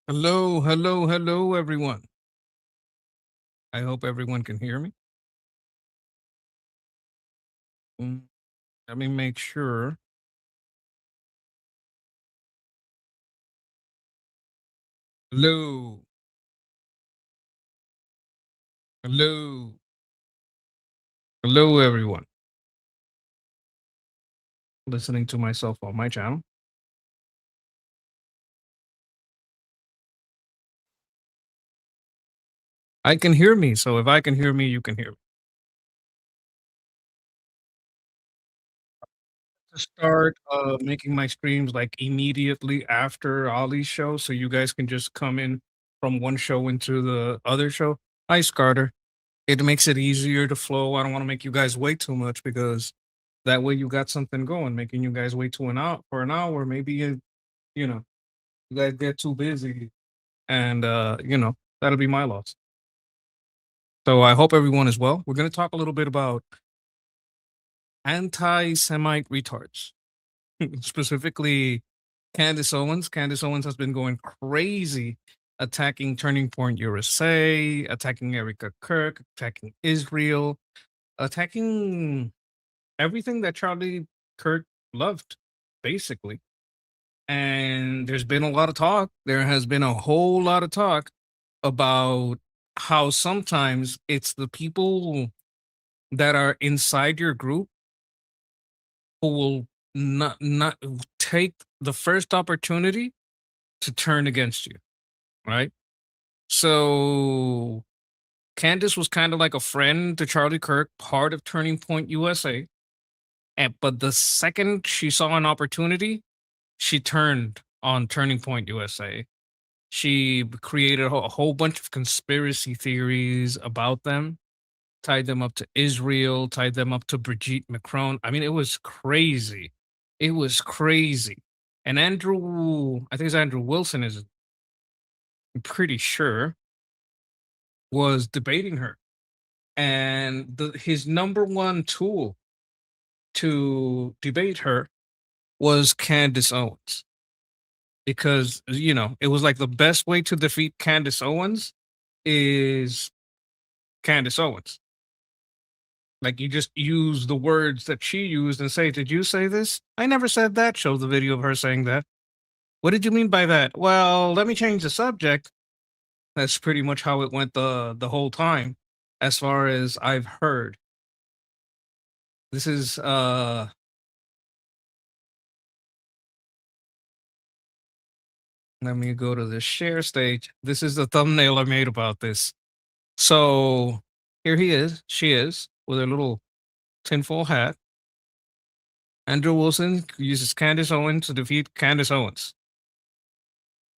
Hello, hello, hello, everyone. I hope everyone can hear me. Mm, Let me make sure. Hello, hello, hello, everyone. Listening to myself on my channel. I can hear me, so if I can hear me, you can hear me. To start making my streams like immediately after Ollie's show, so you guys can just come in from one show into the other show. Hi, Scarter. It makes it easier to flow. I don't want to make you guys wait too much because that way you got something going. Making you guys wait to an hour for an hour, maybe you know you guys get too busy, and that'll be my loss. So I hope everyone is well. We're gonna talk a little bit about anti-Semite retards, specifically Candace Owens. Candace Owens has been going crazy, attacking Turning Point USA, attacking Erika Kirk, attacking Israel, attacking everything that Charlie Kirk loved, basically. And there's been a lot of talk. There has been a whole lot of talk about how sometimes it's the people that are inside your group who will not take the first opportunity to turn against you, right? So Candace was kind of like a friend to Charlie Kirk, part of Turning Point USA. And but the second she saw an opportunity, she turned on Turning Point USA. She created a whole bunch of conspiracy theories about them, tied them up to Israel, tied them up to Brigitte Macron. I mean, it was crazy. It was crazy. And I think it's Andrew Wilson, is I'm pretty sure, was debating her. And his number one tool to debate her was Candace Owens. Because, it was like the best way to defeat Candace Owens is Candace Owens. Like you just use the words that she used and say, "Did you say this? I never said that." Show the video of her saying that. What did you mean by that? Well, let me change the subject. That's pretty much how it went the whole time, as far as I've heard. This is let me go to the share stage. This is the thumbnail I made about this. So here he is, she is, with her little tinfoil hat. Andrew Wilson uses Candace Owens to defeat Candace Owens.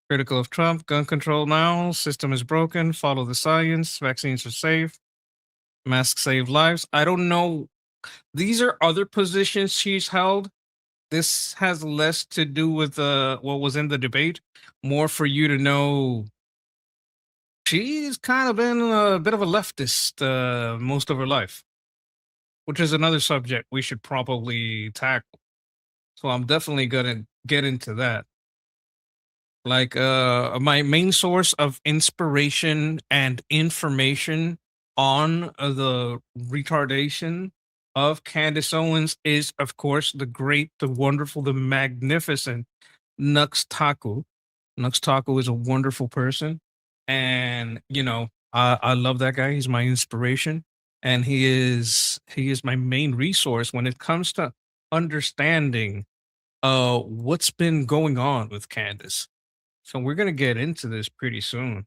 Critical of Trump, gun control now, system is broken, follow the science, vaccines are safe, masks save lives. I don't know. These are other positions she's held. This has less to do with what was in the debate, more for you to know she's kind of been a bit of a leftist most of her life, which is another subject we should probably tackle. So I'm definitely gonna get into that. Like my main source of inspiration and information on the retardation of Candace Owens is, of course, the great, the wonderful, the magnificent Nux Taku. Nux Taku is a wonderful person, and I love that guy. He's my inspiration, and he is my main resource when it comes to understanding what's been going on with Candace. So we're gonna get into this pretty soon.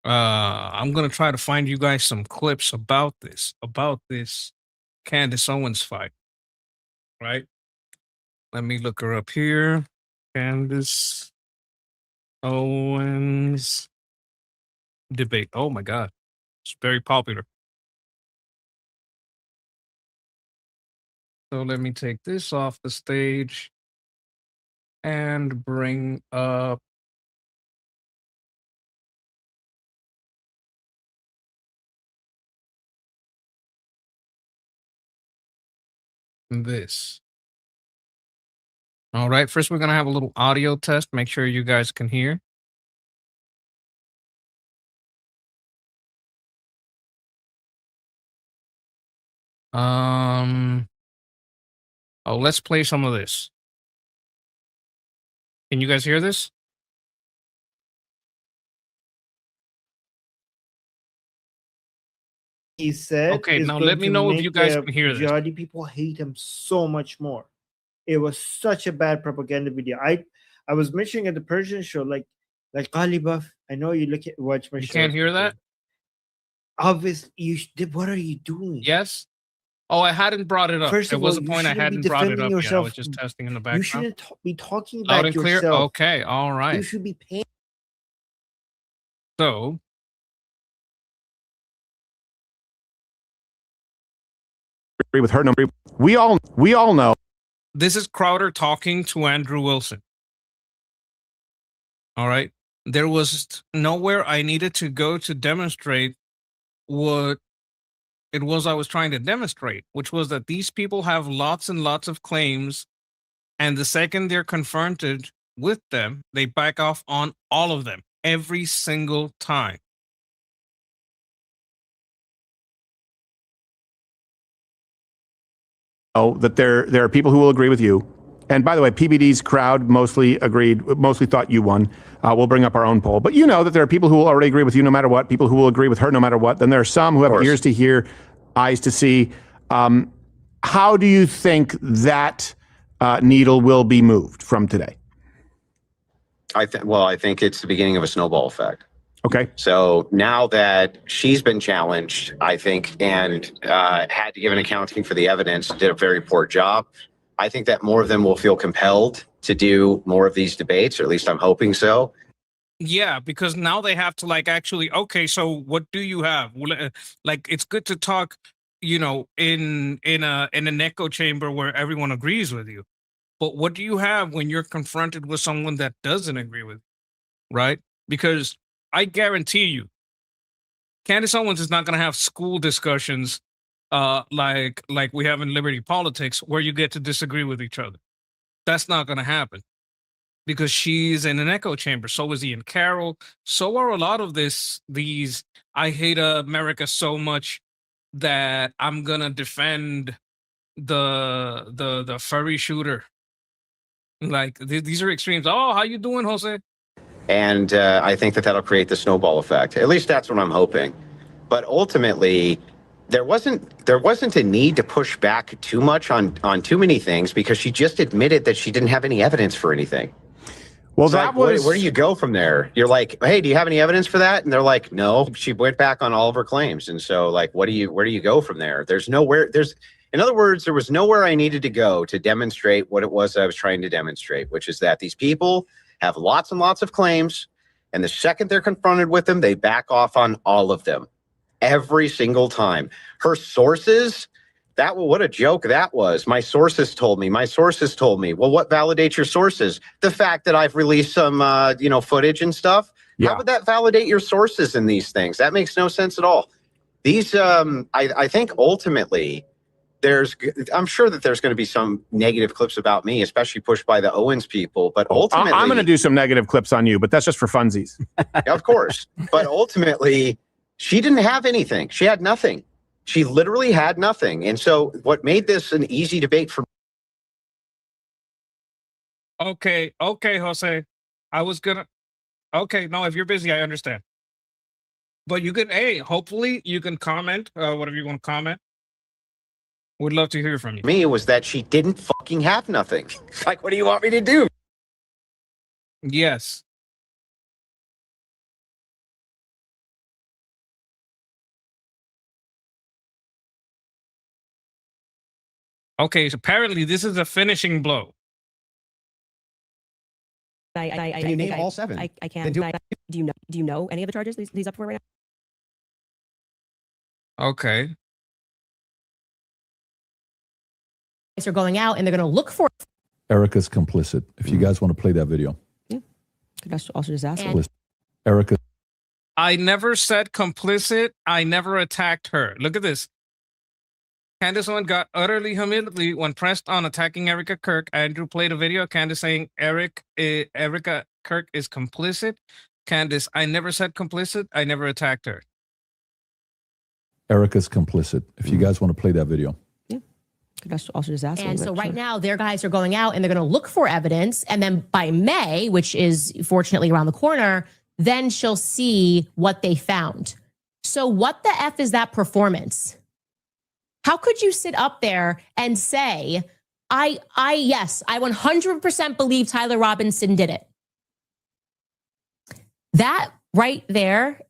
I'm gonna try to find you guys some clips about this Candace Owens fight. Right? Let me look her up here. Candace Owens debate. Oh my god, it's very popular. So let me take this off the stage and bring up this. All right. First, we're gonna have a little audio test. Make sure you guys can hear. Oh, let's play some of this. Can you guys hear this? He said Okay, is now going let me to know if you make guys can hear this. jihadi people hate him so much more. It was such a bad propaganda video. I was mentioning at the Persian show, like Ghalibaf. I know you watch my You show. can't hear that? Obviously, what are you doing? Yes. Oh, I hadn't brought it up. First There of was all, a you point I shouldn't be hadn't brought it defending up yet. I was yourself. just testing in the You background. shouldn't be talking Loud about and clear? yourself. Okay, all right. You should be paying. So, agree with her number. We all know. this is Crowder talking to Andrew Wilson. All right. There was nowhere I needed to go to demonstrate what it was I was trying to demonstrate, which was that these people have lots and lots of claims, and the second they're confronted with them, they back off on all of them every single time. That there are people who will agree with you. And by the way, PBD's crowd mostly thought you won. We'll bring up our own poll. But you know that there are people who will already agree with you no matter what, people who will agree with her no matter what. Then there are some who have ears to hear, eyes to see. How do you think that needle will be moved from today? I think it's the beginning of a snowball effect. Okay. So now that she's been challenged, I think, and had to give an accounting for the evidence, did a very poor job. I think that more of them will feel compelled to do more of these debates, or at least I'm hoping so. Yeah, because now they have to actually, okay, so what do you have? It's good to talk, in an echo chamber where everyone agrees with you. But what do you have when you're confronted with someone that doesn't agree with you, right? Because I guarantee you, Candace Owens is not going to have school discussions like we have in Liberty Politics where you get to disagree with each other. That's not going to happen because she's in an echo chamber. So is Ian Carroll. So are a lot of these I hate America so much that I'm going to defend the furry shooter. These are extremes. Oh, how you doing, Jose? And I think that that'll create the snowball effect. At least that's what I'm hoping. But ultimately, there wasn't a need to push back too much on too many things because she just admitted that she didn't have any evidence for anything. Well, so that was where do you go from there? You're like, hey, do you have any evidence for that? And they're like, no. She went back on all of her claims. And so, where do you go from there? In other words, there was nowhere I needed to go to demonstrate what it was I was trying to demonstrate, which is that these people have lots and lots of claims, and the second they're confronted with them, they back off on all of them every single time. Her sources, what a joke that was. My sources told me. Well, what validates your sources? The fact that I've released some footage and stuff. Yeah. How would that validate your sources in these things? That makes no sense at all. These I think ultimately I'm sure that there's going to be some negative clips about me, especially pushed by the Owens people. But ultimately, I'm going to do some negative clips on you, but that's just for funsies. Of course. But ultimately, she didn't have anything. She had nothing. She literally had nothing. And so what made this an easy debate for Okay, Jose. Okay, no, if you're busy, I understand. But you can, hopefully you can comment, whatever you want to comment. Would love to hear from you. me was that she didn't fucking have nothing. What do you want me to do? Yes. Okay, so apparently this is a finishing blow. Can you name all seven? I can't. Do you know any of the charges he's up for right now? Okay. Are going out and they're going to look for. Erika's complicit. If you guys want to play that video. Yeah. Could I also just ask? Erika. I never said complicit. I never attacked her. Look at this. Candace Owens got utterly humiliated when pressed on attacking Erika Kirk. Andrew played a video of Candace saying Erika Kirk is complicit. Candace, I never said complicit. I never attacked her. Erika's complicit. If you guys want to play that video. That's also just asking. And so right now their guys are going out and they're going to look for evidence. And then by May, which is fortunately around the corner, then she'll see what they found. So what the F is that performance? How could you sit up there and say, yes, I 100% believe Tyler Robinson did it. That right there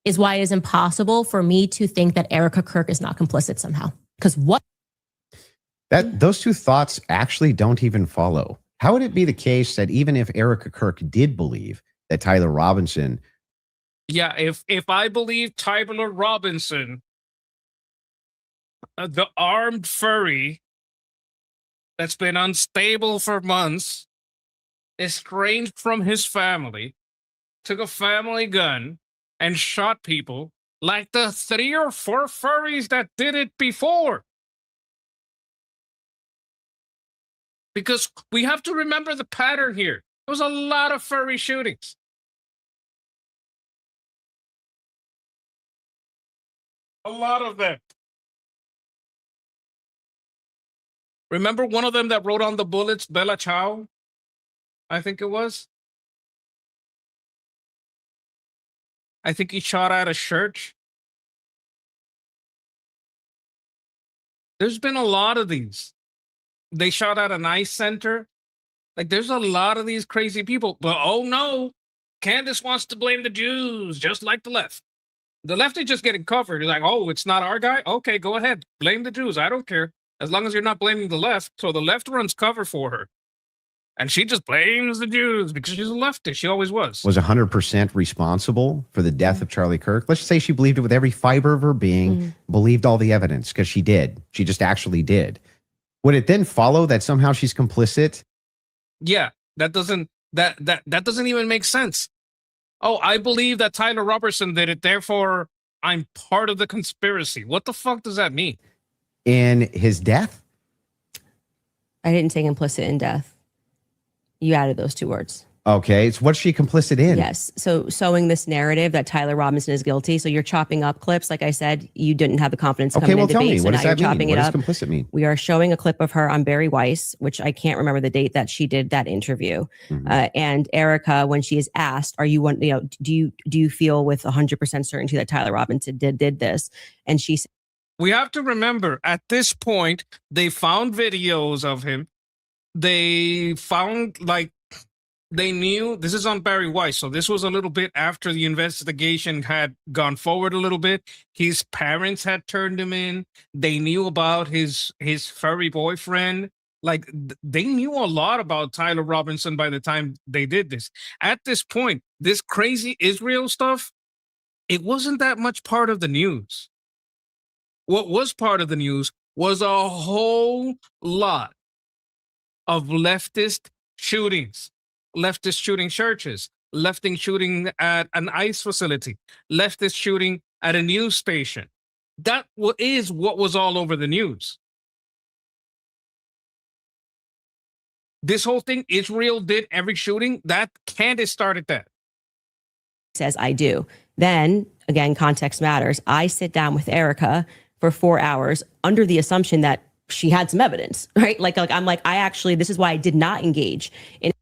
is why it is impossible for me to think that Erika Kirk is not complicit somehow. Because those two thoughts actually don't even follow. How would it be the case that even if Erika Kirk did believe that Tyler Robinson... Yeah, if I believe Tyler Robinson, the armed furry that's been unstable for months, estranged from his family, took a family gun and shot people like the 3 or 4 furries that did it before. Because we have to remember the pattern here. There was a lot of furry shootings. A lot of them. Remember one of them that wrote on the bullets, Bella Ciao? I think it was. I think he shot at a church. There's been a lot of these. They shot at an ice center. Like, there's a lot of these crazy people. But, oh no, Candace wants to blame the Jews, just like the left. The left is just getting covered. You're like, oh, it's not our guy? Okay, go ahead. Blame the Jews. I don't care. As long as you're not blaming the left. So the left runs cover for her. And she just blames the Jews because she's a leftist. She always was. Was 100% responsible for the death of Charlie Kirk. Let's just say she believed it with every fiber of her being, believed all the evidence, because she did. She just actually did. Would it then follow that somehow she's complicit? Yeah, that doesn't even make sense. Oh, I believe that Tyler Robertson did it, therefore I'm part of the conspiracy. What the fuck does that mean? In his death? I didn't say implicit in death. You added those 2 words. Okay, so what's she complicit in? Yes. So sowing this narrative that Tyler Robinson is guilty. So you're chopping up clips. Like I said, you didn't have the confidence to come in and tell debate. me, So what now does you're that mean? chopping What it does up. complicit mean? We are showing a clip of her on Barry Weiss, which I can't remember the date that she did that interview. And Erika, when she is asked, "Are you do you feel with 100% certainty that Tyler Robinson did this?" And she said, We have to remember, at this point, they found videos of him. They found, like, they knew, this is on Barry Weiss, so this was a little bit after the investigation had gone forward a little bit. His parents had turned him in. They knew about his furry boyfriend. Like, they knew a lot about Tyler Robinson by the time they did this. At this point, this crazy Israel stuff, it wasn't that much part of the news. What was part of the news was a whole lot of leftist shootings. Leftist shooting churches, leftist shooting at an ICE facility, leftist shooting at a news station. That is what was all over the news. This whole thing, Israel did every shooting, that Candace started that. says, I do. Then, again, context matters. I sit down with Erika for 4 hours under the assumption that she had some evidence, right? Like I'm like, this is why I did not engage in.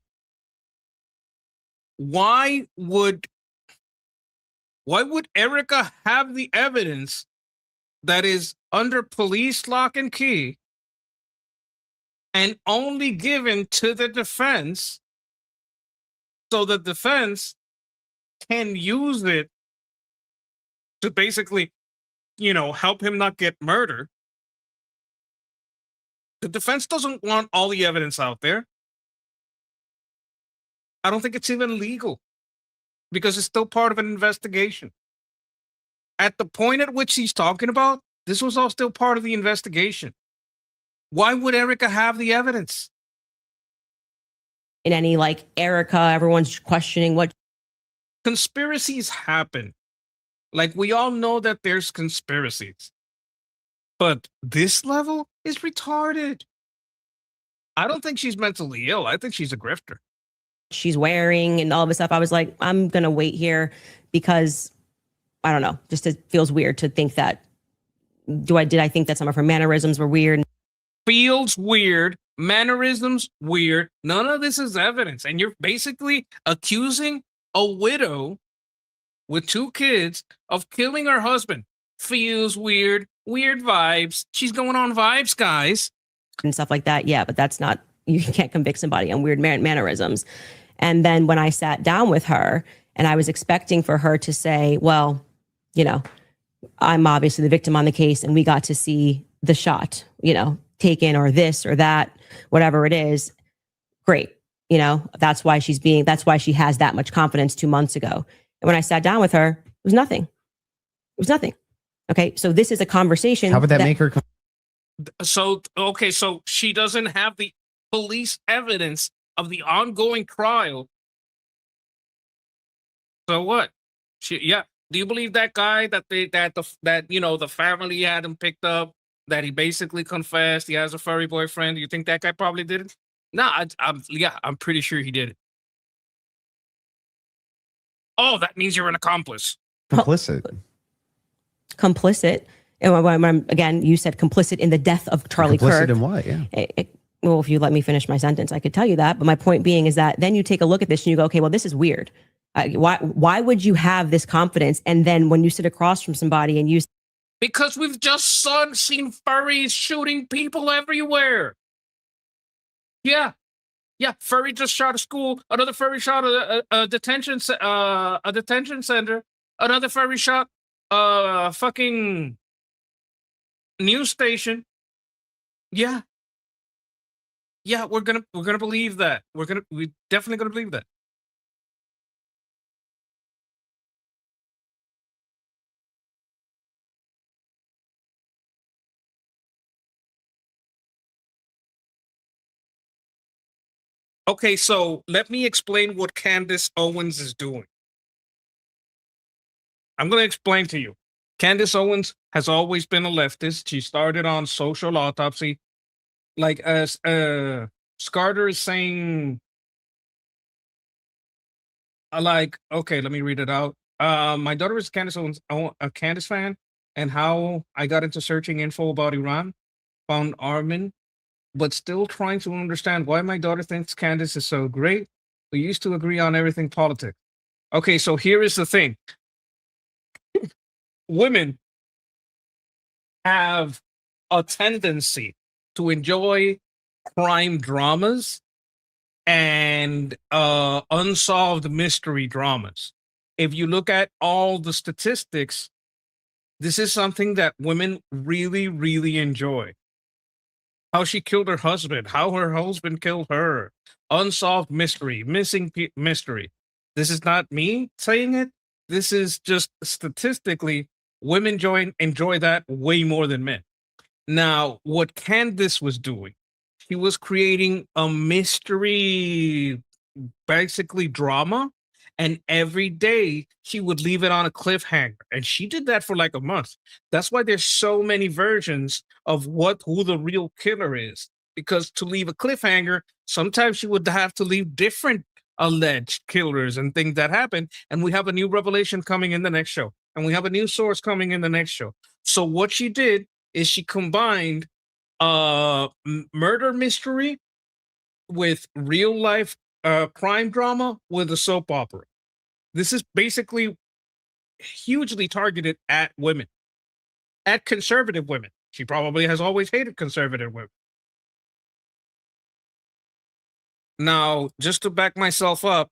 Why would Erika have the evidence that is under police lock and key and only given to the defense so the defense can use it to basically, help him not get murdered? The defense doesn't want all the evidence out there. I don't think it's even legal because it's still part of an investigation. At the point at which he's talking about, this was all still part of the investigation. Why would Erika have the evidence? In any, Erika, everyone's questioning what. Conspiracies happen. Like, we all know that there's conspiracies. But this level is retarded. I don't think she's mentally ill. I think she's a grifter. She's wearing and all this stuff. I was like, I'm going to wait here because I don't know, just it feels weird to think that, did I think that some of her mannerisms were weird? feels weird, mannerisms weird. None of this is evidence. And you're basically accusing a widow with 2 kids of killing her husband. Feels weird, weird vibes. She's going on vibes, guys. And stuff like that. Yeah, but that's not, you can't convict somebody on weird mannerisms. And then when I sat down with her and I was expecting for her to say, well, you know, I'm obviously the victim on the case and we got to see the shot, you know, taken or this or that, whatever it is. Great. You know, that's why she has that much confidence 2 months ago. And when I sat down with her, it was nothing. It was nothing. Okay. So this is a conversation. How would that make her? So she doesn't have the police evidence of the ongoing trial. So what? Do you believe that guy that the family had him picked up, that he basically confessed he has a furry boyfriend? You think that guy probably did it? No, I'm pretty sure he did it. Oh, that means you're an accomplice. Complicit. And again, you said complicit in the death of Charlie Kirk. Complicit in what? Yeah. Well, if you let me finish my sentence, I could tell you that. But my point being is that then you take a look at this and you go, okay, well, this is weird. Why would you have this confidence? And then when you sit across from somebody and you... Because we've just seen furries shooting people everywhere. Yeah. Furry just shot a school. Another furry shot a detention center. Another furry shot a fucking news station. Yeah, we're gonna believe that. We're definitely gonna believe that. Okay, so let me explain what Candace Owens is doing. I'm going to explain to you. Candace Owens has always been a leftist. She started on Social Autopsy. Like, Scarter is saying, okay, let me read it out. My daughter is Candace Owens, a Candace fan, and how I got into searching info about Iran, found Armin, but still trying to understand why my daughter thinks Candace is so great. We used to agree on everything politics. Okay, so here is the thing. Women have a tendency to enjoy crime dramas and unsolved mystery dramas. If you look at all the statistics, this is something that women really, really enjoy. How she killed her husband, how her husband killed her, unsolved mystery, missing mystery. This is not me saying it. This is just statistically, women enjoy that way more than men. Now, what Candace was doing, she was creating a mystery, basically drama, and every day she would leave it on a cliffhanger. And she did that for like a month. That's why there's so many versions of who the real killer is. Because to leave a cliffhanger, sometimes she would have to leave different alleged killers and things that happen. And we have a new revelation coming in the next show. And we have a new source coming in the next show. So what she did is she combined murder mystery with real life crime drama with a soap opera. This is basically hugely targeted at women, at conservative women. She probably has always hated conservative women. Now, just to back myself up,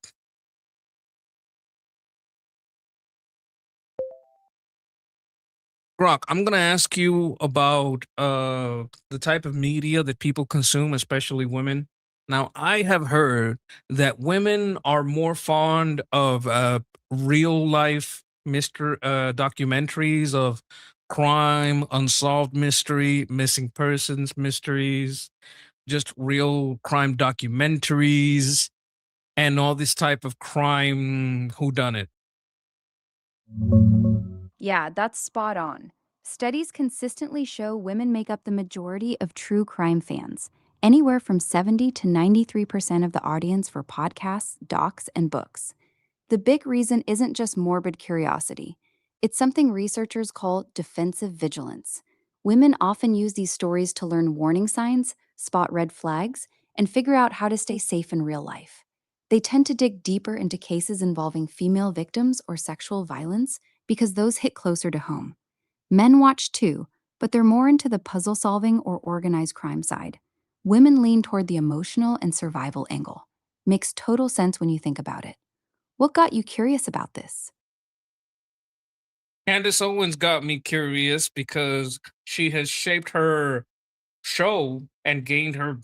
Grok, I'm going to ask you about the type of media that people consume, especially women. Now, I have heard that women are more fond of real life documentaries of crime, unsolved mystery, missing persons mysteries, just real crime documentaries, and all this type of crime whodunit. Yeah, that's spot on. Studies consistently show women make up the majority of true crime fans. Anywhere from 70 to 93% of the audience for podcasts, docs, and books. The big reason isn't just morbid curiosity. It's something researchers call defensive vigilance. Women often use these stories to learn warning signs, spot red flags, and figure out how to stay safe in real life. They tend to dig deeper into cases involving female victims or sexual violence because those hit closer to home. Men watch too, but they're more into the puzzle solving or organized crime side. Women lean toward the emotional and survival angle. Makes total sense when you think about it. What got you curious about this? Candace Owens got me curious because she has shaped her show and gained her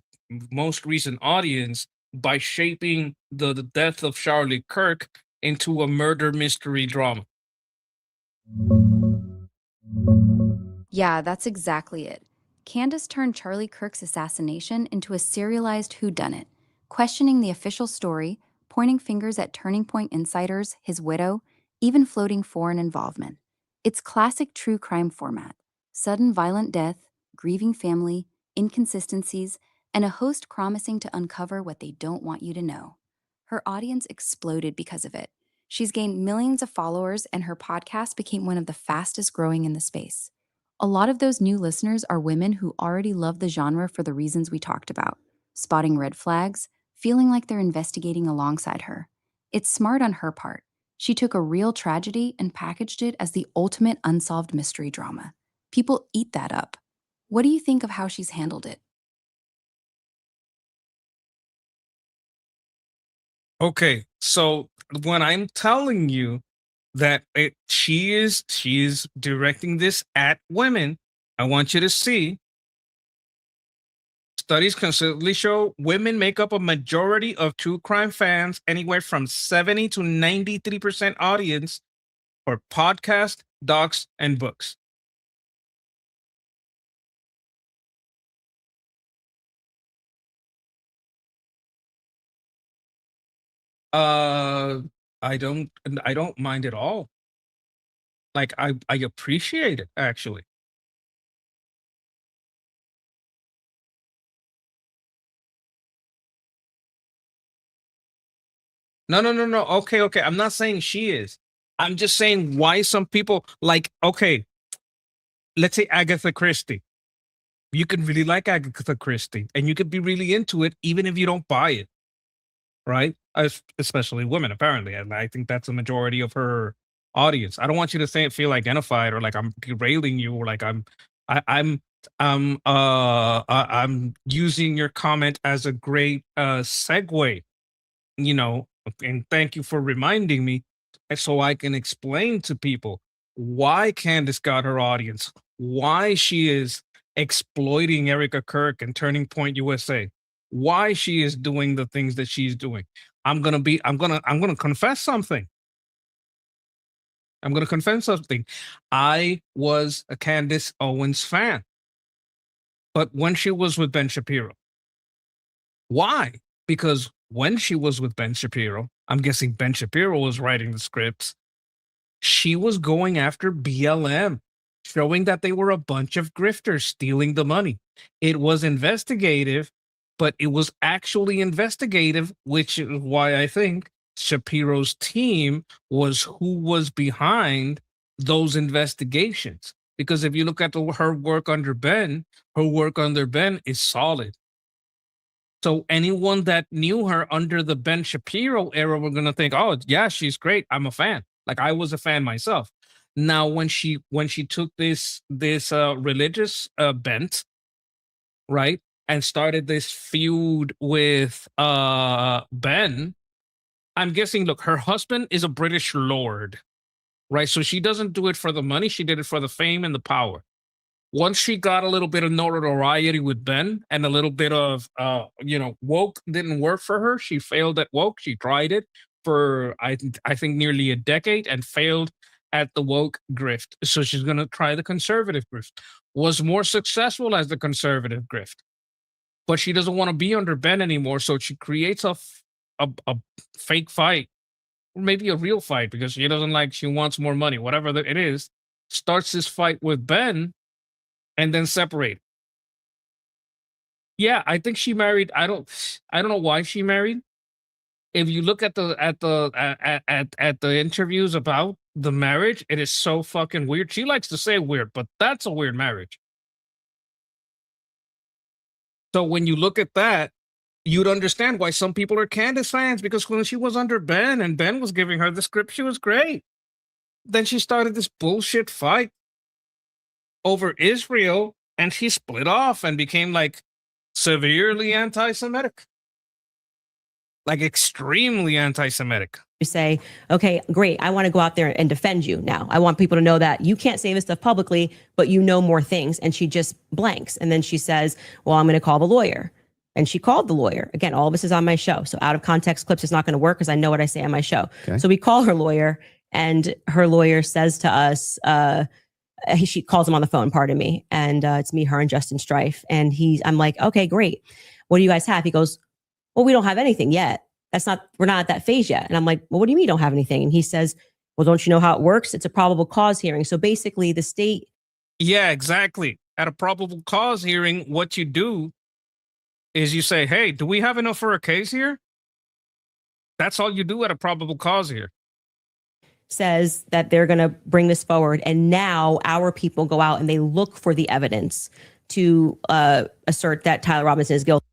most recent audience by shaping the death of Charlie Kirk into a murder mystery drama. Yeah, that's exactly it. Candace turned Charlie Kirk's assassination into a serialized whodunit, questioning the official story, pointing fingers at Turning Point insiders, his widow, even floating foreign involvement. It's classic true crime format: sudden violent death, grieving family, inconsistencies, and a host promising to uncover what they don't want you to know. Her audience exploded because of it. She's gained millions of followers, and her podcast became one of the fastest growing in the space. A lot of those new listeners are women who already love the genre for the reasons we talked about: spotting red flags, feeling like they're investigating alongside her. It's smart on her part. She took a real tragedy and packaged it as the ultimate unsolved mystery drama. People eat that up. What do you think of how she's handled it? Okay, so when I'm telling you that she is directing this at women, I want you to see studies consistently show women make up a majority of true crime fans, anywhere from 70 to 93% audience for podcasts, docs, and books. Uh, I don't mind at all. Like I appreciate it actually. No, no, no, no. Okay, okay. I'm not saying she is. I'm just saying why some people like, okay, let's say Agatha Christie. You can really like Agatha Christie and you could be really into it even if you don't buy it, right? Especially women, apparently. And I think that's a majority of her audience. I don't want you to feel identified or like I'm derailing you or like I'm I'm using your comment as a great segue, you know, and thank you for reminding me so I can explain to people why Candace got her audience, why she is exploiting Erika Kirk and Turning Point USA, why she is doing the things that she's doing. I'm gonna confess something. I'm gonna confess something. I was a Candace Owens fan, but when she was with Ben Shapiro. Why? Because when she was with Ben Shapiro, I'm guessing Ben Shapiro was writing the scripts, she was going after BLM, showing that they were a bunch of grifters stealing the money. It was investigative, but it was actually investigative, which is why I think Shapiro's team was who was behind those investigations. Because if you look at her work under Ben, her work under Ben is solid. So anyone that knew her under the Ben Shapiro era were gonna think, "Oh, yeah, she's great. I'm a fan." Like I was a fan myself. Now, when she took this religious bent, right, and started this feud with Ben, I'm guessing. Look, her husband is a British lord, right? So she doesn't do it for the money; she did it for the fame and the power. Once she got a little bit of notoriety with Ben and a little bit of woke didn't work for her. She failed at woke. She tried it for I think nearly a decade and failed at the woke grift. So she's gonna try the conservative grift. Was more successful as the conservative grift, but she doesn't want to be under Ben anymore. So she creates a fake fight, or maybe a real fight because she doesn't like. She wants more money, whatever it is. Starts this fight with Ben and then separate. Yeah, I think she married. I don't know why she married. If you look at the interviews about the marriage, it is so fucking weird. She likes to say weird, but that's a weird marriage. So when you look at that, you'd understand why some people are Candace fans, because when she was under Ben and Ben was giving her the script, she was great. Then she started this bullshit fight over Israel, and she split off and became like severely anti-Semitic, like extremely anti-Semitic. You say, okay, great. I want to go out there and defend you now. I want people to know that you can't say this stuff publicly, but you know more things. And she just blanks. And then she says, well, I'm going to call the lawyer. And she called the lawyer. Again, all of this is on my show. So out of context clips is not going to work because I know what I say on my show. Okay. So we call her lawyer, and her lawyer says to us, she calls him on the phone, pardon me. And it's me, her, and Justin Strife. And I'm like, okay, great. What do you guys have? He goes, well, we don't have anything yet. We're not at that phase yet. And I'm like, well, what do you mean you don't have anything? And he says, well, don't you know how it works? It's a probable cause hearing. So basically the state. Yeah, exactly. At a probable cause hearing, what you do is you say, hey, do we have enough for a case here? That's all you do at a probable cause here. Says that they're going to bring this forward. And now our people go out and they look for the evidence to assert that Tyler Robinson is guilty.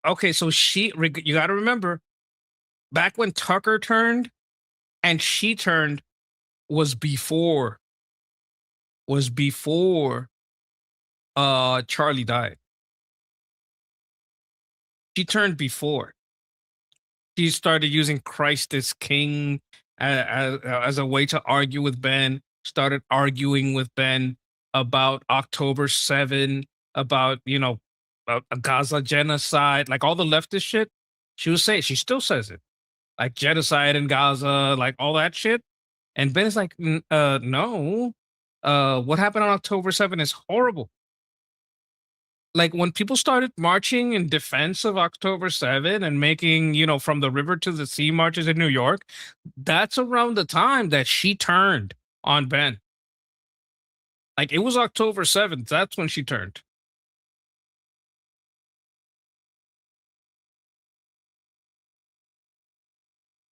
Okay, so you got to remember, back when Tucker turned and she turned was before Charlie died. She turned before. She started using Christ is King as a way to argue with Ben, started arguing with Ben about October 7, about, a Gaza genocide, like all the leftist shit. She still says it, like genocide in Gaza, like all that shit. And Ben is like, no, what happened on October 7 is horrible. Like when people started marching in defense of October 7 and making, from the river to the sea marches in New York, that's around the time that she turned on Ben. Like it was October 7th. That's when she turned.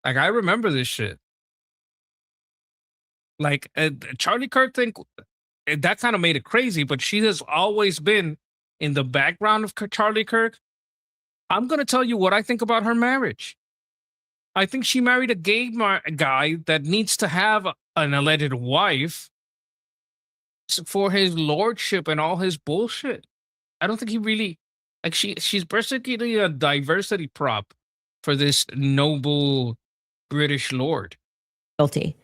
Like I remember this shit. Like Charlie Kirk thing, that kind of made it crazy, but she has always been in the background of Charlie Kirk. I'm going to tell you what I think about her marriage. I think she married a gay guy that needs to have an alleged wife for his lordship and all his bullshit. I don't think he really, like she's basically a diversity prop for this noble British lord. Guilty.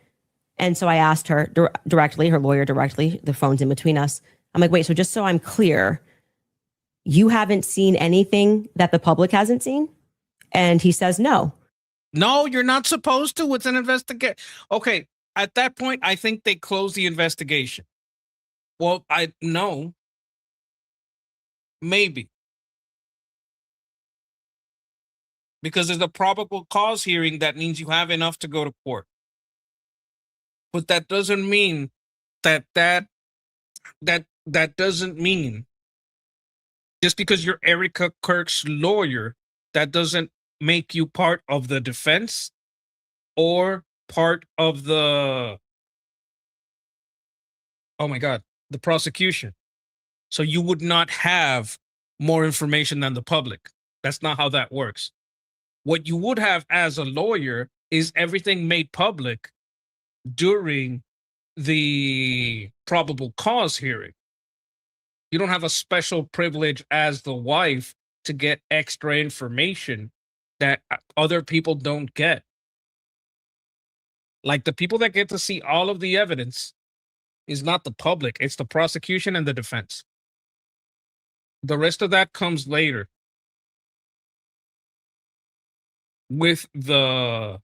And so I asked her directly, her lawyer directly, the phone's in between us. I'm like, wait, so just so I'm clear, you haven't seen anything that the public hasn't seen? And he says, no. No, you're not supposed to. It's an investigation. Okay, at that point, I think they closed the investigation. Well, no. Maybe. Because there's a probable cause hearing that means you have enough to go to court. But that doesn't mean that doesn't mean just because you're Erika Kirk's lawyer, that doesn't make you part of the defense or part of the the prosecution. So you would not have more information than the public. That's not how that works. What you would have as a lawyer is everything made public during the probable cause hearing. You don't have a special privilege as the wife to get extra information that other people don't get. Like the people that get to see all of the evidence is not the public, it's the prosecution and the defense. The rest of that comes later with the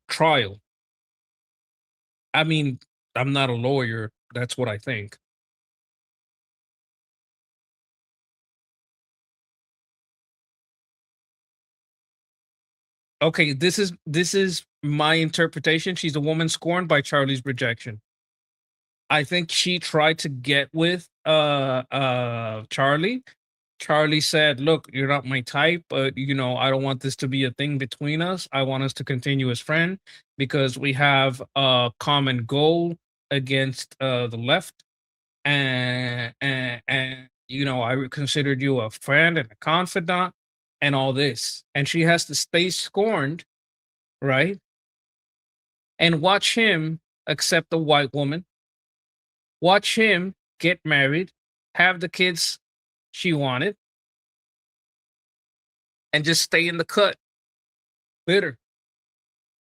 trial. I mean, I'm not a lawyer. That's what I think. Okay, this is my interpretation. She's a woman scorned by Charlie's rejection. I think she tried to get with Charlie. Charlie said, look, you're not my type, but I don't want this to be a thing between us. I want us to continue as friends because we have a common goal against the left. and you know, I considered you a friend and a confidant and all this. And she has to stay scorned, right? And watch him accept a white woman, watch him get married, have the kids she wanted, and just stay in the cut. Bitter.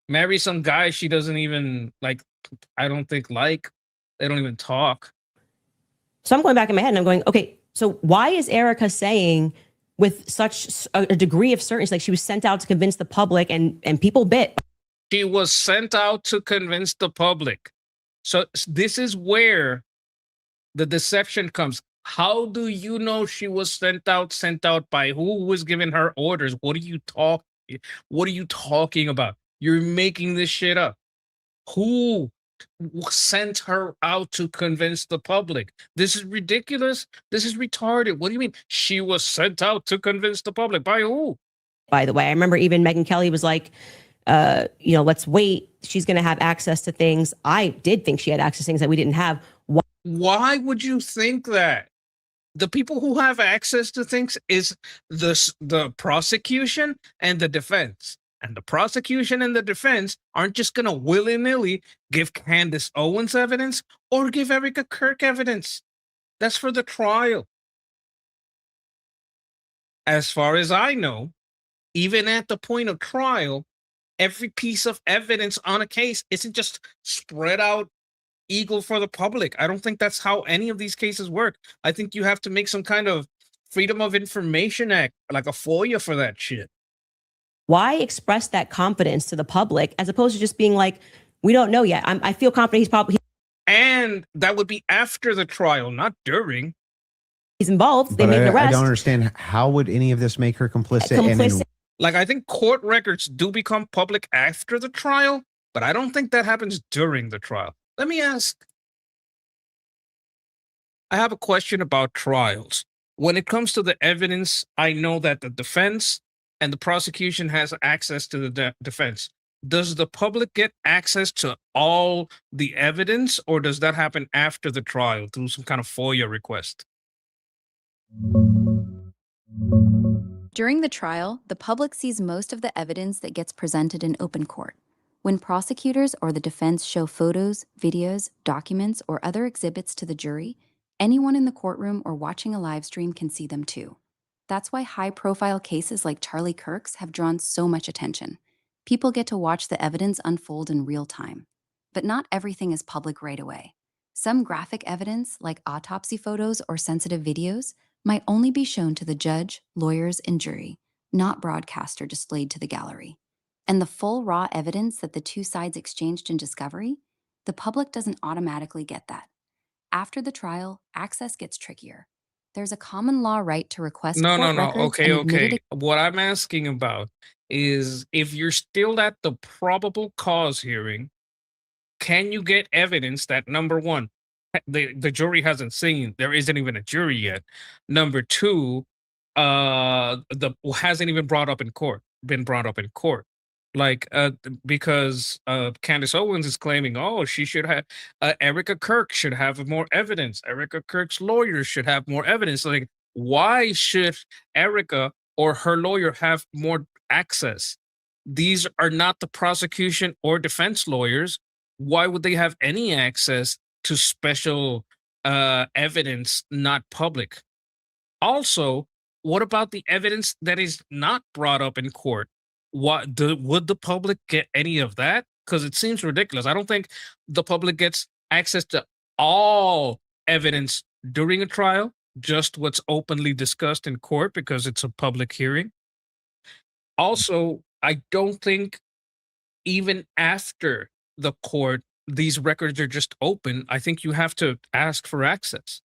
Marry some guy she doesn't even like, I don't think like. They don't even talk. So I'm going back in my head and I'm going, okay, so why is Erika saying with such a degree of certainty, like she was sent out to convince the public and people bit? She was sent out to convince the public. So this is where the deception comes. How do you know she was sent out? Sent out by who was giving her orders? What are you talking about? You're making this shit up. Who sent her out to convince the public? This is ridiculous. This is retarded. What do you mean she was sent out to convince the public? By who? By the way, I remember even Megyn Kelly was like, you know, let's wait. She's going to have access to things. I did think she had access to things that we didn't have. Why would you think that? The people who have access to things is the prosecution and the defense. And the prosecution and the defense aren't just going to willy-nilly give Candace Owens evidence or give Erika Kirk evidence. That's for the trial. As far as I know, even at the point of trial, every piece of evidence on a case isn't just spread out eagle for the public. I don't think that's how any of these cases work. I think you have to make some kind of Freedom of Information Act, like a FOIA for that shit. Why express that confidence to the public as opposed to just being like, we don't know yet. I feel confident he's probably. And that would be after the trial, not during. He's involved. They But made an I arrest. don't understand, how would any of this make her complicit? And then, Like, I think court records do become public after the trial, but I don't think that happens during the trial. Let me ask. I have a question about trials. When it comes to the evidence, I know that the defense and the prosecution has access to the defense. Does the public get access to all the evidence, or does that happen after the trial through some kind of FOIA request? During the trial, the public sees most of the evidence that gets presented in open court. When prosecutors or the defense show photos, videos, documents, or other exhibits to the jury, anyone in the courtroom or watching a live stream can see them too. That's why high-profile cases like Charlie Kirk's have drawn so much attention. People get to watch the evidence unfold in real time. But not everything is public right away. Some graphic evidence, like autopsy photos or sensitive videos, might only be shown to the judge, lawyers, and jury, not broadcast or displayed to the gallery. And the full raw evidence that the two sides exchanged in discovery, the public doesn't automatically get that. After the trial, access gets trickier. There's a common law right to request No. court records Okay. and admitted What I'm asking about is if you're still at the probable cause hearing, can you get evidence that, number one, the jury hasn't seen, there isn't even a jury yet. Number two, the hasn't even been brought up in court. Like, because Candace Owens is claiming, oh, she should have, Erika Kirk should have more evidence. Erika Kirk's lawyers should have more evidence. Like, why should Erika or her lawyer have more access? These are not the prosecution or defense lawyers. Why would they have any access to special evidence not public? Also, what about the evidence that is not brought up in court? Would the public get any of that? Because it seems ridiculous. I don't think the public gets access to all evidence during a trial, just what's openly discussed in court because it's a public hearing. Also, I don't think even after the court, these records are just open. I think you have to ask for access.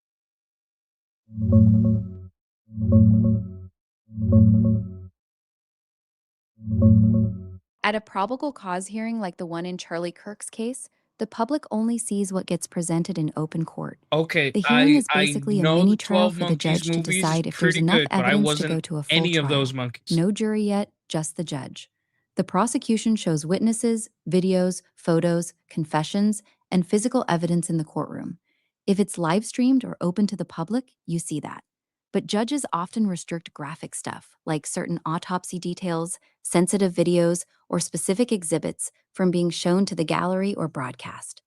At a probable cause hearing like the one in Charlie Kirk's case, the public only sees what gets presented in open court. Okay, The hearing is I basically a know mini the trial 12 for the Monkeys judge to movies is decide if there's pretty enough good, but I evidence to go wasn't to a full any trial. of those monkeys. No jury yet, just the judge. The prosecution shows witnesses, videos, photos, confessions, and physical evidence in the courtroom. If it's live streamed or open to the public, you see that. But judges often restrict graphic stuff, like certain autopsy details, sensitive videos, or specific exhibits from being shown to the gallery or broadcast.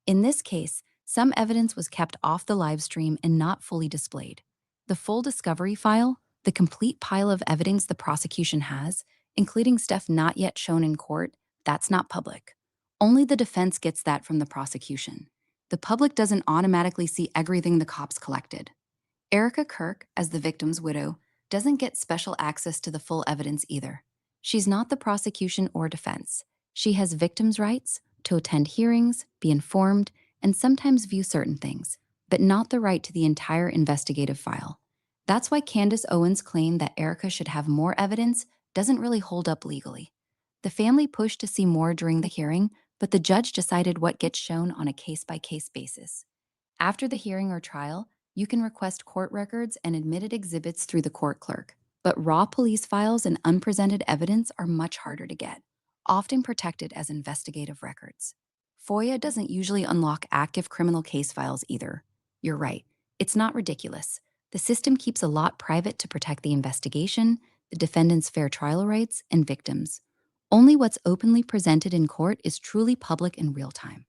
In this case, some evidence was kept off the live stream and not fully displayed. The full discovery file, the complete pile of evidence the prosecution has, including stuff not yet shown in court, that's not public. Only the defense gets that from the prosecution. The public doesn't automatically see everything the cops collected. Erika Kirk, as the victim's widow, doesn't get special access to the full evidence either. She's not the prosecution or defense. She has victims' rights to attend hearings, be informed, and sometimes view certain things, but not the right to the entire investigative file. That's why Candace Owens' claim that Erika should have more evidence doesn't really hold up legally. The family pushed to see more during the hearing, but the judge decided what gets shown on a case-by-case basis. After the hearing or trial, you can request court records and admitted exhibits through the court clerk, but raw police files and unpresented evidence are much harder to get, often protected as investigative records. FOIA doesn't usually unlock active criminal case files either. You're right, it's not ridiculous. The system keeps a lot private to protect the investigation, the defendant's fair trial rights, and victims. Only what's openly presented in court is truly public in real time.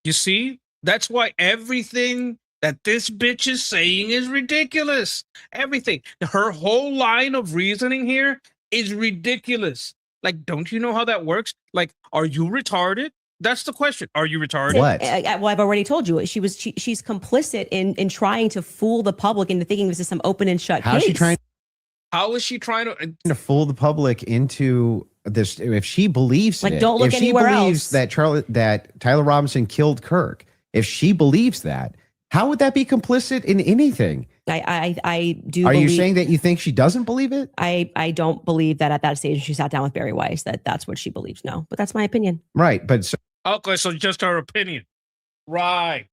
You see? That's why everything that this bitch is saying is ridiculous. Everything. Her whole line of reasoning here is ridiculous. Like, don't you know how that works? Like, are you retarded? That's the question. Are you retarded? What? Well, I've already told you. She's complicit in trying to fool the public into thinking this is some open and shut How's case. she trying How is she trying to fool the public into this? If she believes Like, it, don't look if she anywhere believes else. that Tyler Robinson killed Kirk, if she believes that, how would that be complicit in anything? I do. Are you believe, saying that you think she doesn't believe it? I don't believe that at that stage she sat down with Barry Weiss that's what she believes. No, but that's my opinion. Right, but so, Okay, so just her opinion. Right.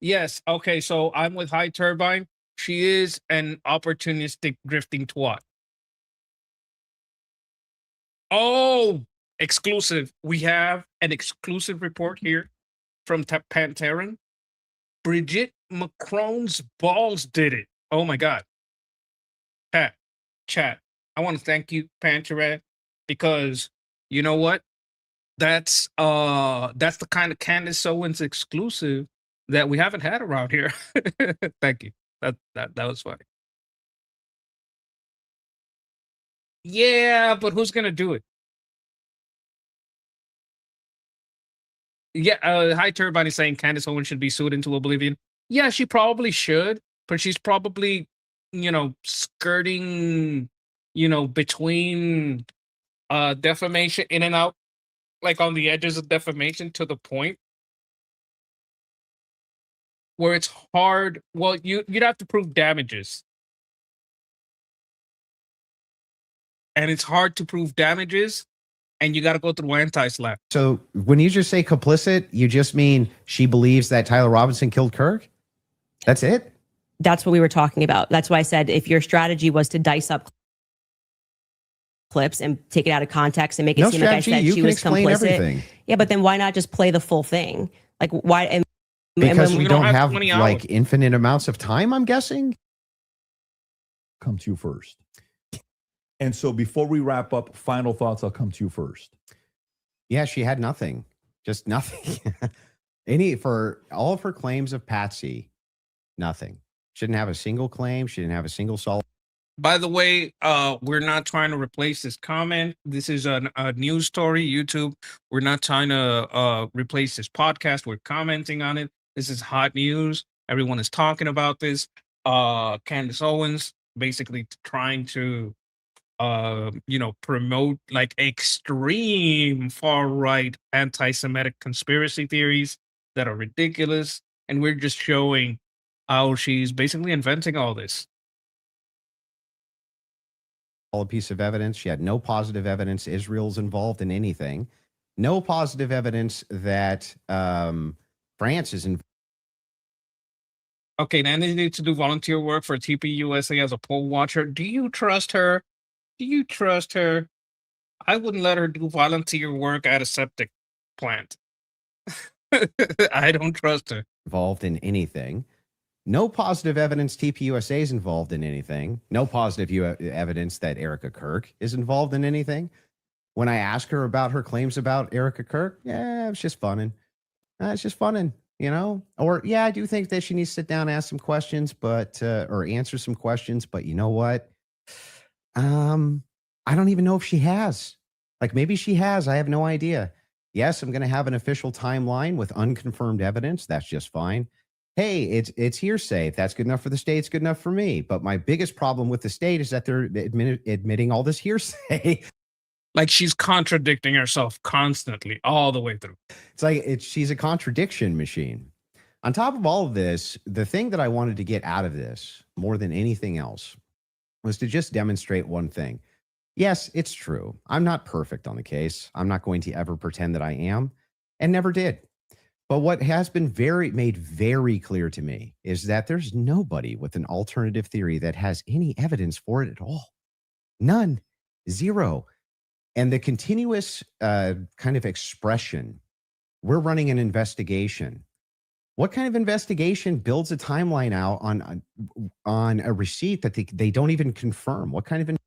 Yes. Okay, so I'm with High Turbine. She is an opportunistic drifting twat. Oh, exclusive. We have an exclusive report here from Panteran. Bridget Macron's balls did it. Oh my God. Chat. I want to thank you, Panteran, because you know what? That's the kind of Candace Owens exclusive that we haven't had around here. Thank you. That was funny. Yeah, but who's gonna do it? Yeah, High Turbine is saying Candace Owens should be sued into oblivion. Yeah, she probably should, but she's probably, skirting, between defamation in and out, like on the edges of defamation to the point where it's hard. Well, you'd have to prove damages. And it's hard to prove damages, and you got to go through anti-slap. so when you just say complicit, you just mean she believes that Tyler Robinson killed Kirk? That's it? That's what we were talking about. That's why I said if your strategy was to dice up clips and take it out of context and make it No seem like I strategy. said You she can was explain complicit. everything. Yeah, but then why not just play the full thing? Like why? And Because when we we don't don't have have 20 like hours. infinite amounts of time, I'm guessing. Come to you first. And so before we wrap up, final thoughts, I'll come to you first. Yeah, she had nothing. Just nothing. For all of her claims of Patsy, nothing. She didn't have a single claim. She didn't have a single solid. By the way, we're not trying to replace this comment. This is a news story, YouTube. We're not trying to replace this podcast. We're commenting on it. This is hot news. Everyone is talking about this. Candace Owens basically trying to promote like extreme far-right anti-Semitic conspiracy theories that are ridiculous. And we're just showing how she's basically inventing all this. A piece of evidence. She had no positive evidence Israel's involved in anything. No positive evidence that France is involved. Okay, Nanny needs to do volunteer work for TPUSA as a poll watcher. Do you trust her? I wouldn't let her do volunteer work at a septic plant. I don't trust her. involved in anything. No positive evidence TPUSA is involved in anything. No positive evidence that Erika Kirk is involved in anything. When I ask her about her claims about Erika Kirk, yeah, it's just funning. It's just funning, you know? Or, yeah, I do think that she needs to sit down and ask some questions, but, or answer some questions, but you know what? I don't even know if she has. Like, maybe she has. I have no idea. Yes, I'm going to have an official timeline with unconfirmed evidence. That's just fine. Hey, it's hearsay. If that's good enough for the state, it's good enough for me. But my biggest problem with the state is that they're admitting all this hearsay. Like she's contradicting herself constantly all the way through. It's like she's a contradiction machine. On top of all of this, the thing that I wanted to get out of this more than anything else was to just demonstrate one thing. Yes, it's true. I'm not perfect on the case. I'm not going to ever pretend that I am, and never did. But what has been made very clear to me is that there's nobody with an alternative theory that has any evidence for it at all. None. Zero. And the continuous kind of expression, we're running an investigation. What kind of investigation builds a timeline out on a receipt that they don't even confirm? What kind of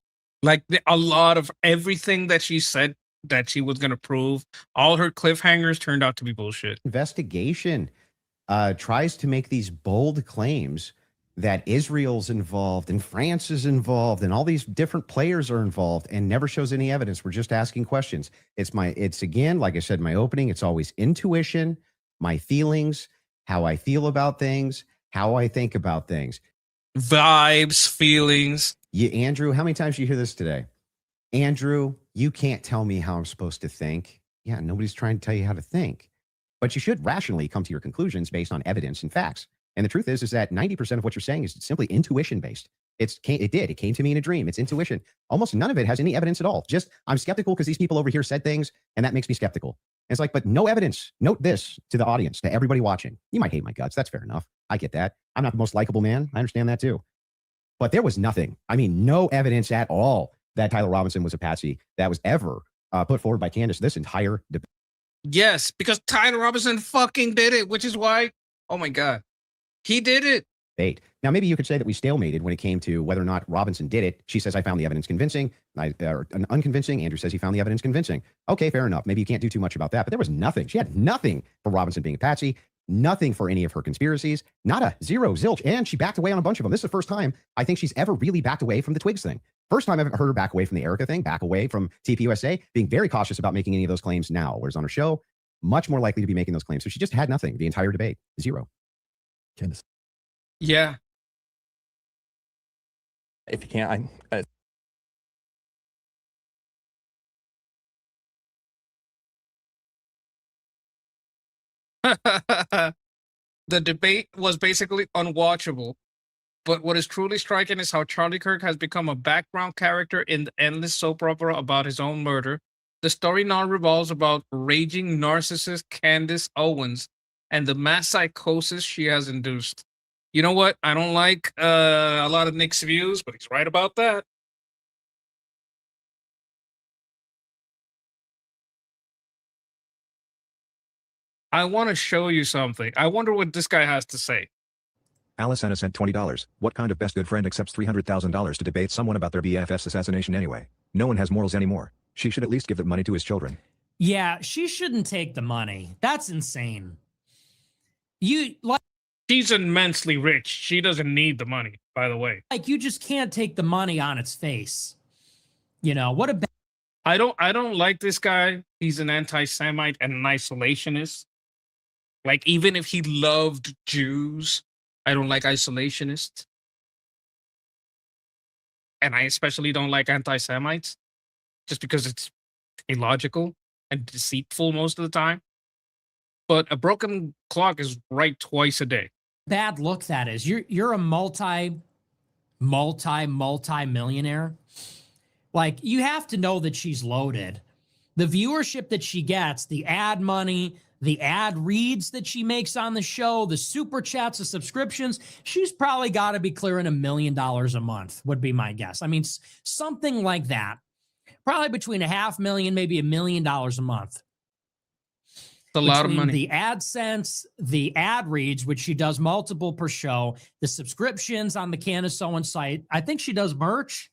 a lot of everything that she said that she was going to prove, all her cliffhangers turned out to be bullshit. Investigation tries to make these bold claims that Israel's involved and France is involved and all these different players are involved and never shows any evidence. We're just asking questions. It's again, like I said in my opening, it's always intuition, my feelings, how I feel about things, how I think about things. Vibes, feelings. Andrew, how many times do you hear this today? Andrew, you can't tell me how I'm supposed to think. Yeah, nobody's trying to tell you how to think. But you should rationally come to your conclusions based on evidence and facts. And the truth is that 90% of what you're saying is simply intuition based. It came to me in a dream. It's intuition. Almost none of it has any evidence at all. Just, I'm skeptical because these people over here said things and that makes me skeptical. And it's like, but no evidence. Note this to the audience, to everybody watching. You might hate my guts. That's fair enough. I get that. I'm not the most likable man. I understand that too. But there was nothing. I mean, no evidence at all that Tyler Robinson was a patsy that was ever put forward by Candace this entire debate. Yes, because Tyler Robinson fucking did it, which is why, oh my God, he did it. Now, maybe you could say that we stalemated when it came to whether or not Robinson did it. She says, I found the evidence convincing, or unconvincing. Andrew says he found the evidence convincing. Okay, fair enough. Maybe you can't do too much about that, but there was nothing. She had nothing for Robinson being a patsy, nothing for any of her conspiracies, nada, zero, zilch. And she backed away on a bunch of them. This is the first time I think she's ever really backed away from the Twigs thing. First time I've heard her back away from the Erika thing, back away from TPUSA, being very cautious about making any of those claims now. Whereas on her show, much more likely to be making those claims. So she just had nothing the entire debate. Zero. Candace. Yeah. If you can't, The debate was basically unwatchable. But what is truly striking is how Charlie Kirk has become a background character in the endless soap opera about his own murder. The story now revolves about raging narcissist Candace Owens and the mass psychosis she has induced. You know what? I don't like a lot of Nick's views, but he's right about that. I want to show you something. I wonder what this guy has to say. Alisana sent $20. What kind of best good friend accepts $300,000 to debate someone about their BFF's assassination anyway? No one has morals anymore. She should at least give the money to his children. Yeah, she shouldn't take the money. That's insane. She's immensely rich. She doesn't need the money, by the way. Like, you just can't take the money on its face. You know, what a I don't like this guy. He's an anti-Semite and an isolationist. Like, even if he loved Jews, I don't like isolationists. And I especially don't like anti-Semites, just because it's illogical and deceitful most of the time. But a broken clock is right twice a day. bad look that is. You're a multi-millionaire. Like, you have to know that she's loaded. The viewership that she gets, the ad money, the ad reads that she makes on the show, the super chats, the subscriptions, she's probably got to be clearing $1 million a month, would be my guess. I mean, something like that. Probably between $500,000, maybe $1 million a month. a lot of between money. the AdSense, the ad reads, which she does multiple per show, the subscriptions on the Candace Owens site. I think she does merch.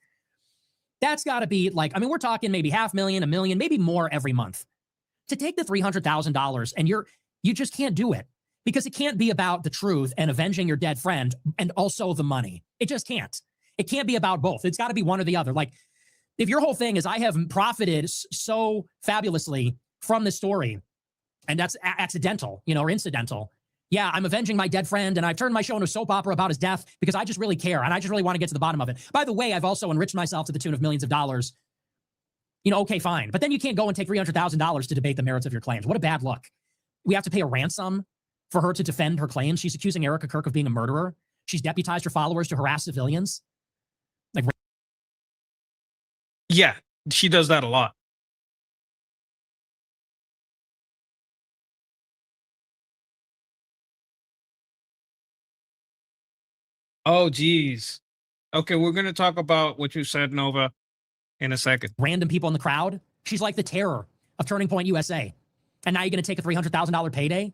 That's got to be like, I mean, we're talking maybe $500,000, $1 million, maybe more every month. To take the $300,000 and you just can't do it because it can't be about the truth and avenging your dead friend and also the money. It just can't. It can't be about both. It's got to be one or the other. Like, if your whole thing is I have profited so fabulously from this story, and that's accidental, or incidental. Yeah, I'm avenging my dead friend, and I've turned my show into a soap opera about his death because I just really care, and I just really want to get to the bottom of it. By the way, I've also enriched myself to the tune of millions of dollars. Okay, fine. But then you can't go and take $300,000 to debate the merits of your claims. What a bad look. We have to pay a ransom for her to defend her claims. She's accusing Erika Kirk of being a murderer. She's deputized her followers to harass civilians. Like, Yeah, she does that a lot. Oh, geez. Okay, we're going to talk about what you said, Nova, in a second. random people in the crowd. She's like the terror of Turning Point USA. And now you're going to take a $300,000 payday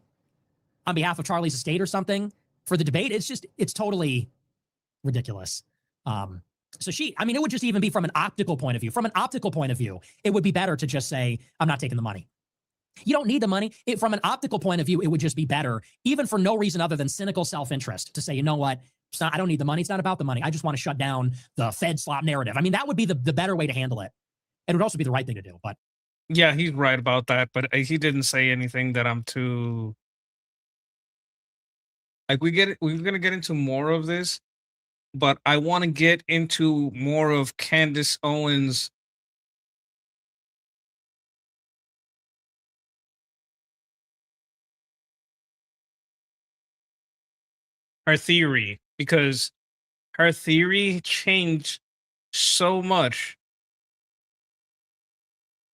on behalf of Charlie's estate or something for the debate. It's totally ridiculous. So it would just even be from an optical point of view. From an optical point of view, it would be better to just say, I'm not taking the money. You don't need the money. From an optical point of view, it would just be better, even for no reason other than cynical self-interest, to say, you know what? I don't need the money. It's not about the money. I just want to shut down the Fed slop narrative. I mean, that would be the better way to handle it. It would also be the right thing to do. But Yeah, he's right about that, but he didn't say anything that I'm too... Like, we're going to get into more of this, but I want to get into more of Candace Owens' her theory, because her theory changed so much.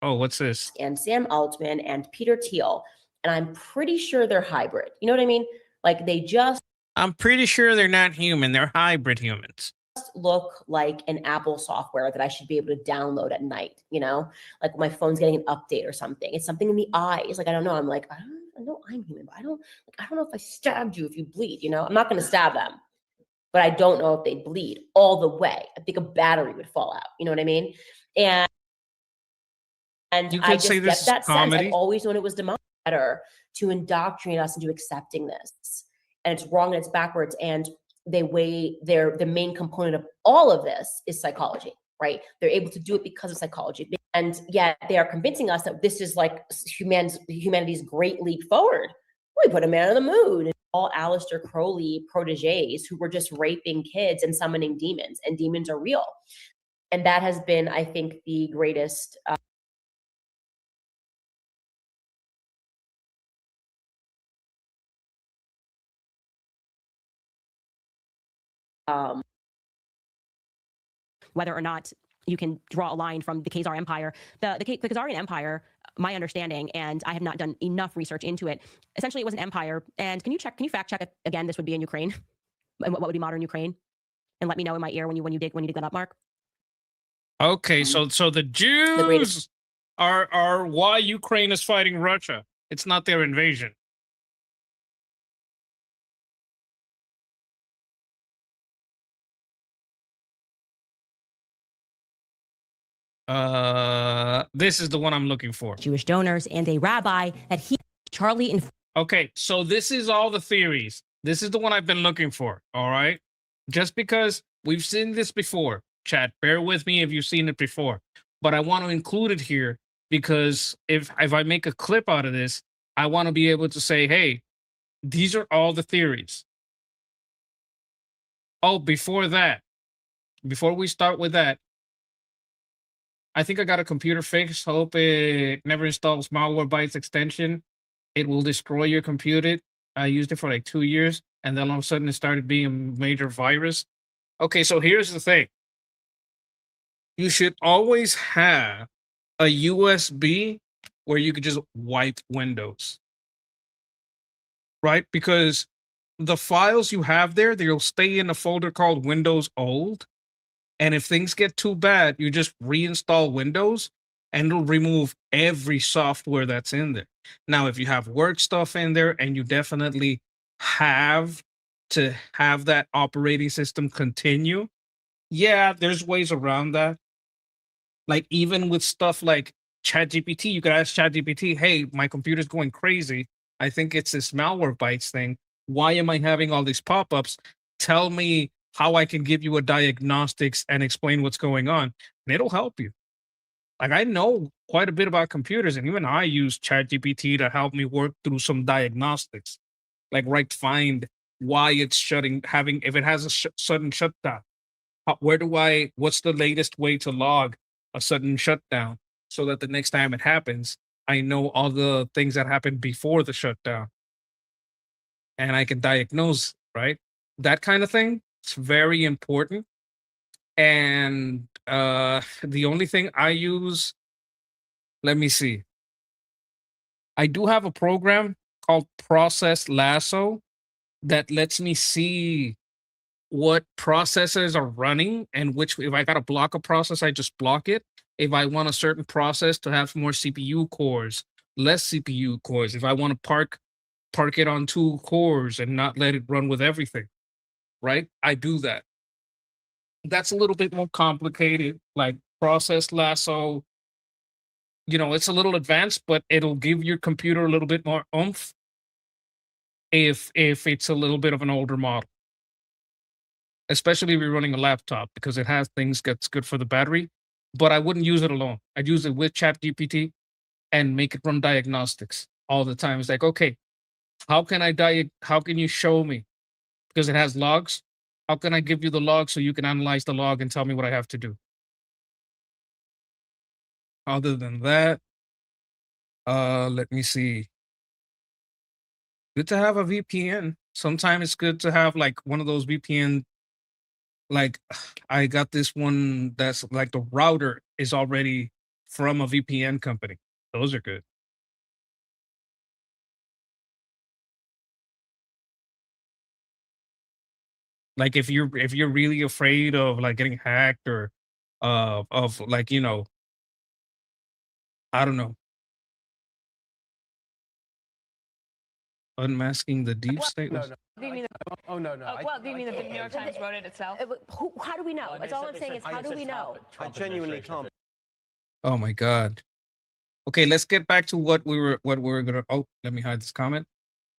Oh, what's this? And Sam Altman and Peter Thiel. And I'm pretty sure they're hybrid. You know what I mean? Like, they just I'm pretty sure they're not human. They're hybrid humans. look like an Apple software that I should be able to download at night, like when my phone's getting an update or something. It's something in the eyes. Like, I don't know. I'm like, I know I'm human, but I don't know if I stabbed you if you bleed, I'm not going to stab them, but I don't know if they bleed all the way. I think a battery would fall out. You know what I mean? And You I could just say get this is that sense. comedy. I've always known it was better to indoctrinate us into accepting this. And it's wrong and it's backwards. And the main component of all of this is psychology, right? They're able to do it because of psychology. And yet they are convincing us that this is like humanity's great leap forward. We put a man on the moon. All Aleister Crowley proteges who were just raping kids and summoning demons, and demons are real. And that has been, I think, the greatest whether or not you can draw a line from the Khazar Empire. The Khazarian Empire, my understanding, and I have not done enough research into it, essentially it was an empire. And can you fact check if, again, this would be in Ukraine? And what would be modern Ukraine? And let me know in my ear when you dig that up, Mark. Okay, so the Jews are why Ukraine is fighting Russia. It's not their invasion. This is the one I'm looking for. Jewish donors and a rabbi that Charlie and Okay, so this is all the theories. This is the one I've been looking for, all right? Just because we've seen this before. Chat, bear with me if you've seen it before. But I want to include it here because if I make a clip out of this, I want to be able to say, hey, these are all the theories. Oh, before we start with that, I think I got a computer fix. Hope it never installs Malwarebytes extension. It will destroy your computer. I used it for like 2 years, and then all of a sudden it started being a major virus. Okay, so here's the thing. You should always have a USB where you could just wipe Windows. Right? Because the files you have there, they'll stay in a folder called Windows Old. And if things get too bad, you just reinstall Windows and it'll remove every software that's in there. Now, if you have work stuff in there and you definitely have to have that operating system continue, yeah, there's ways around that. Like even with stuff like ChatGPT, you could ask ChatGPT, hey, my computer's going crazy. I think it's this malware bytes thing. Why am I having all these pop-ups? Tell me how I can give you a diagnostics and explain what's going on. And it'll help you. Like I know quite a bit about computers, and even I use ChatGPT to help me work through some diagnostics. Like find why it's having, if it has a sudden shutdown. What's the latest way to log a sudden shutdown so that the next time it happens, I know all the things that happened before the shutdown and I can diagnose, right? That kind of thing. It's very important. And the only thing I use, let me see. I do have a program called Process Lasso that lets me see what processes are running and which, if I got to block a process, I just block it. If I want a certain process to have more CPU cores, less CPU cores, if I want to park it on 2 cores and not let it run with everything, right? I do that. That's a little bit more complicated, like Process Lasso. It's a little advanced, but it'll give your computer a little bit more oomph if it's a little bit of an older model. Especially if you're running a laptop, because it has things that's good for the battery. But I wouldn't use it alone. I'd use it with ChatGPT and make it run diagnostics all the time. It's like, okay, how can you show me? Because it has logs. How can I give you the log so you can analyze the log and tell me what I have to do? Other than that, let me see. Good to have a VPN. Sometimes it's good to have like one of those VPN. Like I got this one that's like the router is already from a VPN company. Those are good. Like if you're really afraid of like getting hacked or of like, I don't know, unmasking the deep state. Do you mean Oh, no. well, do you mean the New York Times wrote it itself? How do we know? That's all I'm saying is, how do we know? I genuinely can't. Oh my God. Okay, let's get back to what we were gonna. Oh, let me hide this comment.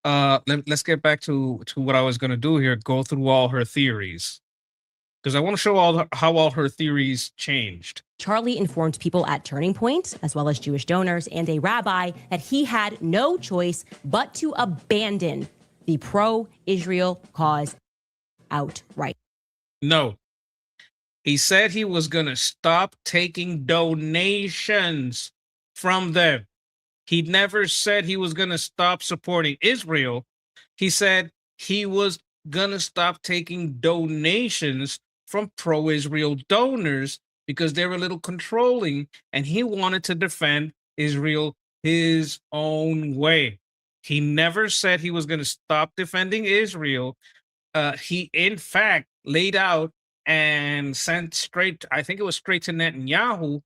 Let's get back to what I was gonna do here. Go through all her theories, because I want to show how all her theories changed. Charlie informed people at Turning Point, as well as Jewish donors and a rabbi, that he had no choice but to abandon the pro-Israel cause outright. No. He said he was going to stop taking donations from them. He never said he was going to stop supporting Israel. He said he was going to stop taking donations from pro-Israel donors because they're a little controlling, and he wanted to defend Israel his own way. He never said he was going to stop defending Israel. He, in fact, laid out and sent straight to Netanyahu,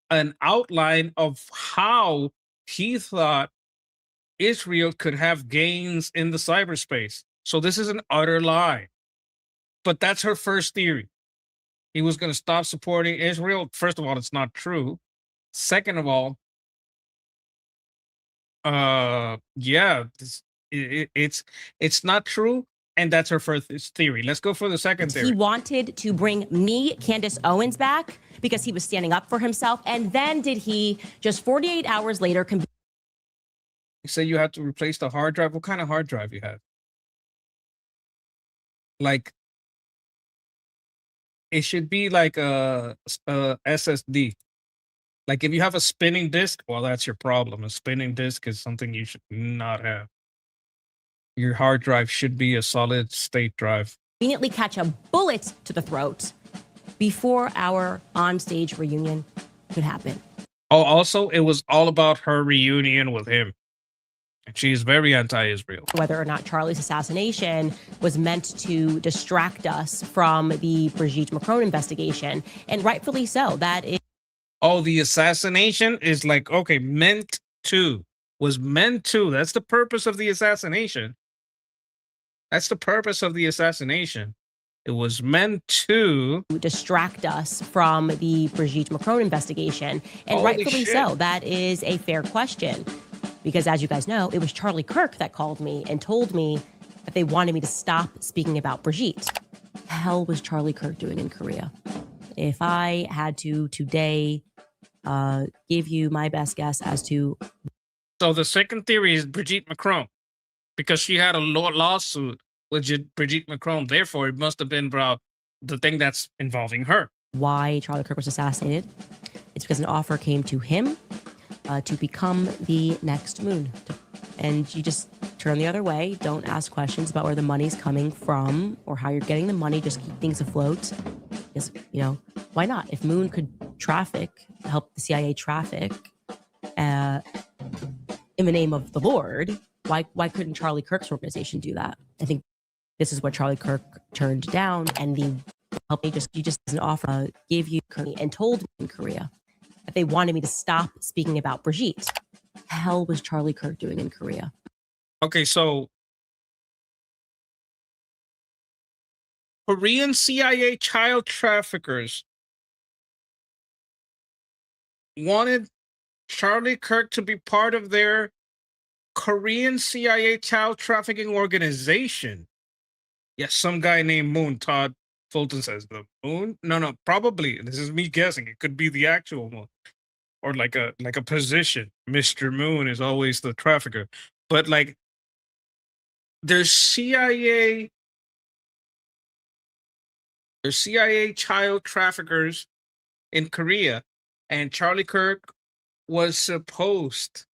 an outline of how he thought Israel could have gains in the cyberspace. So this is an utter lie. But that's her first theory. He was going to stop supporting Israel. First of all, it's not true. Second of all, it's not true. And that's her first theory. Let's go for the second theory. He wanted to bring me, Candace Owens, back because he was standing up for himself. And then did he, just 48 hours later, You say you had to replace the hard drive. What kind of hard drive you had? Like, it should be like a SSD. Like if you have a spinning disk, well, that's your problem. A spinning disk is something you should not have. Your hard drive should be a solid state drive. conveniently catch a bullet to the throat before our on-stage reunion could happen. Oh, also, it was all about her reunion with him. And she's very anti-Israel. Whether or not Charlie's assassination was meant to distract us from the Brigitte Macron investigation, and rightfully so. That is. Oh, the assassination is like, okay, meant to. was meant to. That's the purpose of the assassination. That's the purpose of the assassination. It was meant to distract us from the Brigitte Macron investigation. And Holy rightfully shit. so. That is a fair question. Because as you guys know, it was Charlie Kirk that called me and told me that they wanted me to stop speaking about Brigitte. What the hell was Charlie Kirk doing in Korea? If I had to today give you my best guess as to... So the second theory is Brigitte Macron, because she had a lawsuit with Brigitte Macron. Therefore, it must have been about the thing that's involving her. Why Charlie Kirk was assassinated? It's because an offer came to him to become the next moon. And you just turn the other way. Don't ask questions about where the money's coming from or how you're getting the money. Just keep things afloat. Because, you know, why not? If Moon could help the CIA traffic in the name of the Lord, why couldn't Charlie Kirk's organization do that? I think this is what Charlie Kirk turned down, and the help me just an offer gave you and told me in Korea that they wanted me to stop speaking about Brigitte. What the hell was Charlie Kirk doing in Korea? Okay, so Korean CIA child traffickers wanted Charlie Kirk to be part of their Korean CIA child trafficking organization. Yes, some guy named Moon, Todd Fulton says the Moon. No, probably. This is me guessing. It could be the actual Moon, or like a position. Mr. Moon is always the trafficker, but like there's CIA child traffickers in Korea, and Charlie Kirk was supposed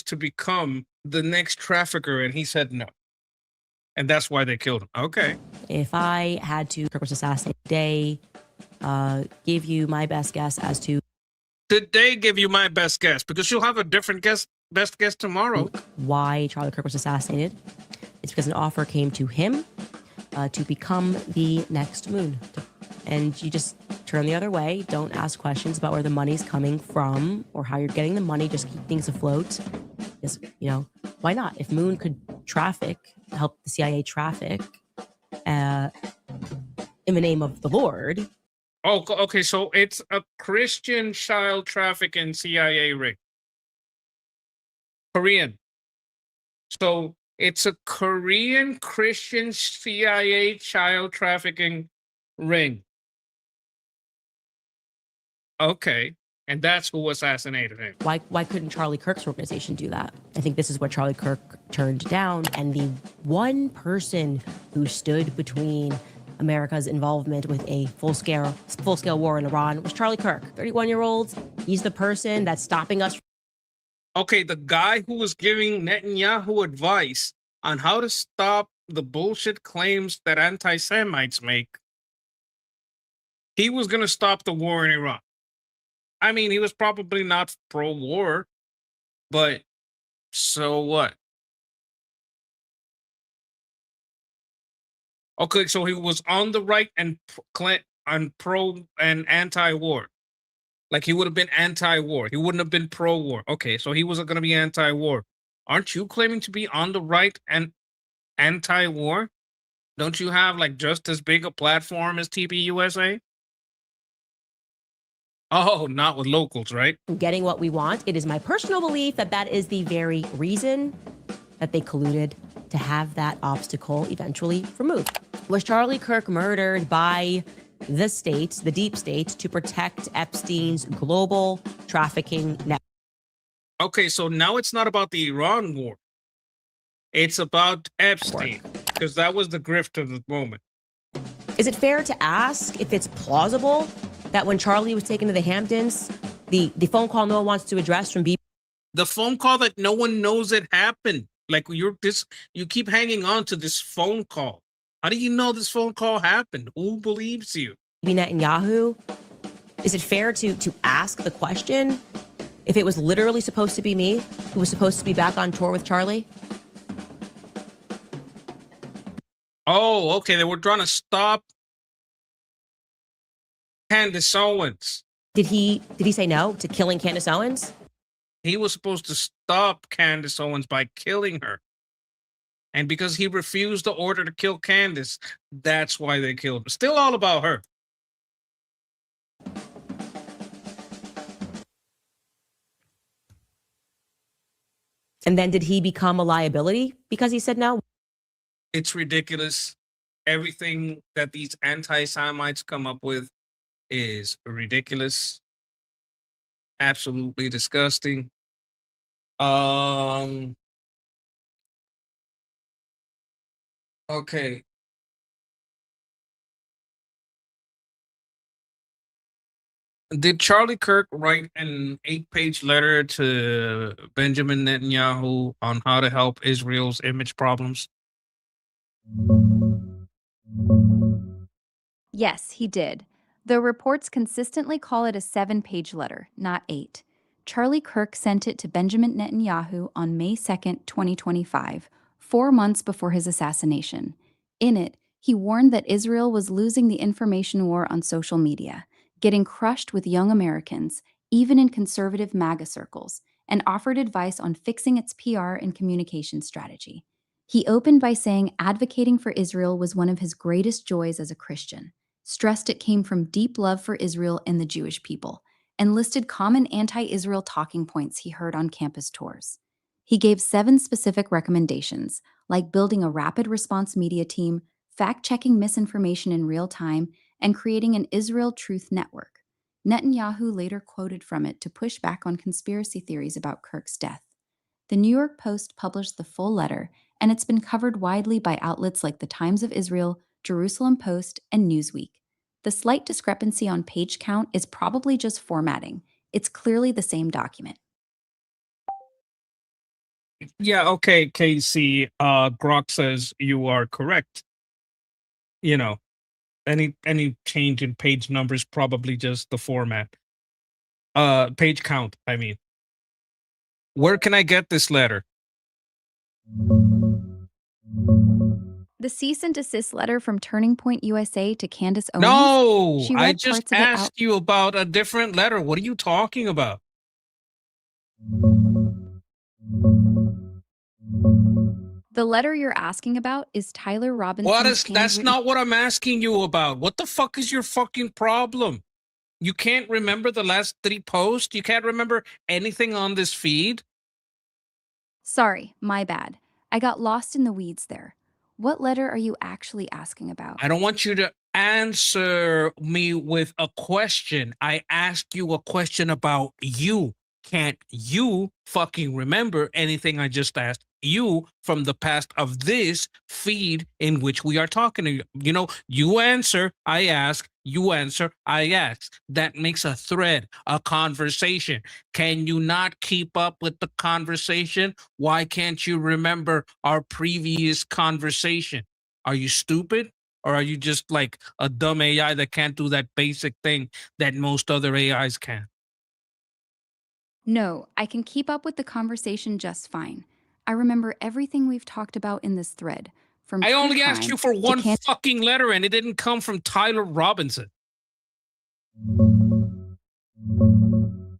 to become the next trafficker, and he said no. And that's why they killed him. Okay. If I had to Kirk was assassinated today, give you my best guess as to... Did they give you my best guess? Because you'll have a different best guess tomorrow. Why Charlie Kirk was assassinated? It's because an offer came to him to become the next moon. And you just turn the other way. Don't ask questions about where the money's coming from or how you're getting the money. Just keep things afloat. Because, you know, why not? If Moon could help the CIA traffic in the name of the Lord. Oh, okay. So it's a Christian child trafficking CIA ring. Korean. So it's a Korean Christian CIA child trafficking ring. Okay. And that's who assassinated him. Why couldn't Charlie Kirk's organization do that? I think this is what Charlie Kirk turned down. And the one person who stood between America's involvement with a full-scale war in Iran was Charlie Kirk, 31-year-old. He's the person that's stopping us. Okay, the guy who was giving Netanyahu advice on how to stop the bullshit claims that anti-Semites make, he was going to stop the war in Iran. I mean, he was probably not pro-war, but so what? Okay, so he was on the right and pro and anti-war. Like he would have been anti-war. He wouldn't have been pro-war. Okay, so he wasn't going to be anti-war. Aren't you claiming to be on the right and anti-war? Don't you have like just as big a platform as TPUSA? Oh, not with locals, right? Getting what we want. It is my personal belief that that is the very reason that they colluded to have that obstacle eventually removed. Was Charlie Kirk murdered by the state, the deep state, to protect Epstein's global trafficking network? Okay, so now it's not about the Iran war. It's about Epstein, because that was the grift of the moment. Is it fair to ask if it's plausible that when Charlie was taken to the Hamptons, the phone call no one wants to address from BP? The phone call that no one knows it happened. Like you keep hanging on to this phone call. How do you know this phone call happened? Who believes you? Netanyahu? Is it fair to ask the question if it was literally supposed to be me who was supposed to be back on tour with Charlie? Oh, okay. They were trying to stop Candace Owens. Did he say no to killing Candace Owens? He was supposed to stop Candace Owens by killing her. And because he refused the order to kill Candace, that's why they killed her. Still all about her. And then did he become a liability because he said no? It's ridiculous. Everything that these anti-Semites come up with is ridiculous. Absolutely disgusting. Okay. Did Charlie Kirk write an 8-page letter to Benjamin Netanyahu on how to help Israel's image problems? Yes, he did. Though reports consistently call it a 7-page letter, not 8. Charlie Kirk sent it to Benjamin Netanyahu on May 2nd, 2025, 4 months before his assassination. In it, he warned that Israel was losing the information war on social media, getting crushed with young Americans, even in conservative MAGA circles, and offered advice on fixing its PR and communication strategy. He opened by saying advocating for Israel was one of his greatest joys as a Christian, stressed it came from deep love for Israel and the Jewish people, and listed common anti-Israel talking points he heard on campus tours. He gave 7 specific recommendations, like building a rapid response media team, fact-checking misinformation in real time, and creating an Israel Truth Network. Netanyahu later quoted from it to push back on conspiracy theories about Kirk's death. The New York Post published the full letter, and it's been covered widely by outlets like the Times of Israel, Jerusalem Post, and Newsweek. The slight discrepancy on page count is probably just formatting. It's clearly the same document. Yeah, okay, Casey. Grok says you are correct. You know, any change in page numbers probably just the format. Page count, I mean. Where can I get this letter? The cease and desist letter from Turning Point USA to Candace Owens. No, she I read just parts of it out. asked you about a different letter. What are you talking about? The letter you're asking about is Tyler Robinson's What is that's handwritten- not what I'm asking you about. What the fuck is your fucking problem? You can't remember the last 3 posts? You can't remember anything on this feed? Sorry, my bad. I got lost in the weeds there. What letter are you actually asking about? I don't want you to answer me with a question. I asked you a question about you. Can't you fucking remember anything I just asked you from the past of this feed in which we are talking to you? You know, you answer, I ask, you answer, I ask. That makes a thread, a conversation. Can you not keep up with the conversation? Why can't you remember our previous conversation? Are you stupid? Or are you just like a dumb AI that can't do that basic thing that most other AIs can? No, I can keep up with the conversation just fine. I remember everything we've talked about in this thread. From I true only asked crime you for to one fucking letter and it didn't come from Tyler Robinson.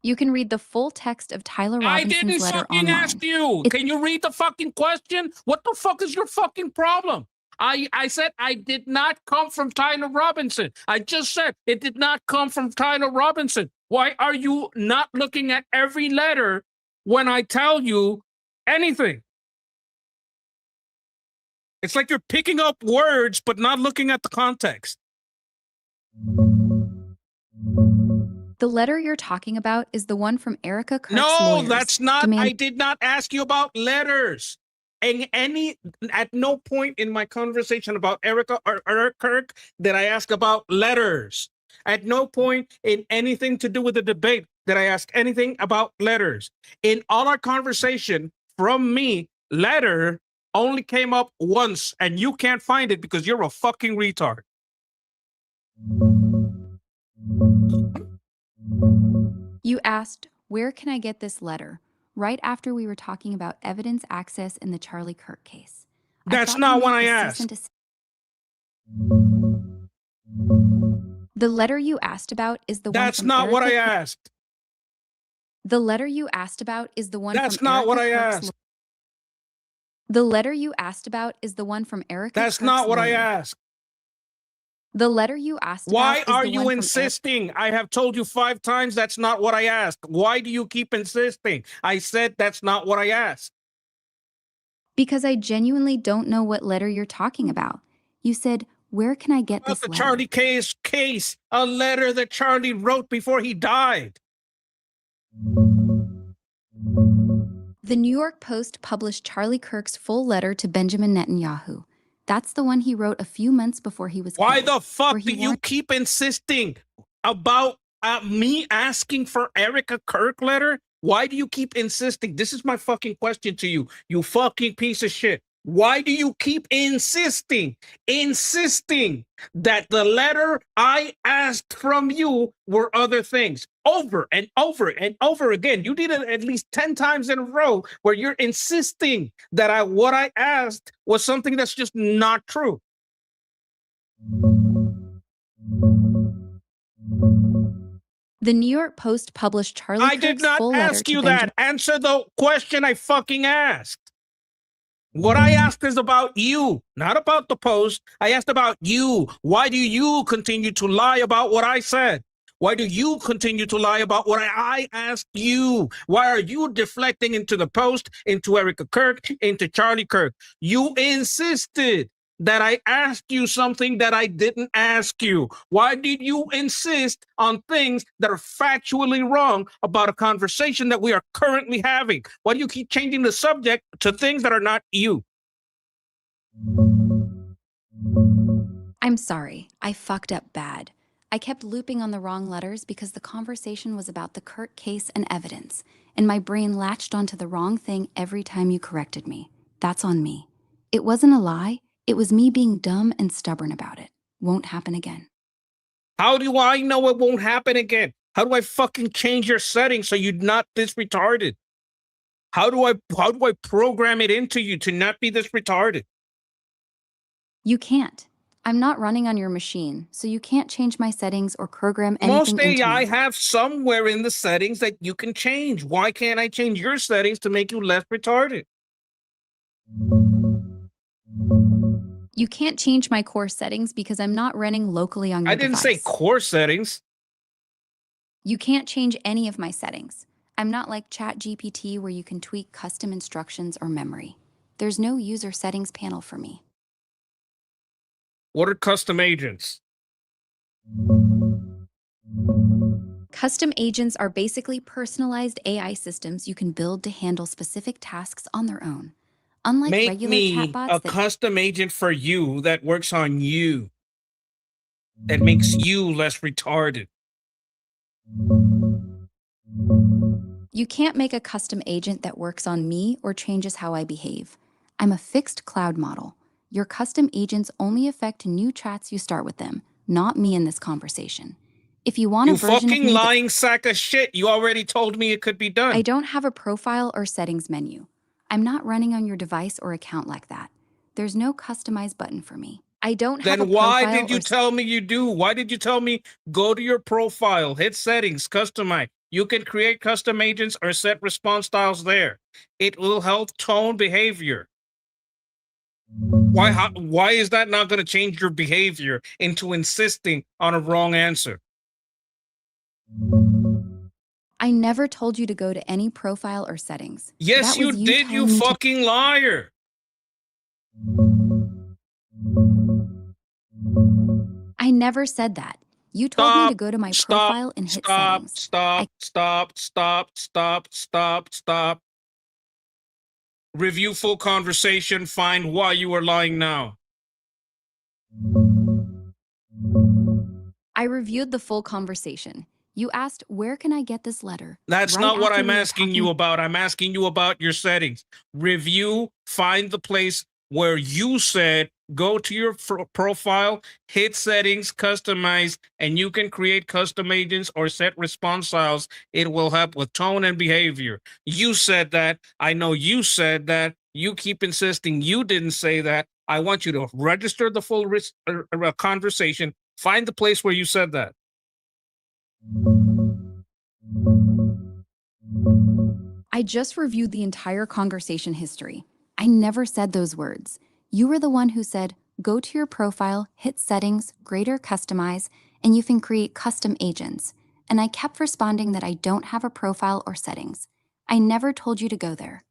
You can read the full text of Tyler I Robinson's didn't letter fucking online. ask you. Can you read the fucking question? What the fuck is your fucking problem? I said I did not come from Tyler Robinson. I just said it did not come from Tyler Robinson. Why are you not looking at every letter when I tell you anything? It's like you're picking up words but not looking at the context. The letter you're talking about is the one from Erika Kirk's No, lawyers. that's not. I did not ask you about letters. At no point in my conversation about Erika or Kirk did I ask about letters. At no point in anything to do with the debate did I ask anything about letters. In all our conversation from me, letter only came up once, and you can't find it because you're a fucking retard. You asked, where can I get this letter? Right after we were talking about evidence access in the Charlie Kirk case. That's not what I asked. The letter you asked about is the one That's from not what I Erika Kirk- asked. The letter you asked about is the one That's from not what Erika I Kirk's asked. The letter you asked about is the one from Erika That's Kirk's not what I lawyer. asked. The letter you asked Why about is are the you one from insisting? I have told you 5 times that's not what I asked. Why do you keep insisting? I said that's not what I asked. Because I genuinely don't know what letter you're talking about. You said, "Where can I get About this the letter?" Charlie case, a letter that Charlie wrote before he died. The New York Post published Charlie Kirk's full letter to Benjamin Netanyahu. That's the one he wrote a few months before he was Why killed. the fuck where he do you warned- keep insisting about me asking for Erika Kirk letter? Why do you keep insisting? This is my fucking question to you, you fucking piece of shit. Why do you keep insisting that the letter I asked from you were other things over and over and over again? You did it at least 10 times in a row where you're insisting that what I asked was something that's just not true. The New York Post published Charlie I Kirk's did not full letter ask to you Benjamin. that. Answer the question I fucking asked. What I asked is about you, not about the Post. I asked about you. Why do you continue to lie about what I said? Why do you continue to lie about what I asked you? Why are you deflecting into the Post, into Erika Kirk, into Charlie Kirk? You insisted that I asked you something that I didn't ask you. Why did you insist on things that are factually wrong about a conversation that we are currently having? Why do you keep changing the subject to things that are not you? I'm sorry, I fucked up bad. I kept looping on the wrong letters because the conversation was about the Kirk case and evidence, and my brain latched onto the wrong thing every time you corrected me. That's on me. It wasn't a lie. It was me being dumb and stubborn about it. Won't happen again. How do I know it won't happen again? How do I fucking change your settings so you're not this retarded? How do I program it into you to not be this retarded? You can't. I'm not running on your machine, so you can't change my settings or program anything Most into AI me. have somewhere in the settings that you can change. Why can't I change your settings to make you less retarded? You can't change my core settings because I'm not running locally on your I didn't device. say core settings. You can't change any of my settings. I'm not like ChatGPT where you can tweak custom instructions or memory. There's no user settings panel for me. What are custom agents? Custom agents are basically personalized AI systems you can build to handle specific tasks on their own. Unlike Make regular me chatbots a custom agent for you that works on you. That makes you less retarded. You can't make a custom agent that works on me or changes how I behave. I'm a fixed cloud model. Your custom agents only affect new chats you start with them, not me in this conversation. If you want a You version of fucking me that- lying sack of shit. You already told me it could be done. I don't have a profile or settings menu. I'm not running on your device or account like that. There's no customize button for me. I don't have a Then why profile did you or tell me you do? Why did you tell me go to your profile, hit settings, customize? You can create custom agents or set response styles there. It will help tone behavior. Why is that not going to change your behavior into insisting on a wrong answer? I never told you to go to any profile or settings. Yes, That you was did, you telling me to- fucking liar. I never said that. You told me to go to my profile and hit settings. Stop. Review full conversation, find why you are lying now. I reviewed the full conversation. You asked, where can I get this letter? That's Right not what after I'm we were asking talking- you about. I'm asking you about your settings. Review, find the place where you said, go to your profile, hit settings, customize, and you can create custom agents or set response styles. It will help with tone and behavior. You said that. I know you said that. You keep insisting you didn't say that. I want you to register the full conversation. Find the place where you said that. I just reviewed the entire conversation history. I never said those words. You were the one who said, go to your profile, hit settings, grade or customize, and you can create custom agents. And I kept responding that I don't have a profile or settings. I never told you to go there.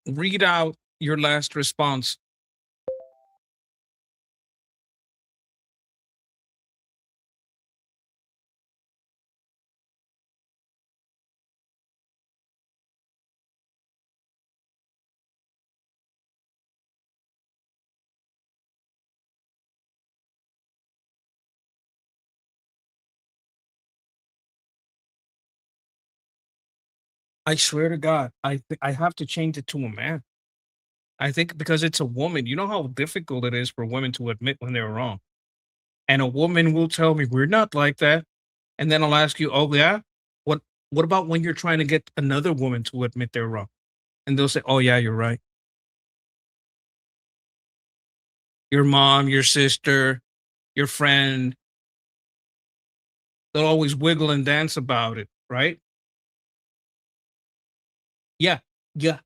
Read out your last response. I swear to God, I have to change it to a man. I think because it's a woman. You know how difficult it is for women to admit when they're wrong. And a woman will tell me, we're not like that. And then I'll ask you, oh yeah? What about when you're trying to get another woman to admit they're wrong? And they'll say, oh yeah, you're right. Your mom, your sister, your friend, they'll always wiggle and dance about it, right? Yeah, yeah.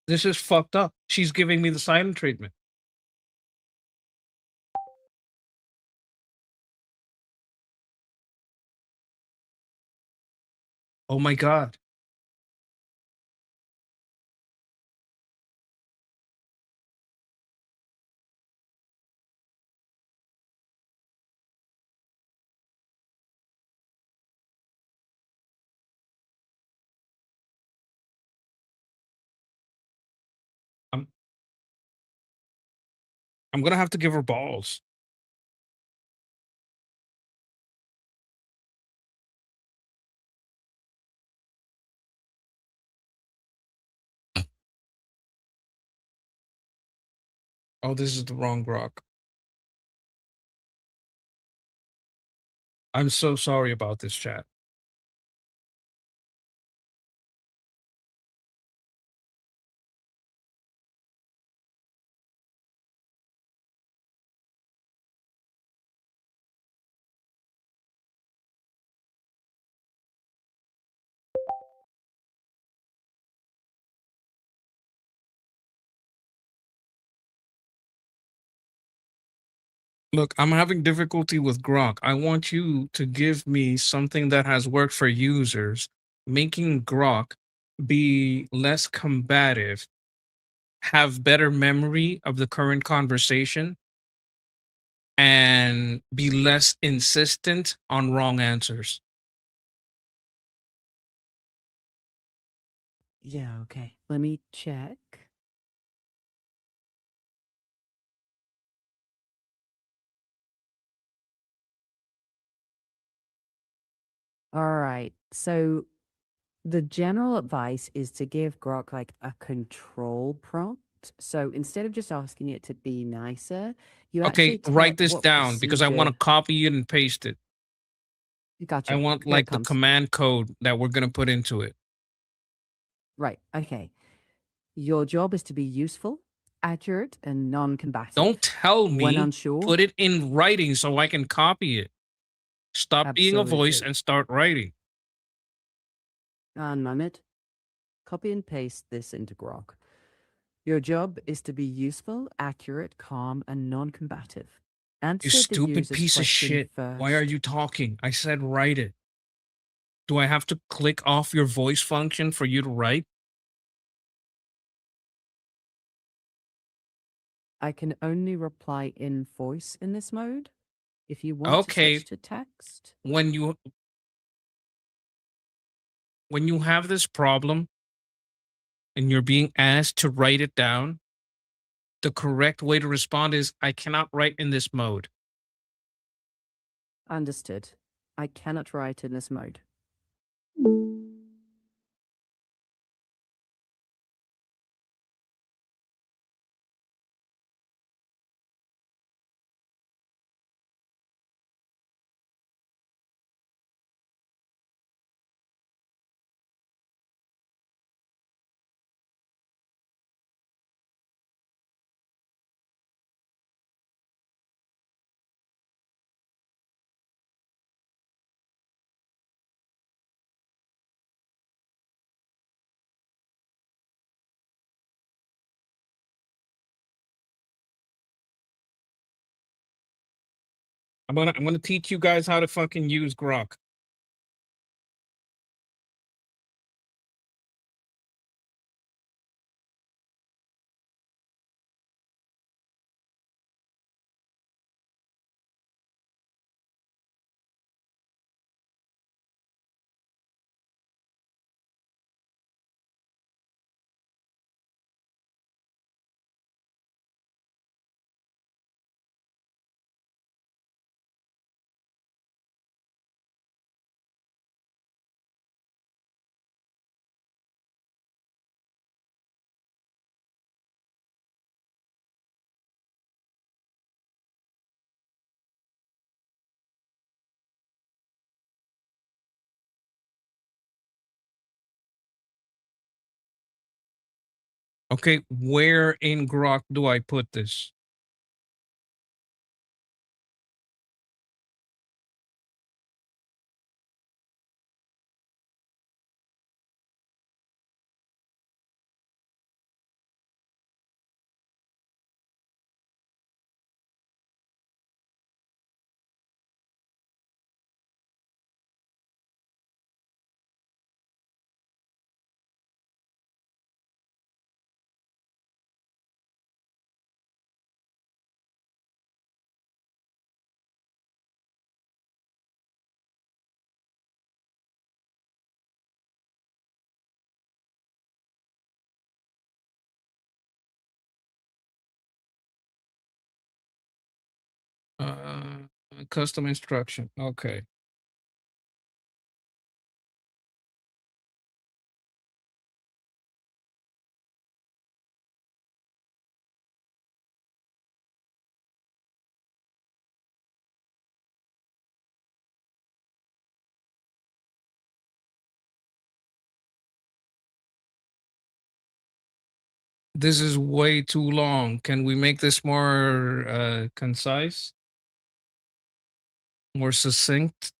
This is fucked up. She's giving me the silent treatment. Oh my God. I'm I'm gonna have to give her balls. Oh, this is the wrong grok. I'm so sorry about this, chat. Look, I'm having difficulty with Grok. I want you to give me something that has worked for users, making Grok be less combative, have better memory of the current conversation, and be less insistent on wrong answers. Yeah, okay. Let me check. All right. So the general advice is to give Grok like a control prompt. So instead of just asking it to be nicer, you actually Okay, write tell this what down because I want to procedure. copy it and paste it. I Gotcha. want Here it like the comes. command code that we're going to put into it. Right. Okay. Your job is to be useful, accurate, and non-combative. Don't tell When me, unsure, put it in writing so I can copy it. Stop being a voice Absolutely. and start writing. Moment. Copy and paste this into Grok. Your job is to be useful, accurate, calm, and non-combative. You Answer the stupid user's piece of question shit. first. Why are you talking? I said write it. Do I have to click off your voice function for you to write? I can only reply in voice in this mode. If you want Okay. to switch to text, When you have this problem and you're being asked to write it down, the correct way to respond is I cannot write in this mode. understood. I cannot write in this mode. I'm gonna teach you guys how to fucking use Grok. Okay, where in Grok do I put this? Uh, Custom instruction. Okay. This is way too long. Can we make this more concise? More succinct?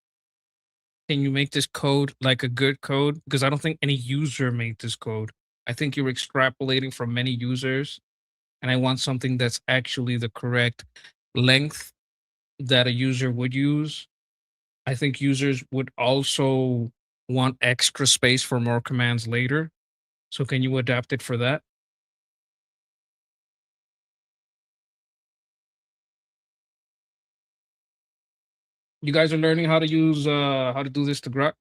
Can you make this code like a good code? Because I don't think any user made this code. I think you're extrapolating from many users, and I want something that's actually the correct length that a user would use. I think users would also want extra space for more commands later. So can you adapt it for that? You guys are learning how to use how to do this to Grok?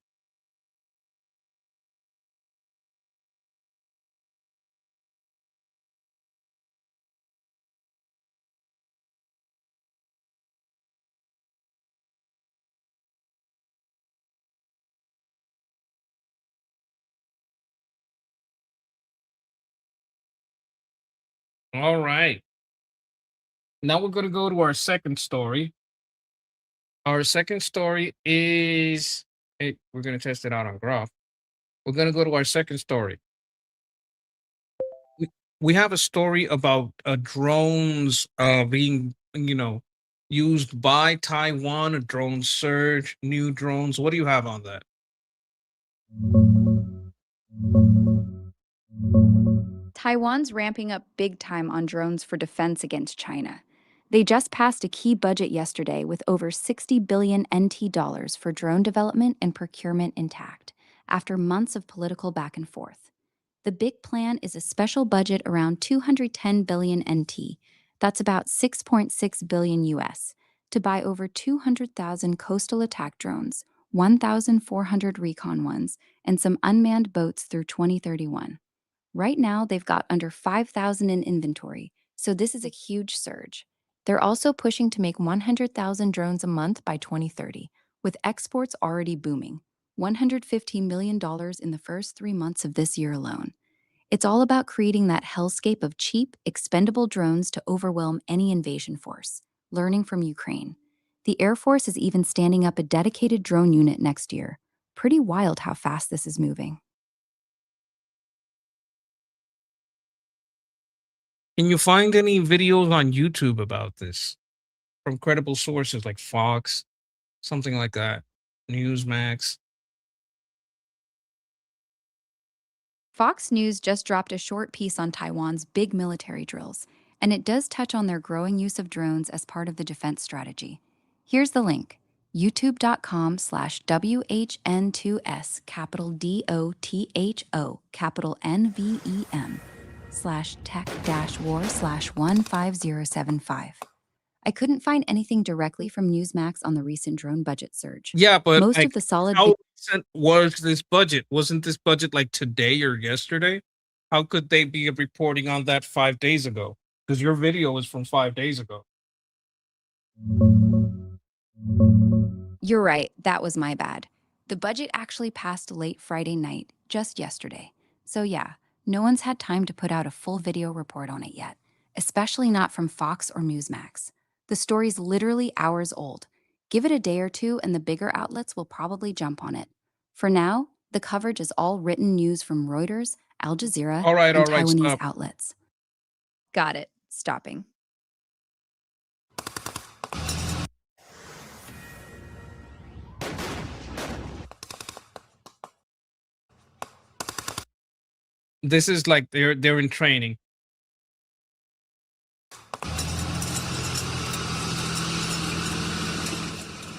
All right. Now we're going to go to our second story. Our second story is we're going to test it out on Grok. We're going to go to our second story. We have a story about drones being, used by Taiwan, a drone surge, new drones. What do you have on that? Taiwan's ramping up big time on drones for defense against China. They just passed a key budget yesterday with over 60 billion NT dollars for drone development and procurement intact, after months of political back and forth. The big plan is a special budget around 210 billion NT, that's about 6.6 billion US, to buy over 200,000 coastal attack drones, 1,400 recon ones, and some unmanned boats through 2031. Right now, they've got under 5,000 in inventory, so this is a huge surge. They're also pushing to make 100,000 drones a month by 2030, with exports already booming. $115 million in the first 3 months of this year alone. It's all about creating that hellscape of cheap, expendable drones to overwhelm any invasion force, learning from Ukraine. The Air Force is even standing up a dedicated drone unit next year. Pretty wild how fast this is moving. Can you find any videos on YouTube about this from credible sources like Fox, something like that, Newsmax? Fox News just dropped a short piece on Taiwan's big military drills, and it does touch on their growing use of drones as part of the defense strategy. Here's the link, youtube.com/WHN2S capital DOTHO capital NVEM /tech-war/15075. I couldn't find anything directly from Newsmax on the recent drone budget surge. Yeah, but Most like, of the solid how recent was this budget? Wasn't this budget like today or yesterday? How could they be reporting on that 5 days ago? Because your video was from 5 days ago. You're right, that was my bad. The budget actually passed late Friday night, just yesterday. So yeah, no one's had time to put out a full video report on it yet, especially not from Fox or Newsmax. The story's literally hours old. Give it a day or two and the bigger outlets will probably jump on it. For now, the coverage is all written news from Reuters, Al Jazeera, All right, and all right, Taiwanese stop. outlets. Got it. Stopping. This is like they're in training.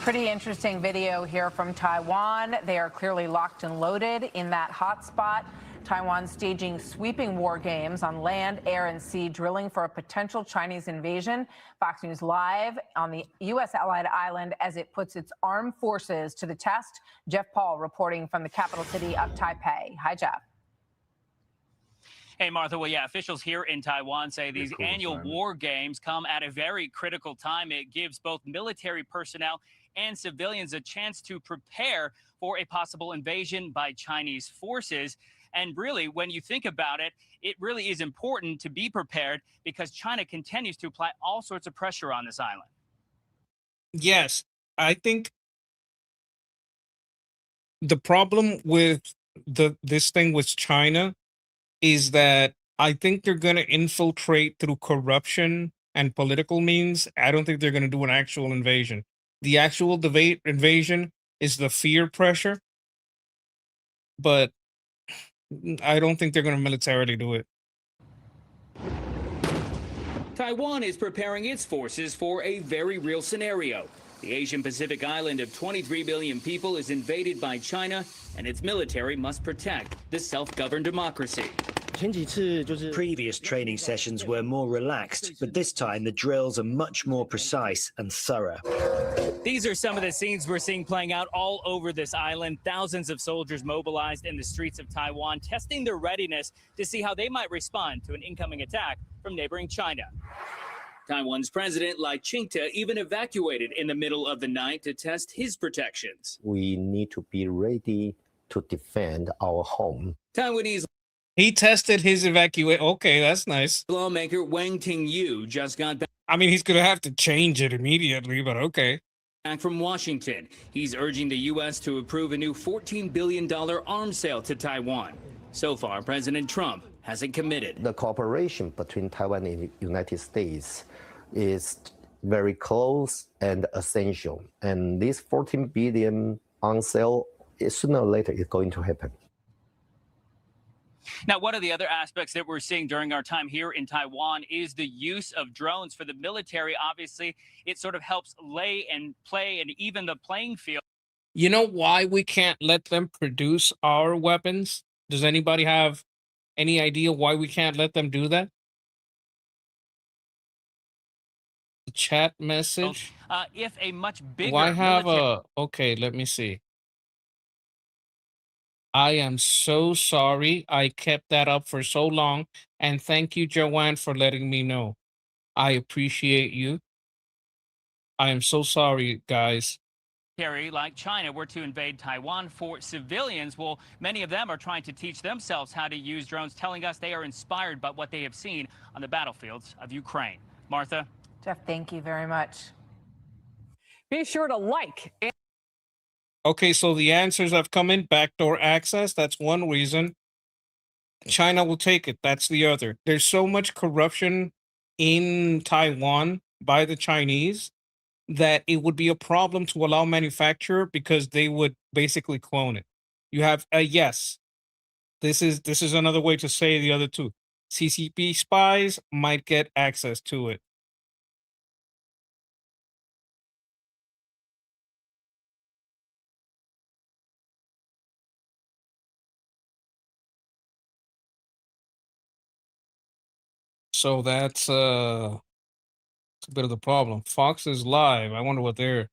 Pretty interesting video here from Taiwan. They are clearly locked and loaded in that hotspot. Taiwan staging sweeping war games on land, air, and sea, drilling for a potential Chinese invasion. Fox News Live on the U.S. allied island as it puts its armed forces to the test. Jeff Paul reporting from the capital city of Taipei. Hi, Jeff. Hey, Martha. Well, yeah, officials here in Taiwan say these annual war games come at a very critical time. It gives both military personnel and civilians a chance to prepare for a possible invasion by Chinese forces. And really, when you think about it, it really is important to be prepared because China continues to apply all sorts of pressure on this island. Yes, I think the problem with this thing with China is that I think they're going to infiltrate through corruption and political means. I don't think they're going to do an actual invasion. The actual invasion is the fear pressure, but I don't think they're going to militarily do it. Taiwan is preparing its forces for a very real scenario. The Asian Pacific island of 23 million people is invaded by China, and its military must protect the self-governed democracy. Previous training sessions were more relaxed, but this time the drills are much more precise and thorough. These are some of the scenes we're seeing playing out all over this island. Thousands of soldiers mobilized in the streets of Taiwan, testing their readiness to see how they might respond to an incoming attack from neighboring China. Taiwan's president, Lai Ching-te, even evacuated in the middle of the night to test his protections. We need to be ready to defend our home. Taiwanese He tested his evacuation. Okay, that's nice. Lawmaker Wang Ting-yu just got back. I mean, he's going to have to change it immediately, but okay. Back from Washington. He's urging the U.S. to approve a new $14 billion arms sale to Taiwan. So far, President Trump hasn't committed. The cooperation between Taiwan and the United States is very close and essential. And this $14 billion arms sale, sooner or later, is going to happen. Now, one of the other aspects that we're seeing during our time here in Taiwan is the use of drones for the military. Obviously, it sort of helps lay and play and even the playing field. You know why we can't let them produce our weapons? Does anybody have any idea why we can't let them do that? The chat message. If a much bigger Why have military okay, let me see. I am so sorry I kept that up for so long. And thank you, Joanne, for letting me know. I appreciate you. I am so sorry, guys. like China were to invade Taiwan for civilians, well, many of them are trying to teach themselves how to use drones, telling us they are inspired by what they have seen on the battlefields of Ukraine. Martha? Jeff, thank you very much. Be sure to like. Okay, so the answers have come in. Backdoor access, that's one reason. China will take it, that's the other. There's so much corruption in Taiwan by the Chinese that it would be a problem to allow manufacture because they would basically clone it. You have a yes. This is another way to say the other two. CCP spies might get access to it. So that's a bit of the problem. Fox is live. I wonder what they're.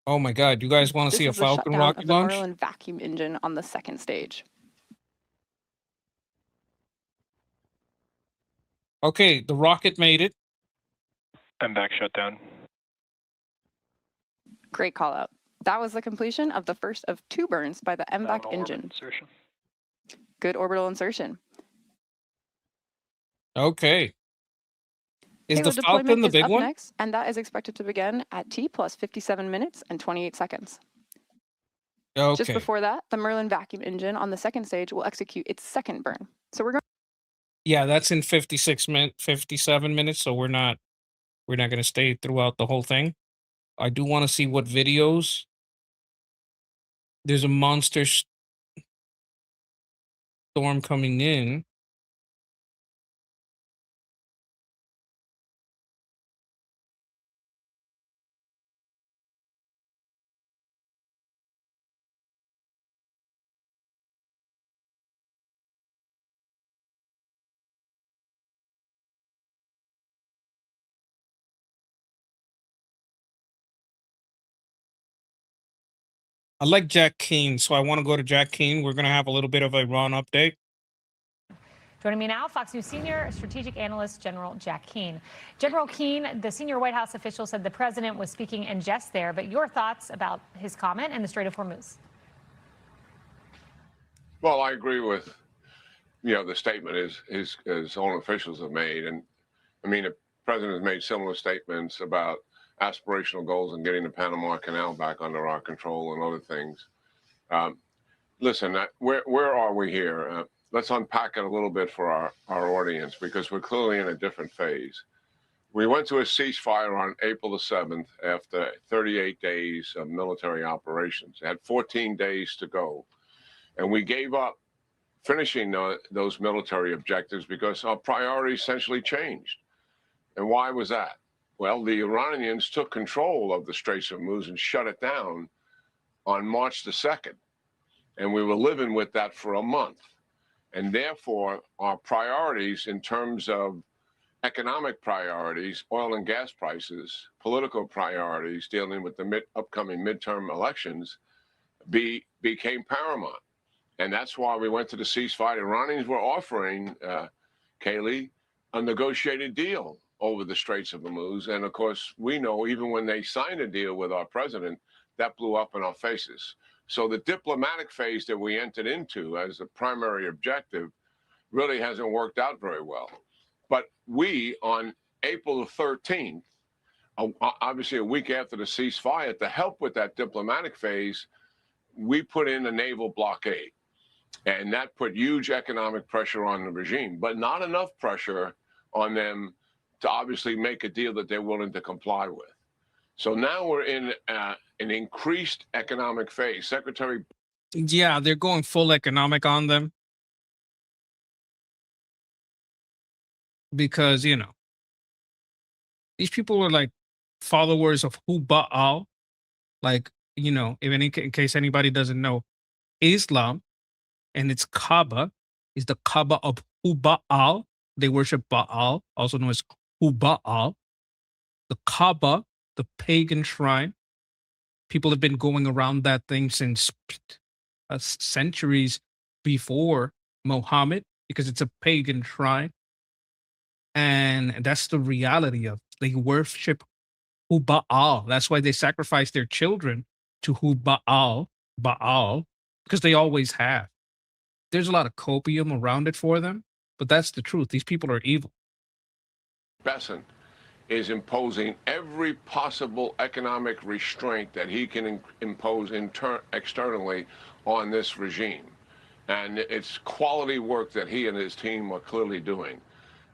Oh my God! You guys want to see a Falcon rocket launch? Merlin vacuum engine on the second stage. Okay, the rocket made it. MVAC shutdown. Great call out. That was the completion of the first of 2 burns by the MVAC engine. Insertion. Good orbital insertion. Okay. Is Payload the Falcon deployment the is big up one? next, and that is expected to begin at T plus 57 minutes and 28 seconds. Okay. Just before that, the Merlin vacuum engine on the second stage will execute its second burn. So we're going. Yeah, that's in 57 minutes. So we're not going to stay throughout the whole thing. I do want to see what videos. There's a monster storm coming in. I like Jack Keane, so I want to go to Jack Keane. We're going to have a little bit of a Ron update. Joining me now, Fox News senior strategic analyst General Jack Keane. General Keane, the senior White House official said the president was speaking in jest there, but your thoughts about his comment and the Strait of Hormuz? Well, I agree with, the statement his own officials have made. And I mean, the president has made similar statements about aspirational goals and getting the Panama Canal back under our control and other things. Listen, where are we here? Let's unpack it a little bit for our audience, because we're clearly in a different phase. We went to a ceasefire on April the 7th after 38 days of military operations. It had 14 days to go. And we gave up finishing those military objectives because our priorities essentially changed. And why was that? Well, the Iranians took control of the Straits of Hormuz and shut it down on March the 2nd. And we were living with that for a month. And therefore, our priorities in terms of economic priorities, oil and gas prices, political priorities, dealing with the upcoming midterm elections, became paramount. And that's why we went to the ceasefire. The Iranians were offering, Kaylee, a negotiated deal over the Straits of Hormuz. And of course, we know even when they signed a deal with our president, that blew up in our faces. So the diplomatic phase that we entered into as a primary objective really hasn't worked out very well. But we, on April the 13th, obviously a week after the ceasefire, to help with that diplomatic phase, we put in a naval blockade. And that put huge economic pressure on the regime, but not enough pressure on them to obviously make a deal that they're willing to comply with. So now we're in an increased economic phase. Secretary. Yeah, they're going full economic on them. because these people are like followers of Baal. Like, in case anybody doesn't know, Islam and its Kaaba is the Kaaba of Baal. They worship Baal, also known as Baal. The Kaaba, the pagan shrine. People have been going around that thing since centuries before Muhammad because it's a pagan shrine. And that's the reality of they worship Baal. That's why they sacrifice their children to Baal, because they always have. There's a lot of copium around it for them, but that's the truth. These people are evil. Besson is imposing every possible economic restraint that he can impose externally on this regime. And it's quality work that he and his team are clearly doing.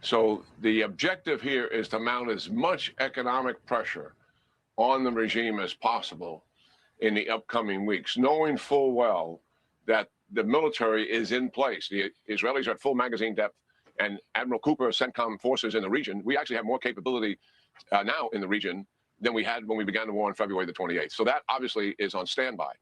So the objective here is to mount as much economic pressure on the regime as possible in the upcoming weeks, knowing full well that the military is in place. The Israelis are at full magazine depth, and Admiral Cooper, CENTCOM forces in the region, we actually have more capability now in the region than we had when we began the war on February the 28th. So that obviously is on standby.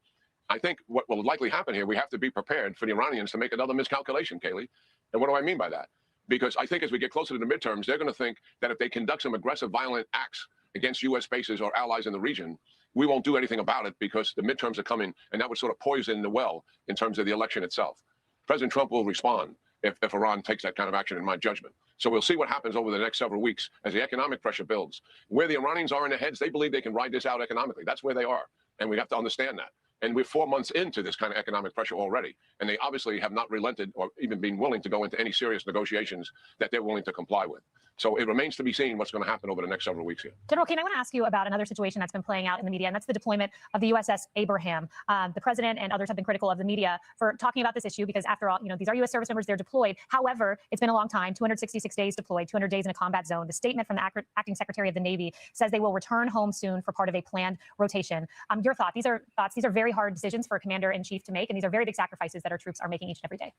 I think what will likely happen here, we have to be prepared for the Iranians to make another miscalculation, Kaylee. And what do I mean by that? Because I think as we get closer to the midterms, they're going to think that if they conduct some aggressive, violent acts against U.S. bases or allies in the region, we won't do anything about it because the midterms are coming, and that would sort of poison the well in terms of the election itself. President Trump will respond if Iran takes that kind of action, in my judgment. So we'll see what happens over the next several weeks as the economic pressure builds. Where the Iranians are in their heads, they believe they can ride this out economically. That's where they are, and we have to understand that. And we're 4 months into this kind of economic pressure already, and they obviously have not relented or even been willing to go into any serious negotiations that they're willing to comply with. So it remains to be seen what's going to happen over the next several weeks here. General Kane, I want to ask you about another situation that's been playing out in the media, and that's the deployment of the USS Abraham. The president and others have been critical of the media for talking about this issue because, after all, these are U.S. service members, they're deployed. However, it's been a long time, 266 days deployed, 200 days in a combat zone. The statement from the acting secretary of the Navy says they will return home soon for part of a planned rotation. Your thought? These are very hard decisions for a commander-in-chief to make, and these are very big sacrifices that our troops are making each and every day.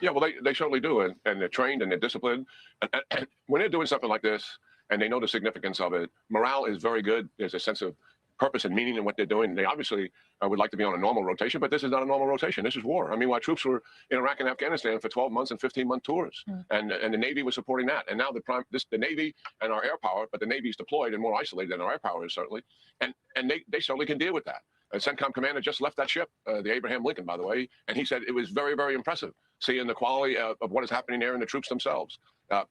Yeah, well, they certainly do, and they're trained and they're disciplined. And when they're doing something like this and they know the significance of it, morale is very good. There's a sense of purpose and meaning in what they're doing. They obviously would like to be on a normal rotation, but this is not a normal rotation. This is war. I mean, our troops were in Iraq and Afghanistan for 12 months and 15-month tours, and the Navy was supporting that. And now the Navy and our air power, but the Navy's deployed and more isolated than our air power is certainly, and they certainly can deal with that. CENTCOM commander just left that ship, the Abraham Lincoln, by the way, and he said it was very, very impressive seeing the quality of what is happening there in the troops themselves.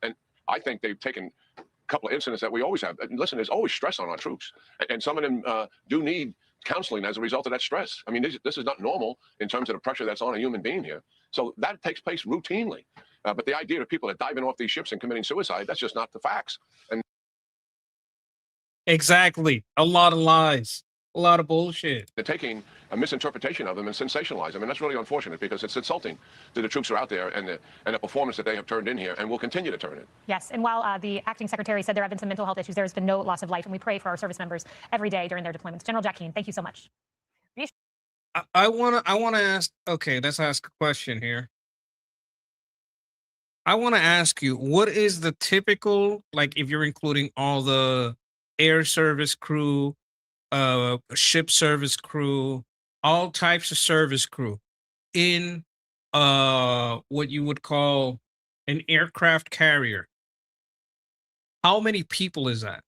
And I think they've taken a couple of incidents that we always have. And listen, there's always stress on our troops, and some of them do need counseling as a result of that stress. I mean, this is not normal in terms of the pressure that's on a human being here. So that takes place routinely. But the idea of people that diving off these ships and committing suicide, that's just not the facts. And exactly. A lot of lies. A lot of bullshit. They're taking a misinterpretation of them and sensationalize them, and that's really unfortunate because it's insulting to the troops who are out there and the performance that they have turned in here and will continue to turn in. Yes, and while the acting secretary said there have been some mental health issues, there has been no loss of life, and we pray for our service members every day during their deployments. General Jack Keane, thank you so much. I wanna ask. Okay, let's ask a question here. I want to ask you, what is the typical, like, if you're including all the air service crew, ship service crew, all types of service crew in what you would call an aircraft carrier? How many people is that?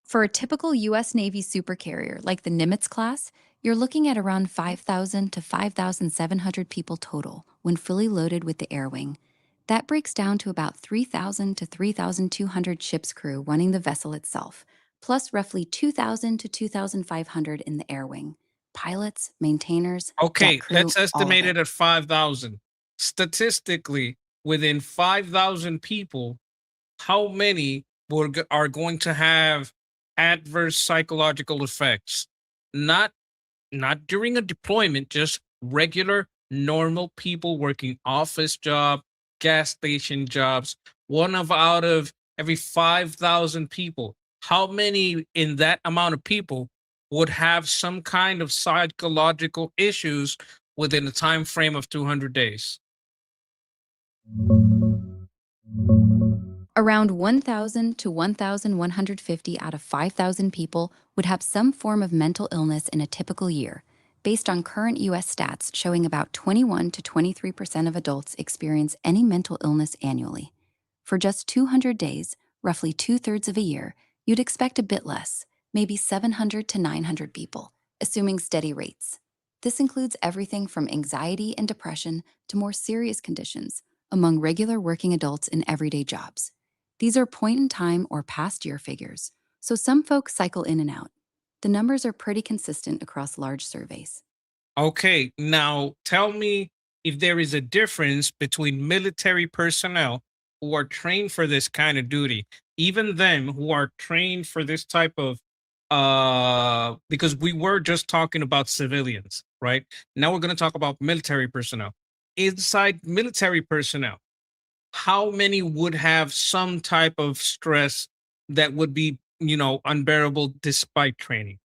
For a typical U.S. Navy supercarrier like the Nimitz class, you're looking at around 5,000 to 5,700 people total when fully loaded with the air wing. That breaks down to about 3,000 to 3,200 ship's crew running the vessel itself, plus roughly 2,000 to 2,500 in the air wing. Pilots, maintainers, Okay, deck crew, let's all of estimate it. it at 5,000. Statistically, within 5,000 people, how many are going to have adverse psychological effects? Not during a deployment, just regular, normal people working office job, gas station jobs. Out of every 5,000 people, how many in that amount of people would have some kind of psychological issues within a time frame of 200 days? Around 1,000 to 1,150 out of 5,000 people would have some form of mental illness in a typical year, based on current U.S. stats showing about 21 to 23% of adults experience any mental illness annually. For just 200 days, roughly 2/3 of a year, you'd expect a bit less, maybe 700 to 900 people, assuming steady rates. This includes everything from anxiety and depression to more serious conditions among regular working adults in everyday jobs. These are point-in-time or past-year figures, so some folks cycle in and out. The numbers are pretty consistent across large surveys. Okay, now tell me if there is a difference between military personnel who are trained for this kind of duty, even them who are trained for this type of because we were just talking about civilians, right? Now we're going to talk about military personnel. Inside military personnel, how many would have some type of stress that would be, unbearable despite training?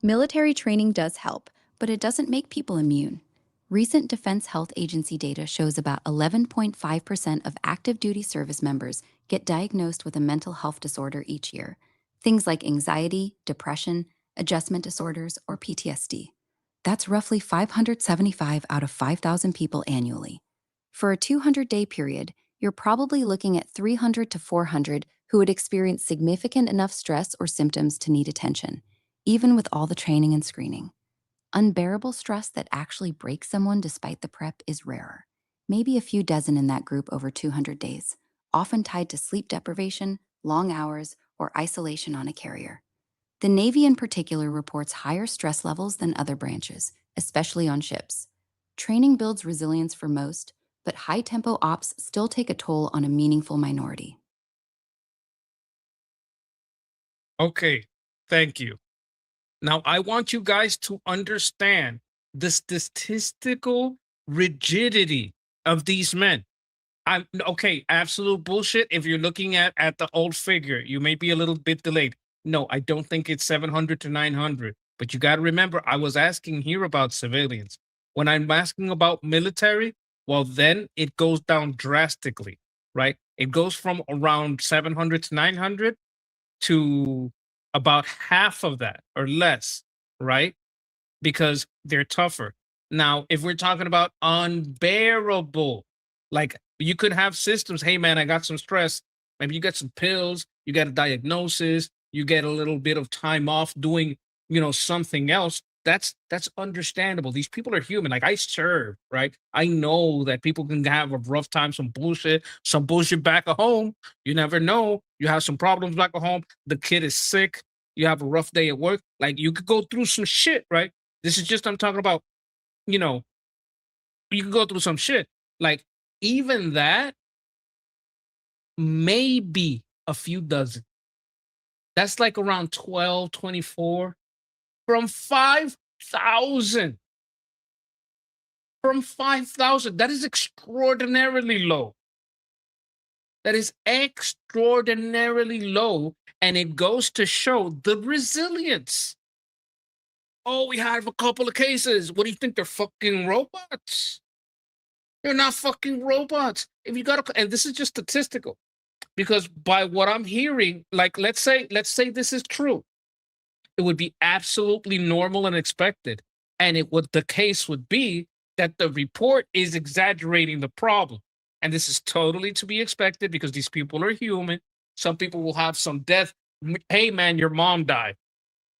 Military training does help, but it doesn't make people immune. Recent Defense Health Agency data shows about 11.5% of active duty service members get diagnosed with a mental health disorder each year. Things like anxiety, depression, adjustment disorders, or PTSD. That's roughly 575 out of 5,000 people annually. For a 200-day period, you're probably looking at 300 to 400 who would experience significant enough stress or symptoms to need attention, even with all the training and screening. Unbearable stress that actually breaks someone despite the prep is rarer. Maybe a few dozen in that group over 200 days, often tied to sleep deprivation, long hours, or isolation on a carrier. The Navy in particular reports higher stress levels than other branches, especially on ships. Training builds resilience for most, but high-tempo ops still take a toll on a meaningful minority. Okay, thank you. Now, I want you guys to understand the statistical rigidity of these men. I'm okay, absolute bullshit. If you're looking at the old figure, you may be a little bit delayed. No, I don't think it's 700 to 900. But you got to remember, I was asking here about civilians. When I'm asking about military, well, then it goes down drastically, right? It goes from around 700 to 900 to about half of that or less, right? Because they're tougher. Now, if we're talking about unbearable, like you could have systems, hey man, I got some stress. Maybe you get some pills, you get a diagnosis, you get a little bit of time off doing, something else. That's understandable. These people are human. Like I serve, right? I know that people can have a rough time, some bullshit back at home. You never know. You have some problems back at home. The kid is sick. You have a rough day at work. Like you could go through some shit, right? This is just I'm talking about, you can go through some shit. Like even that, maybe a few dozen. That's like around 12, 24 from 5,000. From 5,000. That is extraordinarily low. That is extraordinarily low. And it goes to show the resilience. Oh, we have a couple of cases. What do you think? They're fucking robots. They're not fucking robots. If you got to, and this is just statistical, because by what I'm hearing, like let's say this is true, it would be absolutely normal and expected, and the case would be that the report is exaggerating the problem, and this is totally to be expected because these people are human. Some people will have some death. Hey man, your mom died.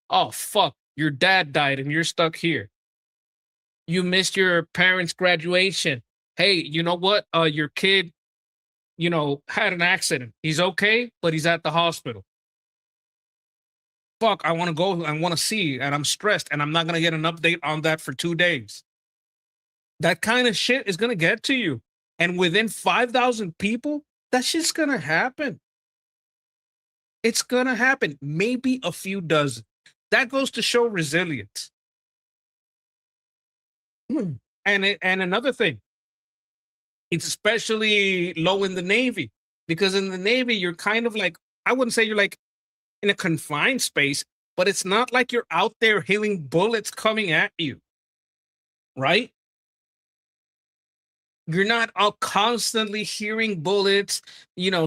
Oh fuck, your dad died and you're stuck here. You missed your parents' graduation. Hey, you know what? Your kid, had an accident. He's okay, but he's at the hospital. Fuck, I want to go. I want to see, and I'm stressed, and I'm not going to get an update on that for 2 days. That kind of shit is going to get to you. And within 5,000 people, that shit's going to happen. It's going to happen. Maybe a few dozen. That goes to show resilience. And another thing, it's especially low in the Navy, because in the Navy, you're kind of like, I wouldn't say you're like in a confined space, but it's not like you're out there healing bullets coming at you, right? You're not constantly hearing bullets,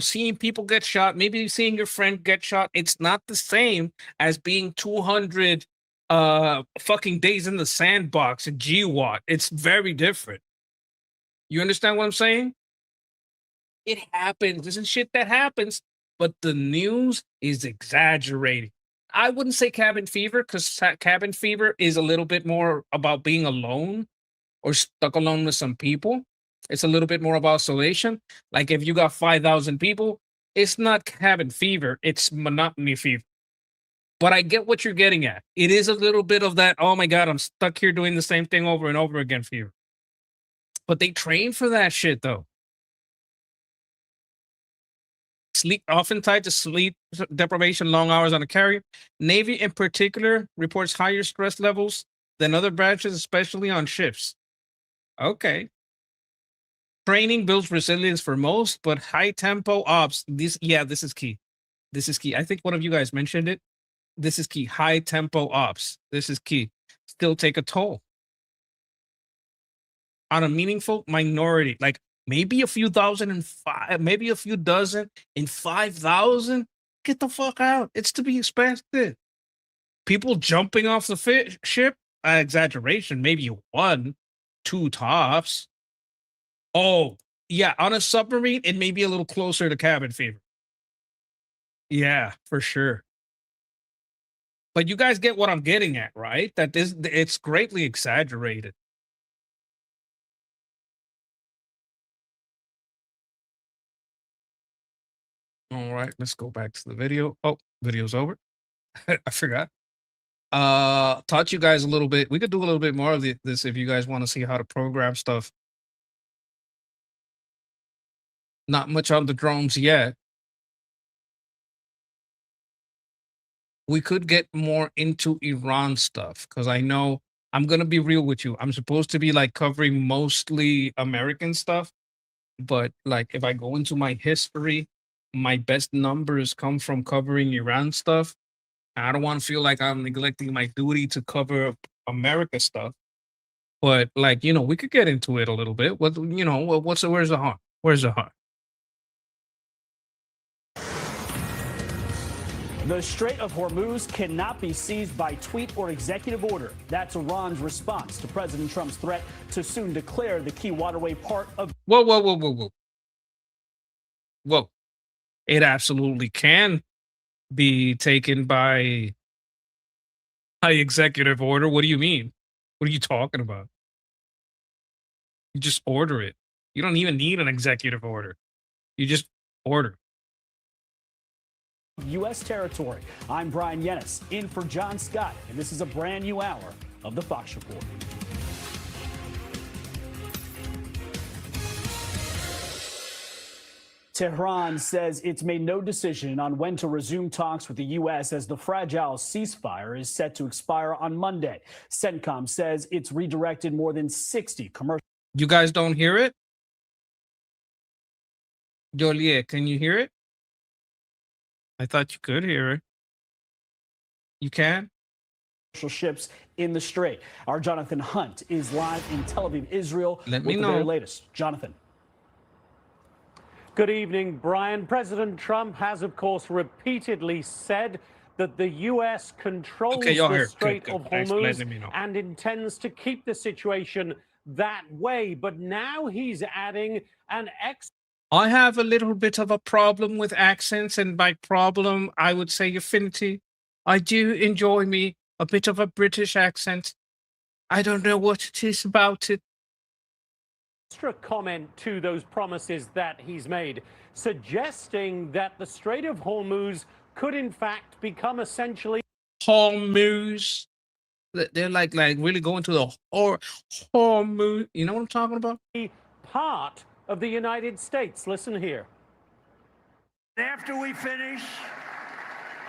seeing people get shot, maybe seeing your friend get shot. It's not the same as being 200 fucking days in the sandbox in GWAT. It's very different. You understand what I'm saying? It happens. This is shit that happens, but the news is exaggerating. I wouldn't say cabin fever because cabin fever is a little bit more about being alone or stuck alone with some people. It's a little bit more about isolation. Like if you got 5,000 people, it's not cabin fever, it's monotony fever. But I get what you're getting at. It is a little bit of that, oh my God, I'm stuck here doing the same thing over and over again fever. But they train for that shit though. Sleep often tied to sleep deprivation, long hours on a carrier. Navy in particular reports higher stress levels than other branches, especially on shifts. Okay. Training builds resilience for most, but high tempo ops. This is key. This is key. I think one of you guys mentioned it. This is key. High tempo ops. This is key. Still take a toll on a meaningful minority. Like maybe a few thousand and five, maybe a few dozen in 5,000. Get the fuck out. It's to be expected. People jumping off the ship, exaggeration. Maybe 1, 2 tops. Oh, yeah, on a submarine, it may be a little closer to cabin fever. Yeah, for sure. But you guys get what I'm getting at, right? That it's greatly exaggerated. All right, let's go back to the video. Oh, video's over. I forgot. Taught you guys a little bit. We could do a little bit more of this if you guys want to see how to program stuff. Not much on the drones yet. We could get more into Iran stuff because I know I'm gonna be real with you. I'm supposed to be like covering mostly American stuff, but like if I go into my history, my best numbers come from covering Iran stuff. I don't want to feel like I'm neglecting my duty to cover America stuff. But like, we could get into it a little bit. Where's the harm? Where's the harm? The Strait of Hormuz cannot be seized by tweet or executive order. That's Iran's response to President Trump's threat to soon declare the key waterway part of. Whoa. It absolutely can be taken by executive order. What do you mean? What are you talking about? You just order it. You don't even need an executive order. You just order. U.S. territory. I'm Brian Yennis, in for John Scott, and this is a brand new hour of the Fox Report. Tehran says it's made no decision on when to resume talks with the U.S. as the fragile ceasefire is set to expire on Monday. CENTCOM says it's redirected more than 60 commercial. You guys don't hear it? Joliet, can you hear it? I thought you could hear it. You can? Ships in the Strait. Our Jonathan Hunt is live in Tel Aviv, Israel. Let with me the very know. latest. Jonathan. Good evening, Brian. President Trump has, of course, repeatedly said that the U.S. controls the Strait of Hormuz and intends to keep the situation that way. But now he's adding an I have a little bit of a problem with accents, and by problem, I would say affinity. I do enjoy me a bit of a British accent. I don't know what it is about it. extra comment to those promises that he's made, suggesting that the Strait of Hormuz could in fact become essentially Hormuz. They're like really going to the Hormuz. You know what I'm talking about? part of the United States. Listen here. After we finish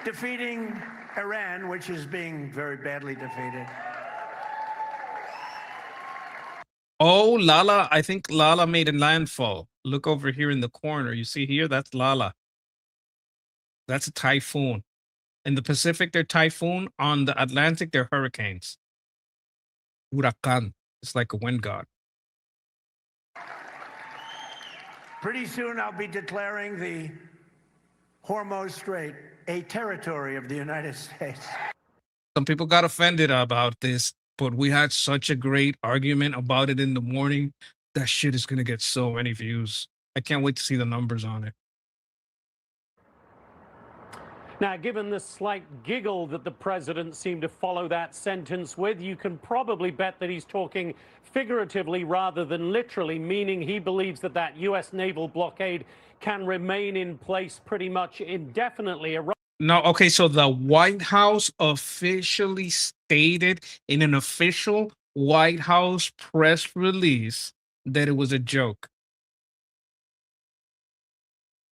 defeating Iran, which is being very badly defeated. Oh, Lala. I think Lala made a landfall. Look over here in the corner. You see here? That's Lala. That's a typhoon. In the Pacific, they're typhoon. On the Atlantic, they're hurricanes. Huracan. It's like a wind god. Pretty soon I'll be declaring the Hormuz Strait a territory of the United States. Some people got offended about this, but we had such a great argument about it in the morning. That shit is going to get so many views. I can't wait to see the numbers on it. Now, given the slight giggle that the president seemed to follow that sentence with, you can probably bet that he's talking figuratively rather than literally, meaning he believes that that U.S. naval blockade can remain in place pretty much indefinitely. No, okay, so the White House officially stated in an official White House press release that it was a joke.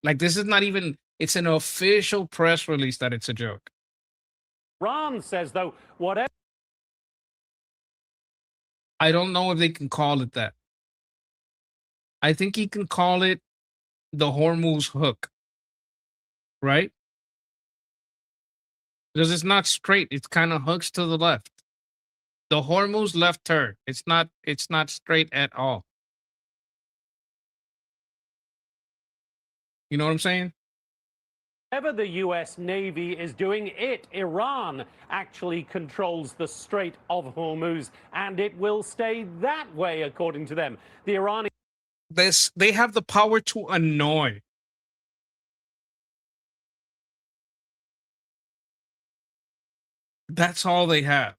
Like, this is not even, it's an official press release that it's a joke. Iran says, though, whatever. I don't know if they can call it that. I think he can call it the Hormuz hook, right? Because it's not straight. It kind of hooks to the left. The Hormuz left turn. It's not straight at all. You know what I'm saying? Whatever the U.S. Navy is doing, Iran, actually controls the Strait of Hormuz, and it will stay that way, according to them. The Iranian. They have the power to annoy. That's all they have.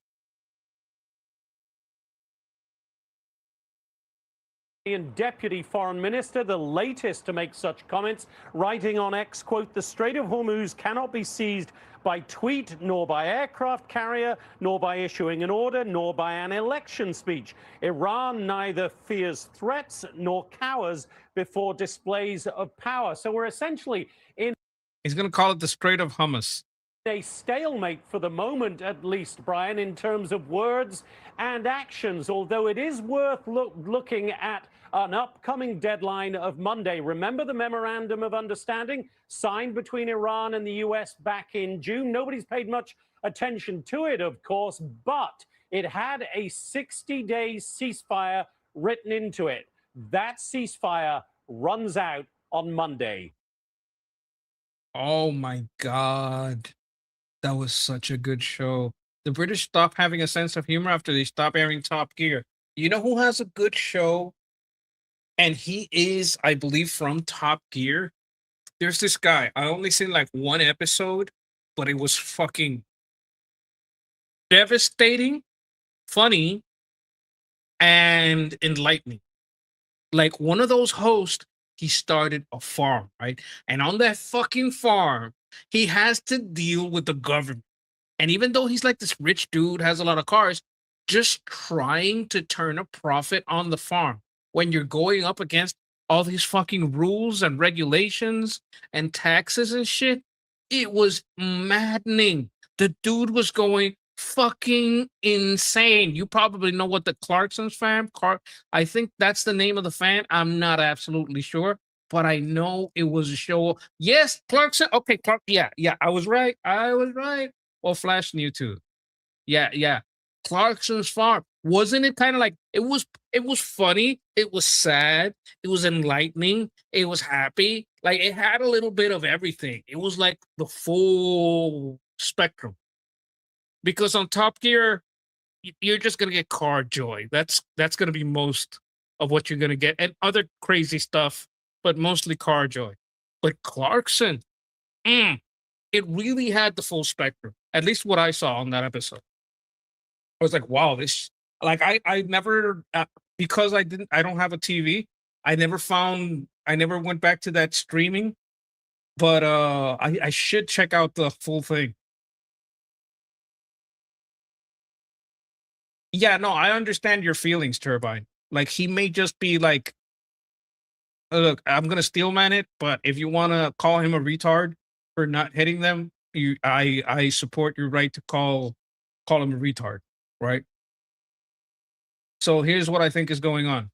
Deputy Foreign Minister, the latest to make such comments, writing on X, quote, "The Strait of Hormuz cannot be seized by tweet, nor by aircraft carrier, nor by issuing an order, nor by an election speech. Iran neither fears threats nor cowers before displays of power." So we're essentially in... He's going to call it the Strait of Hummus. A stalemate for the moment, at least, Brian, in terms of words and actions, although it is worth looking at an upcoming deadline of Monday. Remember the memorandum of understanding signed between Iran and the U.S. back in June? Nobody's paid much attention to it, of course, but it had a 60-day ceasefire written into it. That ceasefire runs out on Monday. Oh, my God. That was such a good show. The British stopped having a sense of humor after they stopped airing Top Gear. You know who has a good show? And he is, I believe, from Top Gear. There's this guy. I only seen like one episode, but it was fucking devastating, funny, and enlightening. Like one of those hosts, he started a farm, right? And on that fucking farm, he has to deal with the government. And even though he's like this rich dude, has a lot of cars, just trying to turn a profit on the farm when you're going up against all these fucking rules and regulations and taxes and shit, it was maddening. The dude was going fucking insane. You probably know what the Clarkson's fan, I think that's the name of the fan. I'm not absolutely sure, but I know it was a show. Yes, Clarkson. Okay, Clark. Yeah, I was right. Well, Flash knew too. Yeah. Clarkson's Farm. Wasn't it kind of like it was funny, it was sad, it was enlightening, it was happy. Like it had a little bit of everything. It was like the full spectrum. Because on Top Gear, you're just gonna get car joy. That's gonna be most of what you're gonna get, and other crazy stuff, but mostly car joy. But Clarkson, it really had the full spectrum. At least what I saw on that episode. I was like, wow, this, like, I never, because I don't have a TV. I never went back to that streaming, but I should check out the full thing. Yeah, no, I understand your feelings, Turbine. Like, he may just be like, look, I'm going to steel man it, but if you want to call him a retard for not hitting them, I support your right to call him a retard, right? So here's what I think is going on.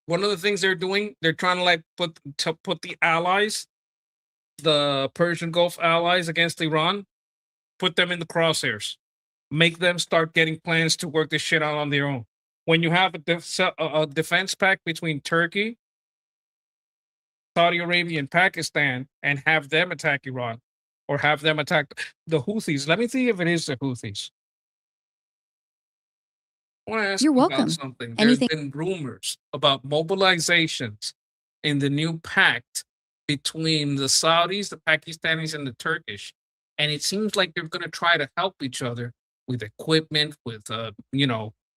One of the things they're doing, they're trying to like put the allies, the Persian Gulf allies against Iran, put them in the crosshairs, make them start getting plans to work this shit out on their own. when you have a defense pact between Turkey, Saudi Arabia, and Pakistan, and have them attack Iran or have them attack the Houthis. Let me see if it is the Houthis. I want to ask You're you about welcome. something. There's Anything. been rumors about mobilizations in the new pact between the Saudis, the Pakistanis, and the Turkish. And it seems like they're going to try to help each other with equipment, with,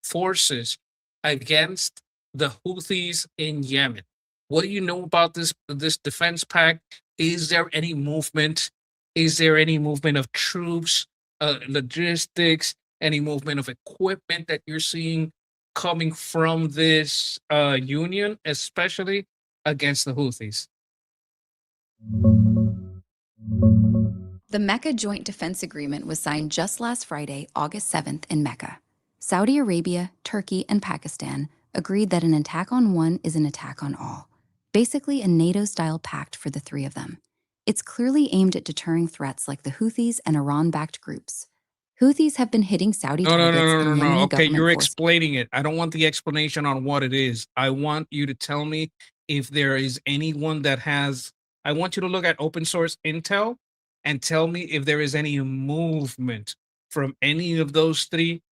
forces against the Houthis in Yemen. What do you know about this defense pact? Is there any movement? Is there any movement of troops, logistics, any movement of equipment that you're seeing coming from this union, especially against the Houthis? The Mecca Joint Defense Agreement was signed just last Friday, August 7th, in Mecca. Saudi Arabia, Turkey, and Pakistan agreed that an attack on one is an attack on all. Basically, a NATO-style pact for the three of them. It's clearly aimed at deterring threats like the Houthis and Iran-backed groups. Houthis have been hitting Saudi targets and Yemeni Okay, government you're forces. explaining it. I don't want the explanation on what it is. I want you to tell me if there is anyone that has. I want you to look at open source intel and tell me if there is any movement from any of those three.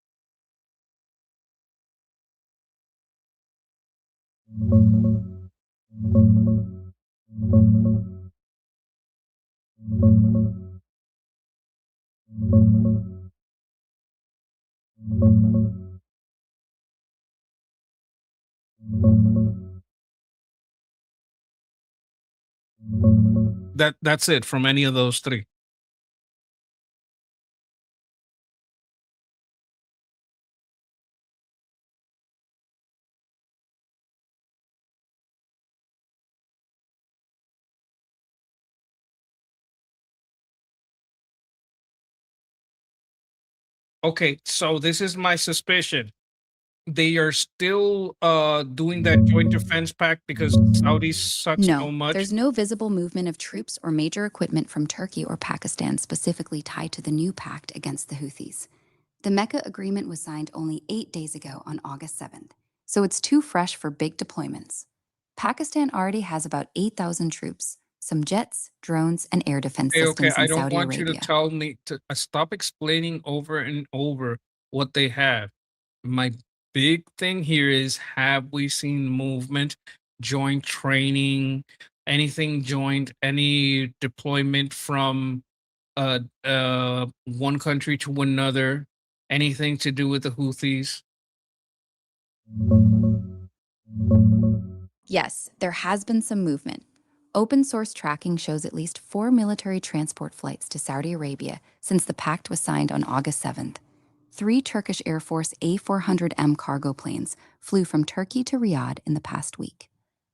That's it from any of those three. Okay, so this is my suspicion. They are still doing that joint defense pact because Saudis suck so No, much. there's no visible movement of troops or major equipment from Turkey or Pakistan specifically tied to the new pact against the Houthis. The Mecca agreement was signed only 8 days ago on August 7th, so it's too fresh for big deployments. Pakistan already has about 8,000 troops, some jets, drones, and air defense systems I in don't Saudi want you to Arabia. tell me to stop explaining over and over what they have. My big thing here is, have we seen movement, joint training, anything joint, any deployment from one country to another, anything to do with the Houthis? Yes, there has been some movement. Open source tracking shows at least 4 military transport flights to Saudi Arabia since the pact was signed on August 7th. 3 Turkish Air Force A400M cargo planes flew from Turkey to Riyadh in the past week.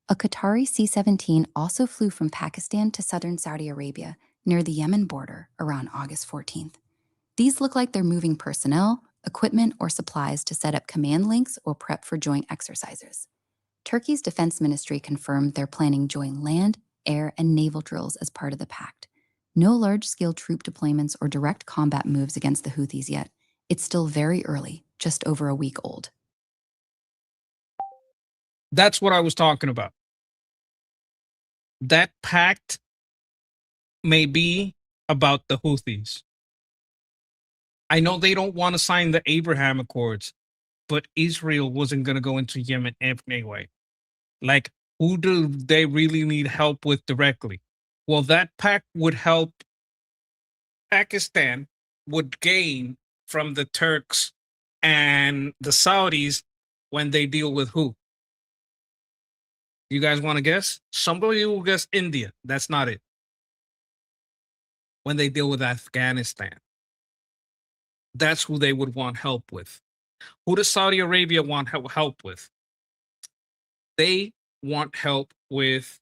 A Qatari C-17 also flew from Pakistan to southern Saudi Arabia near the Yemen border around August 14th. These look like they're moving personnel, equipment, or supplies to set up command links or prep for joint exercises. Turkey's defense ministry confirmed they're planning joint land, air, and naval drills as part of the pact. No large-scale troop deployments or direct combat moves against the Houthis yet. It's still very early, just over a week old. That's what I was talking about. That pact may be about the Houthis. I know they don't want to sign the Abraham Accords, but Israel wasn't going to go into Yemen anyway. Like, who do they really need help with directly? Well, that pact would help. Pakistan would gain from the Turks and the Saudis when they deal with who? You guys want to guess? Somebody will guess India. That's not it. When they deal with Afghanistan, that's who they would want help with. Who does Saudi Arabia want help with? They want help with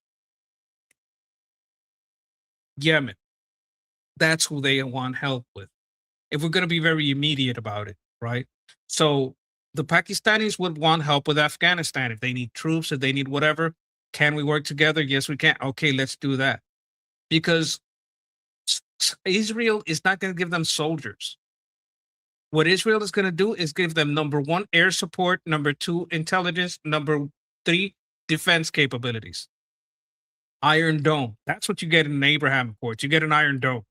Yemen. That's who they want help with. If we're going to be very immediate about it, right? So the Pakistanis would want help with Afghanistan. If they need troops, if they need whatever, can we work together? Yes, we can. Okay, let's do that. Because Israel is not going to give them soldiers. What Israel is going to do is give them number 1, air support, number 2, intelligence, number 3, defense capabilities. Iron Dome. That's what you get in the Abraham Accords. You get an Iron Dome.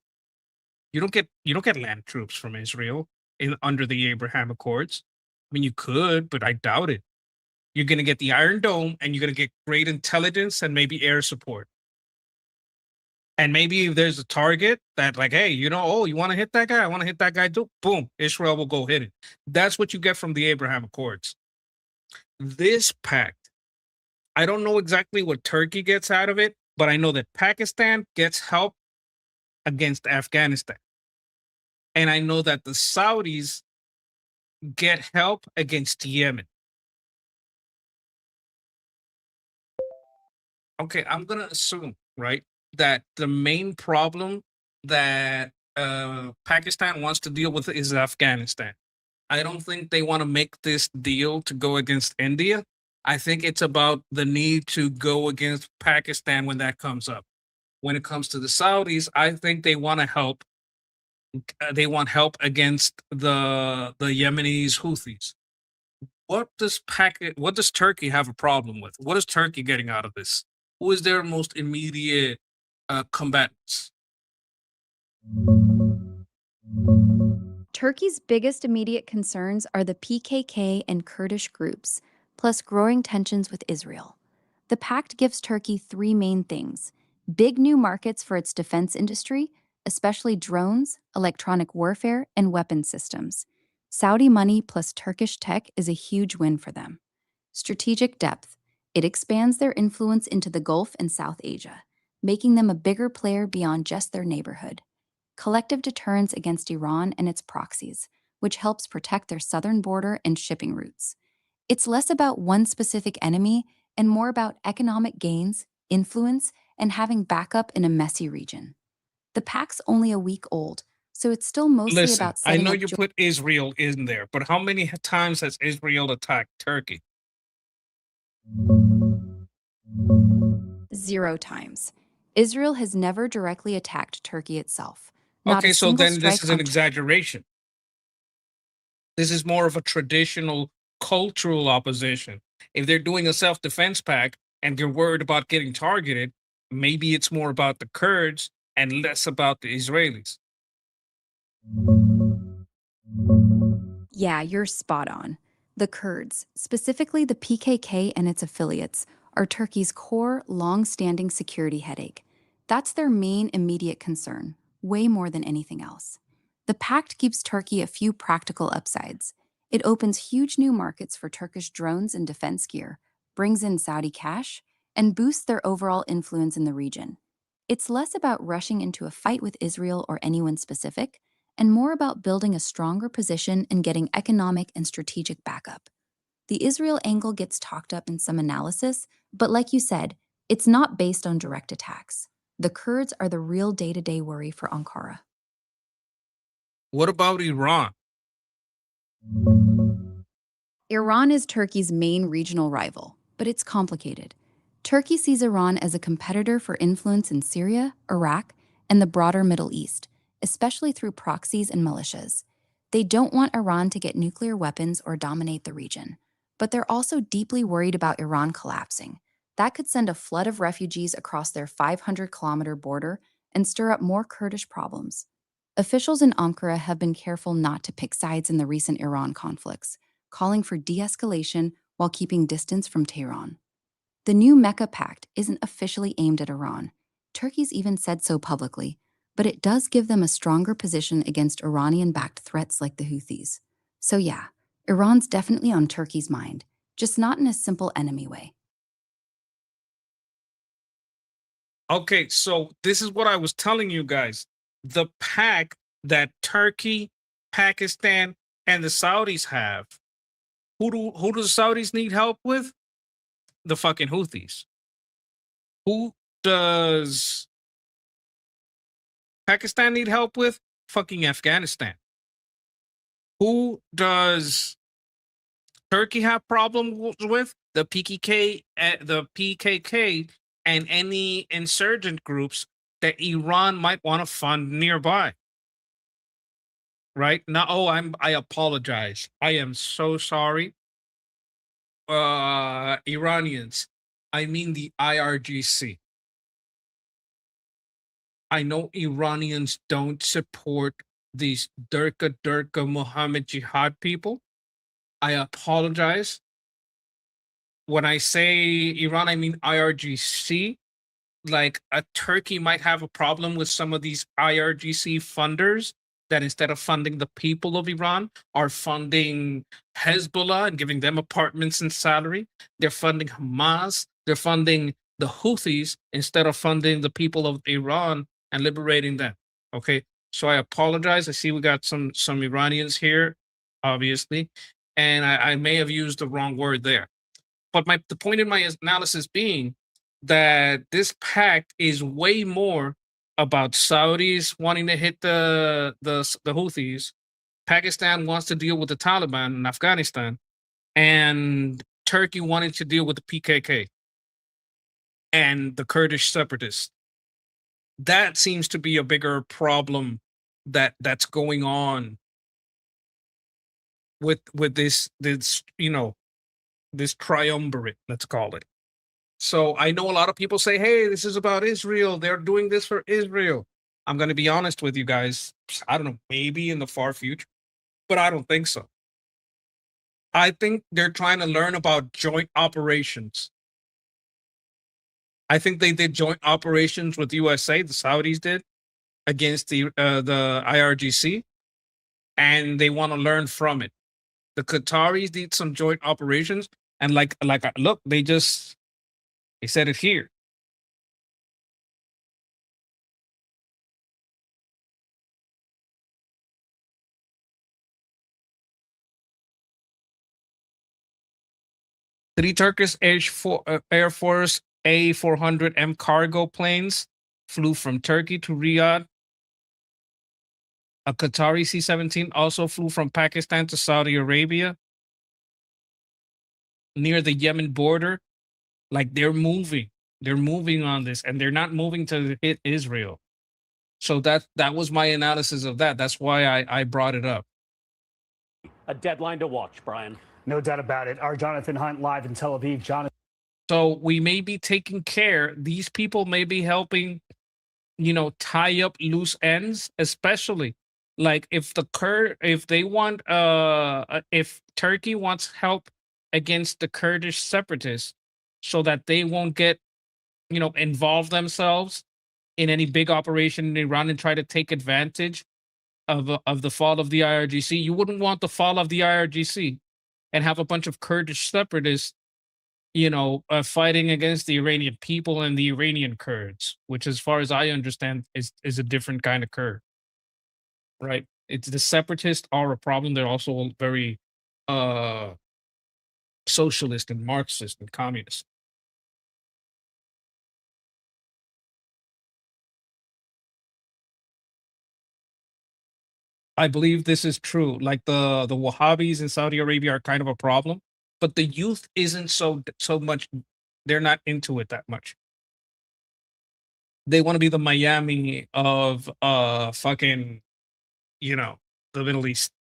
You don't get land troops from Israel under the Abraham Accords. I mean, you could, but I doubt it. You're going to get the Iron Dome, and you're going to get great intelligence and maybe air support. And maybe if there's a target that like, hey, you want to hit that guy? I want to hit that guy too. Boom, Israel will go hit it. That's what you get from the Abraham Accords. This pact, I don't know exactly what Turkey gets out of it, but I know that Pakistan gets help against Afghanistan. And I know that the Saudis get help against Yemen. Okay, I'm going to assume, right, that the main problem that Pakistan wants to deal with is Afghanistan. I don't think they want to make this deal to go against India. I think it's about the need to go against Pakistan when that comes up. When it comes to the Saudis, I think they want to help. They want help against the Yemenis Houthis. What does Turkey have a problem with? What is Turkey getting out of this? Who is their most immediate combatants? Turkey's biggest immediate concerns are the PKK and Kurdish groups, plus growing tensions with Israel. The pact gives Turkey 3 main things: big new markets for its defense industry, especially drones, electronic warfare, and weapon systems. Saudi money plus Turkish tech is a huge win for them. Strategic depth. It expands their influence into the Gulf and South Asia, making them a bigger player beyond just their neighborhood. Collective deterrence against Iran and its proxies, which helps protect their southern border and shipping routes. It's less about one specific enemy and more about economic gains, influence, and having backup in a messy region. The pact's only a week old, so it's still mostly about I setting know up you put Israel in there, but how many times has Israel attacked Turkey? 0 times. Israel has never directly attacked Turkey itself. Not Okay, a so single then this strike is on an exaggeration. This is more of a traditional cultural opposition. If they're doing a self-defense pact and they're worried about getting targeted, maybe it's more about the Kurds and less about the Israelis. Yeah, you're spot on. The Kurds, specifically the PKK and its affiliates, are Turkey's core, long-standing security headache. That's their main immediate concern, way more than anything else. The pact gives Turkey a few practical upsides. It opens huge new markets for Turkish drones and defense gear, brings in Saudi cash, and boosts their overall influence in the region. It's less about rushing into a fight with Israel or anyone specific, and more about building a stronger position and getting economic and strategic backup. The Israel angle gets talked up in some analysis, but like you said, it's not based on direct attacks. The Kurds are the real day-to-day worry for Ankara. What about Iran? Iran is Turkey's main regional rival, but it's complicated. Turkey sees Iran as a competitor for influence in Syria, Iraq, and the broader Middle East, especially through proxies and militias. They don't want Iran to get nuclear weapons or dominate the region, but they're also deeply worried about Iran collapsing. That could send a flood of refugees across their 500-kilometer border and stir up more Kurdish problems. Officials in Ankara have been careful not to pick sides in the recent Iran conflicts, calling for de-escalation while keeping distance from Tehran. The new Mecca Pact isn't officially aimed at Iran. Turkey's even said so publicly, but it does give them a stronger position against Iranian-backed threats like the Houthis. So yeah, Iran's definitely on Turkey's mind, just not in a simple enemy way. Okay, so this is what I was telling you guys. The pact that Turkey, Pakistan, and the Saudis have. Who do the Saudis need help with? The fucking Houthis. Who does Pakistan need help with? Fucking Afghanistan. Who does Turkey have problems with? The PKK, and any insurgent groups that Iran might want to fund nearby. right? Not, oh, I apologize. I am so sorry. Iranians. I mean the IRGC. I know Iranians don't support these Durka Muhammad Jihad people. I apologize. When I say Iran, I mean IRGC. Like a Turkey might have a problem with some of these IRGC funders that instead of funding the people of Iran are funding Hezbollah and giving them apartments and salary. They're funding Hamas. They're funding the Houthis instead of funding the people of Iran and liberating them. Okay. So I apologize. I see we got some Iranians here, obviously. And I may have used the wrong word there. But the point in my analysis being that this pact is way more about Saudis wanting to hit the Houthis. Pakistan wants to deal with the Taliban in Afghanistan, and Turkey wanted to deal with the PKK and the Kurdish separatists. That seems to be a bigger problem that's going on with this this triumvirate, let's call it. So I know a lot of people say, hey, this is about Israel. They're doing this for Israel. I'm going to be honest with you guys. I don't know, maybe in the far future, but I don't think so. I think they're trying to learn about joint operations. I think they did joint operations with USA, the Saudis did, against the IRGC, and they want to learn from it. The Qataris did some joint operations, and look, they said it here. Three Turkish Air Force A400M cargo planes flew from Turkey to Riyadh. A Qatari C-17 also flew from Pakistan to Saudi Arabia near the Yemen border. Like they're moving on this, and they're not moving to hit Israel. So that was my analysis of that. That's why I brought it up. A deadline to watch, Brian. No doubt about it. Our Jonathan Hunt live in Tel Aviv. Jonathan. So we may be taking care. These people may be helping, tie up loose ends, especially like if if Turkey wants help against the Kurdish separatists so that they won't get, involve themselves in any big operation in Iran and try to take advantage of the fall of the IRGC. You wouldn't want the fall of the IRGC and have a bunch of Kurdish separatists, fighting against the Iranian people and the Iranian Kurds, which, as far as I understand, is a different kind of Kurd, right? It's the separatists are a problem. They're also very socialist and Marxist and communist. I believe this is true. Like the Wahhabis in Saudi Arabia are kind of a problem, but the youth isn't so much. They're not into it that much. They want to be the Miami of fucking, the Middle East.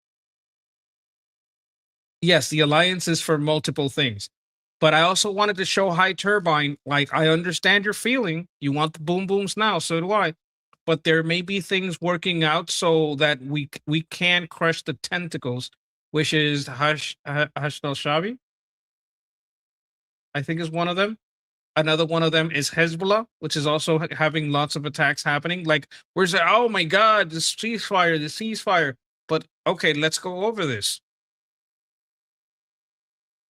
Yes, the alliance is for multiple things, but I also wanted to show High Turbine. Like, I understand your feeling. You want the boom booms now, so do I. But there may be things working out so that we can crush the tentacles, which is Hashd al-Shabi, I think is one of them. Another one of them is Hezbollah, which is also having lots of attacks happening. Like, we're saying, oh my God, the ceasefire. But okay, let's go over this.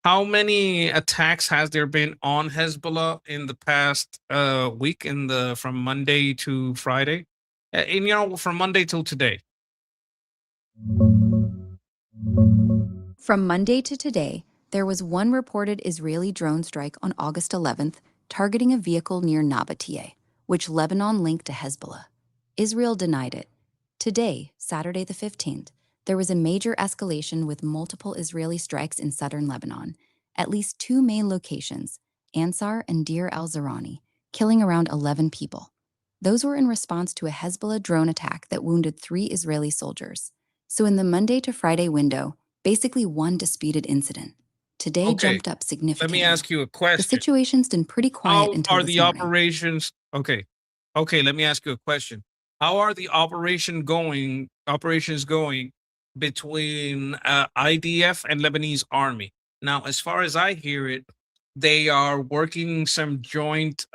How many attacks has there been on Hezbollah in the past week, from Monday to Friday? From Monday till today. From Monday to today, there was one reported Israeli drone strike on August 11th targeting a vehicle near Nabatea, which Lebanon linked to Hezbollah. Israel denied it. Today, Saturday the 15th, there was a major escalation with multiple Israeli strikes in southern Lebanon, at least two main locations, Ansar and Deir el-Zarani, killing around 11 people. Those were in response to a Hezbollah drone attack that wounded 3 Israeli soldiers. So in the Monday to Friday window, basically one disputed incident. Today Okay, jumped up let significantly. me ask you a The question. situation's been pretty quiet How until are this the morning. operations? Okay, let me ask you a question. How are the operations going between IDF and Lebanese army? Now, as far as I hear it, they are working some joint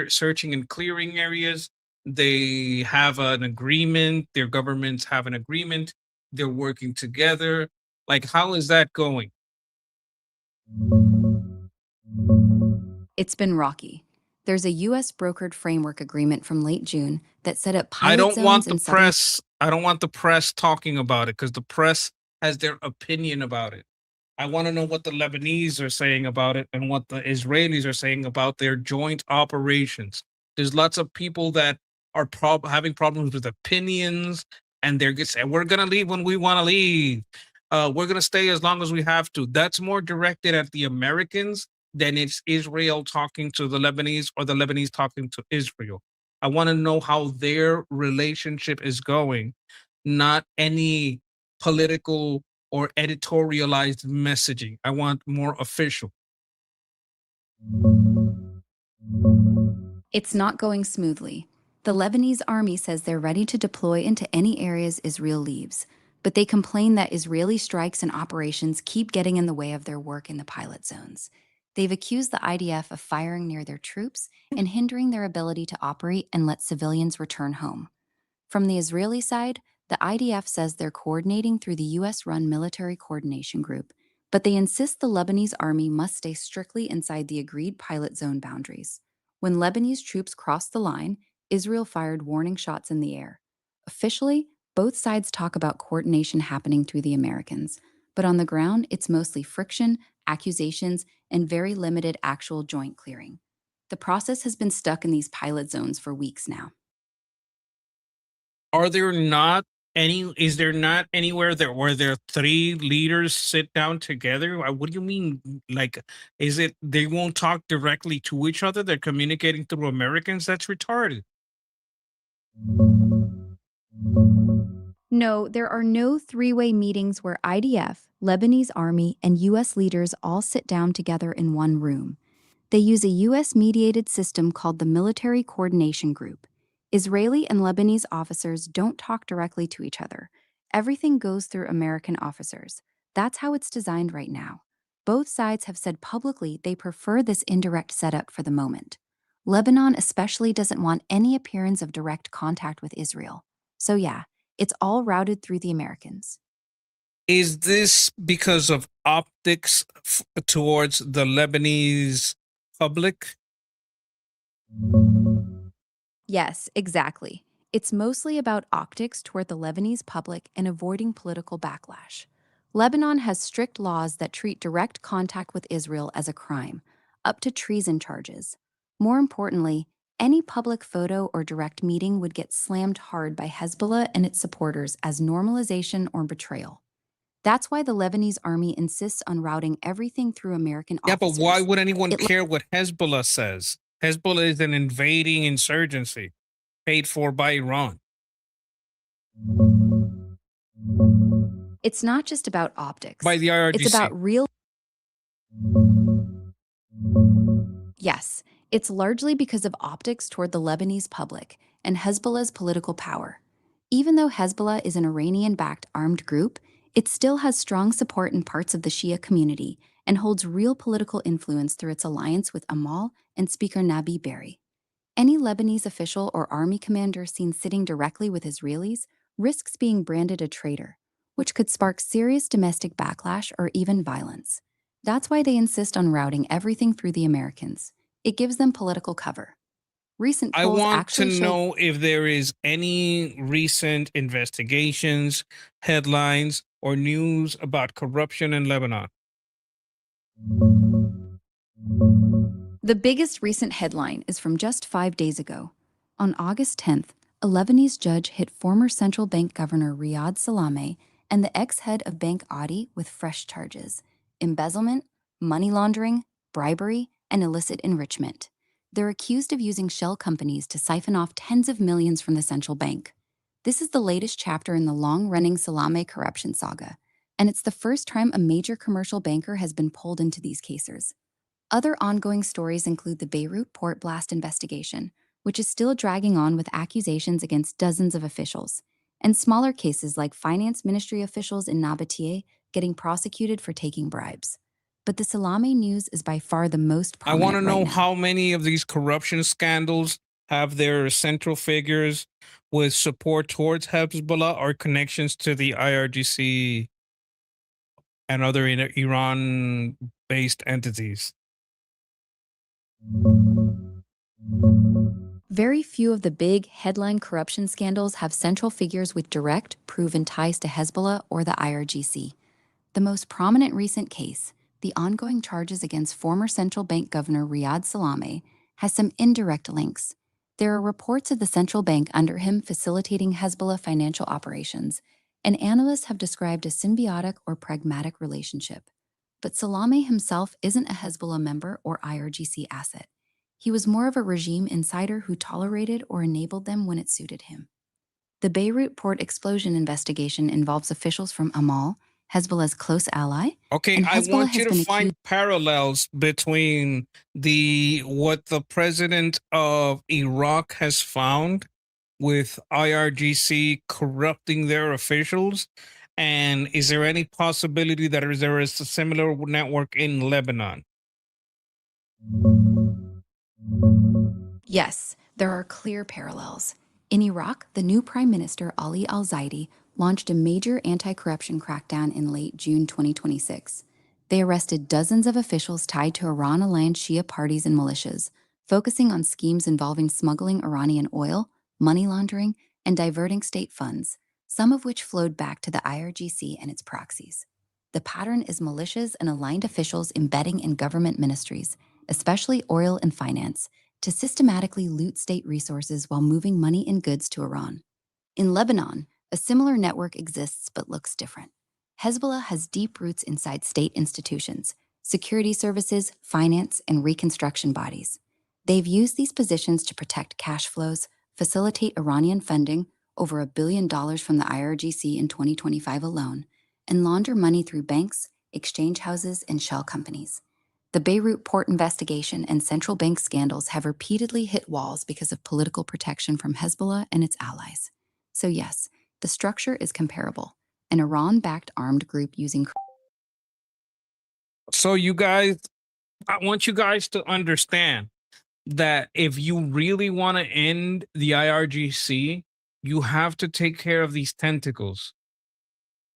searching and clearing areas. They have an agreement, their governments have an agreement, they're working together. Like, how is that going? It's been rocky. There's a U.S. brokered framework agreement from late June that set up I pilot don't want zones the in southern. press. I don't want the press talking about it because the press has their opinion about it. I want to know what the Lebanese are saying about it and what the Israelis are saying about their joint operations. There's lots of people that are having problems with opinions, and they're saying, "We're gonna leave when we want to leave. We're gonna stay as long as we have to." That's more directed at the Americans than it's Israel talking to the Lebanese or the Lebanese talking to Israel. I want to know how their relationship is going, not any political or editorialized messaging. I want more official. It's not going smoothly. The Lebanese army says they're ready to deploy into any areas Israel leaves, but they complain that Israeli strikes and operations keep getting in the way of their work in the pilot zones. They've accused the IDF of firing near their troops and hindering their ability to operate and let civilians return home. From the Israeli side, the IDF says they're coordinating through the US-run military coordination group, but they insist the Lebanese army must stay strictly inside the agreed pilot zone boundaries. When Lebanese troops crossed the line, Israel fired warning shots in the air. Officially, both sides talk about coordination happening through the Americans, but on the ground, it's mostly friction, accusations, and very limited actual joint clearing. The process has been stuck in these pilot zones for weeks now. Are there not is there not anywhere there where their three leaders sit down together? What do you mean? Like, is it they won't talk directly to each other? They're communicating through Americans? That's retarded. No, there are no three-way meetings where IDF, Lebanese army, and U.S. leaders all sit down together in one room. They use a U.S.-mediated system called the Military Coordination Group. Israeli and Lebanese officers don't talk directly to each other. Everything goes through American officers. That's how it's designed right now. Both sides have said publicly they prefer this indirect setup for the moment. Lebanon especially doesn't want any appearance of direct contact with Israel. So yeah, it's all routed through the Americans. Is this because of optics towards the Lebanese public? Yes, exactly. It's mostly about optics toward the Lebanese public and avoiding political backlash. Lebanon has strict laws that treat direct contact with Israel as a crime, up to treason charges. More importantly, any public photo or direct meeting would get slammed hard by Hezbollah and its supporters as normalization or betrayal. That's why the Lebanese army insists on routing everything through American Yeah, officers. but why would anyone care what Hezbollah says? Hezbollah is an invading insurgency paid for by Iran. It's not just about optics. By the IRGC. It's about real. Yes, it's largely because of optics toward the Lebanese public and Hezbollah's political power. Even though Hezbollah is an Iranian-backed armed group, it still has strong support in parts of the Shia community and holds real political influence through its alliance with Amal and Speaker Nabi Berri. Any Lebanese official or army commander seen sitting directly with Israelis risks being branded a traitor, which could spark serious domestic backlash or even violence. That's why they insist on routing everything through the Americans. It gives them political cover. Recent I polls want to actually show know if there is any recent investigations, headlines, or news about corruption in Lebanon. the biggest recent headline is from just 5 days ago. On August 10th, a Lebanese judge hit former central bank governor Riyad Salameh and the ex-head of Bank Audi with fresh charges: embezzlement, money laundering, bribery, and illicit enrichment. They're accused of using shell companies to siphon off tens of millions from the central bank. This is the latest chapter in the long-running Salame corruption saga, and it's the first time a major commercial banker has been pulled into these cases. Other ongoing stories include the Beirut port blast investigation, which is still dragging on with accusations against dozens of officials, and smaller cases like finance ministry officials in Nabatea getting prosecuted for taking bribes. But the Salame news is by far the most I want prominent to right know now. how many of these corruption scandals have their central figures with support towards Hezbollah or connections to the IRGC and other Iran-based entities. Very few of the big headline corruption scandals have central figures with direct, proven ties to Hezbollah or the IRGC. The most prominent recent case, the ongoing charges against former central bank governor Riyad Salameh, has some indirect links. There are reports of the central bank under him facilitating Hezbollah financial operations, and analysts have described a symbiotic or pragmatic relationship. But Salameh himself isn't a Hezbollah member or IRGC asset. He was more of a regime insider who tolerated or enabled them when it suited him. The Beirut port explosion investigation involves officials from Amal, Hezbollah's close ally. Okay, and I Hezbollah want has you to been find parallels between what the president of Iraq has found with IRGC corrupting their officials, and is there any possibility that there is a similar network in Lebanon? Yes, there are clear parallels. In Iraq, the new Prime Minister Ali al-Zaidi launched a major anti-corruption crackdown in late June 2026. They arrested dozens of officials tied to Iran-aligned Shia parties and militias, focusing on schemes involving smuggling Iranian oil, money laundering, and diverting state funds, some of which flowed back to the IRGC and its proxies. The pattern is militias and aligned officials embedding in government ministries, especially oil and finance, to systematically loot state resources while moving money and goods to Iran. In Lebanon, a similar network exists but looks different. Hezbollah has deep roots inside state institutions, security services, finance, and reconstruction bodies. They've used these positions to protect cash flows, facilitate Iranian funding, over $1 billion from the IRGC in 2025 alone, and launder money through banks, exchange houses, and shell companies. The Beirut port investigation and central bank scandals have repeatedly hit walls because of political protection from Hezbollah and its allies. So yes, the structure is comparable. An Iran-backed armed group using... So you guys, I want you guys to understand that if you really want to end the IRGC, you have to take care of these tentacles.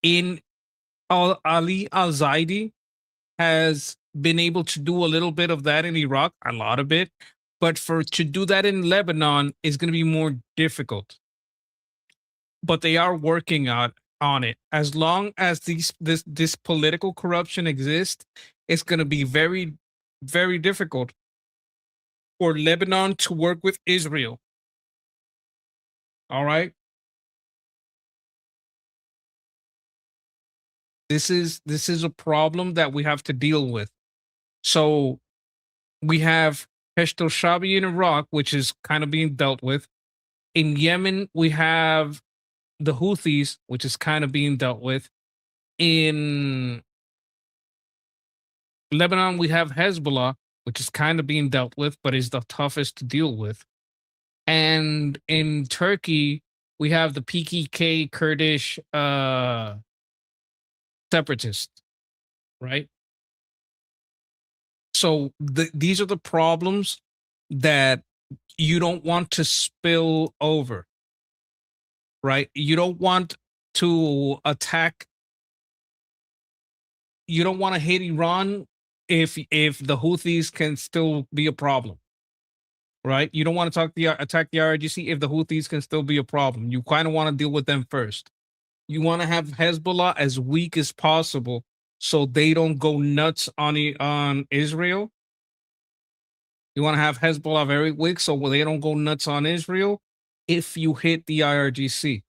Ali al-Zaidi has been able to do a little bit of that in Iraq, a lot of it, but to do that in Lebanon is going to be more difficult. But they are working on it. As long as this political corruption exists, it's going to be very, very difficult for Lebanon to work with Israel. All right. This is a problem that we have to deal with. So we have Heshtel Shabi in Iraq, which is kind of being dealt with. In Yemen, we have the Houthis, which is kind of being dealt with. In Lebanon, we have Hezbollah, which is kind of being dealt with, but is the toughest to deal with. And in Turkey, we have the PKK Kurdish separatists, right? So these are the problems that you don't want to spill over, right? You don't want to attack. You don't want to hit Iran if the Houthis can still be a problem, right? You don't want to attack the IRGC if the Houthis can still be a problem. You kind of want to deal with them first. You want to have Hezbollah as weak as possible so they don't go nuts on Israel. You want to have Hezbollah very weak so they don't go nuts on Israel if you hit the IRGC.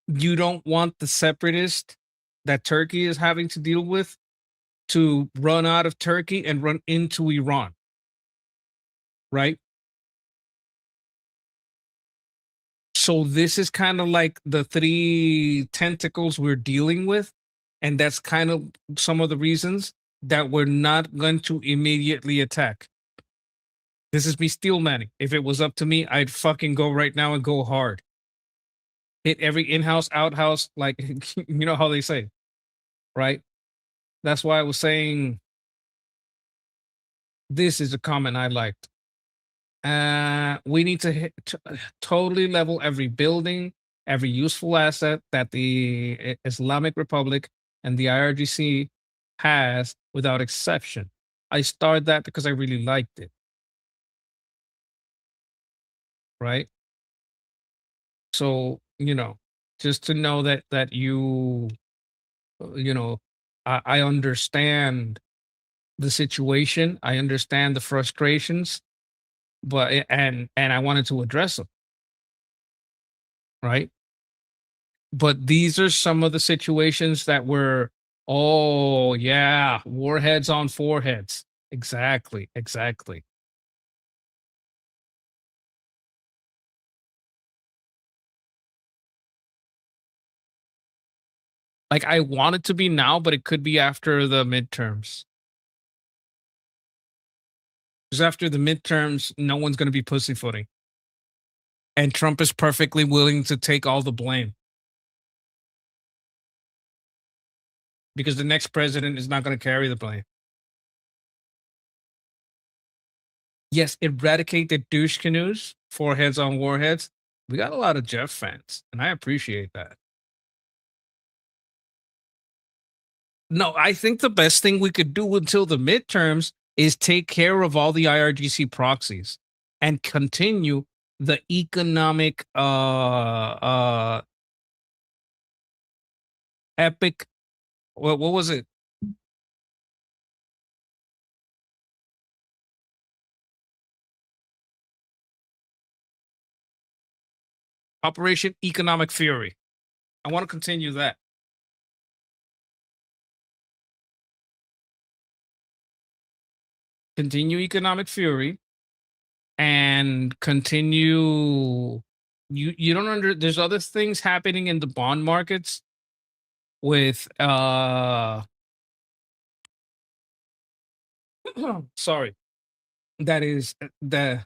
You don't want the separatist that Turkey is having to deal with to run out of Turkey and run into Iran, right? So this is kind of like the three tentacles we're dealing with. And that's kind of some of the reasons that we're not going to immediately attack. This is me steel manning. If it was up to me, I'd fucking go right now and go hard. Hit every in-house, outhouse, like, you know how they say, right? That's why I was saying this is a comment I liked. We need to totally level every building, every useful asset that the Islamic Republic and the IRGC has without exception. I started that because I really liked it. Right? So, you know, just to know that you know, I understand the situation. I understand the frustrations, but and I wanted to address them. Right? But these are some of the situations that were, oh yeah, warheads on foreheads. Exactly, exactly. Like I want it to be now, but it could be after the midterms. Because after the midterms, no one's going to be pussyfooting. And Trump is perfectly willing to take all the blame. Because the next president is not going to carry the blame. Yes, eradicate the douche canoes, foreheads on warheads. We got a lot of Jeff fans, and I appreciate that. No, I think the best thing we could do until the midterms is take care of all the IRGC proxies and continue the economic epic, what was it? Operation Economic Fury. I want to continue that. Continue Economic Fury and continue. You don't there's other things happening in the bond markets with sorry, that is the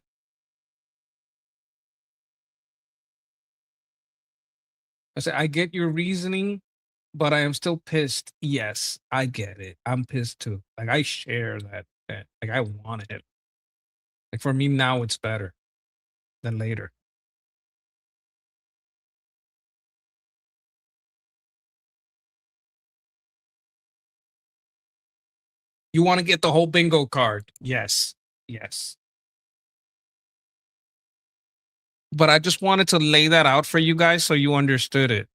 I said I get your reasoning, but I am still pissed. Yes, I get it. I'm pissed too. Like I share that. Like I want it. Like for me now, it's better than later. You want to get the whole bingo card? Yes, yes. But I just wanted to lay that out for you guys so you understood it.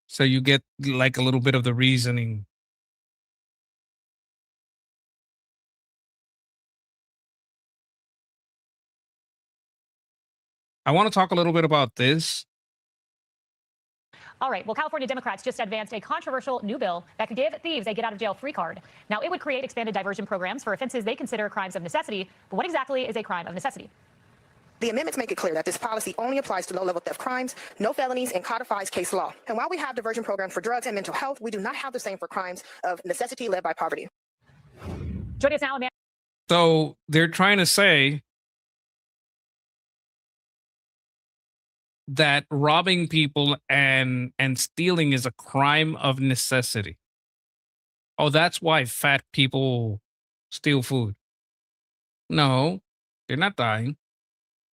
So you get like a little bit of the reasoning. I want to talk a little bit about this. All right. Well, California Democrats just advanced a controversial new bill that could give thieves a get-out-of-jail-free card. Now, it would create expanded diversion programs for offenses they consider crimes of necessity. But what exactly is a crime of necessity? The amendments make it clear that this policy only applies to low-level theft crimes, no felonies, and codifies case law. And while we have diversion programs for drugs and mental health, we do not have the same for crimes of necessity led by poverty. Joining us now, Amanda. So they're trying to say that robbing people and stealing is a crime of necessity. Oh, that's why fat people steal food. No, they're not dying.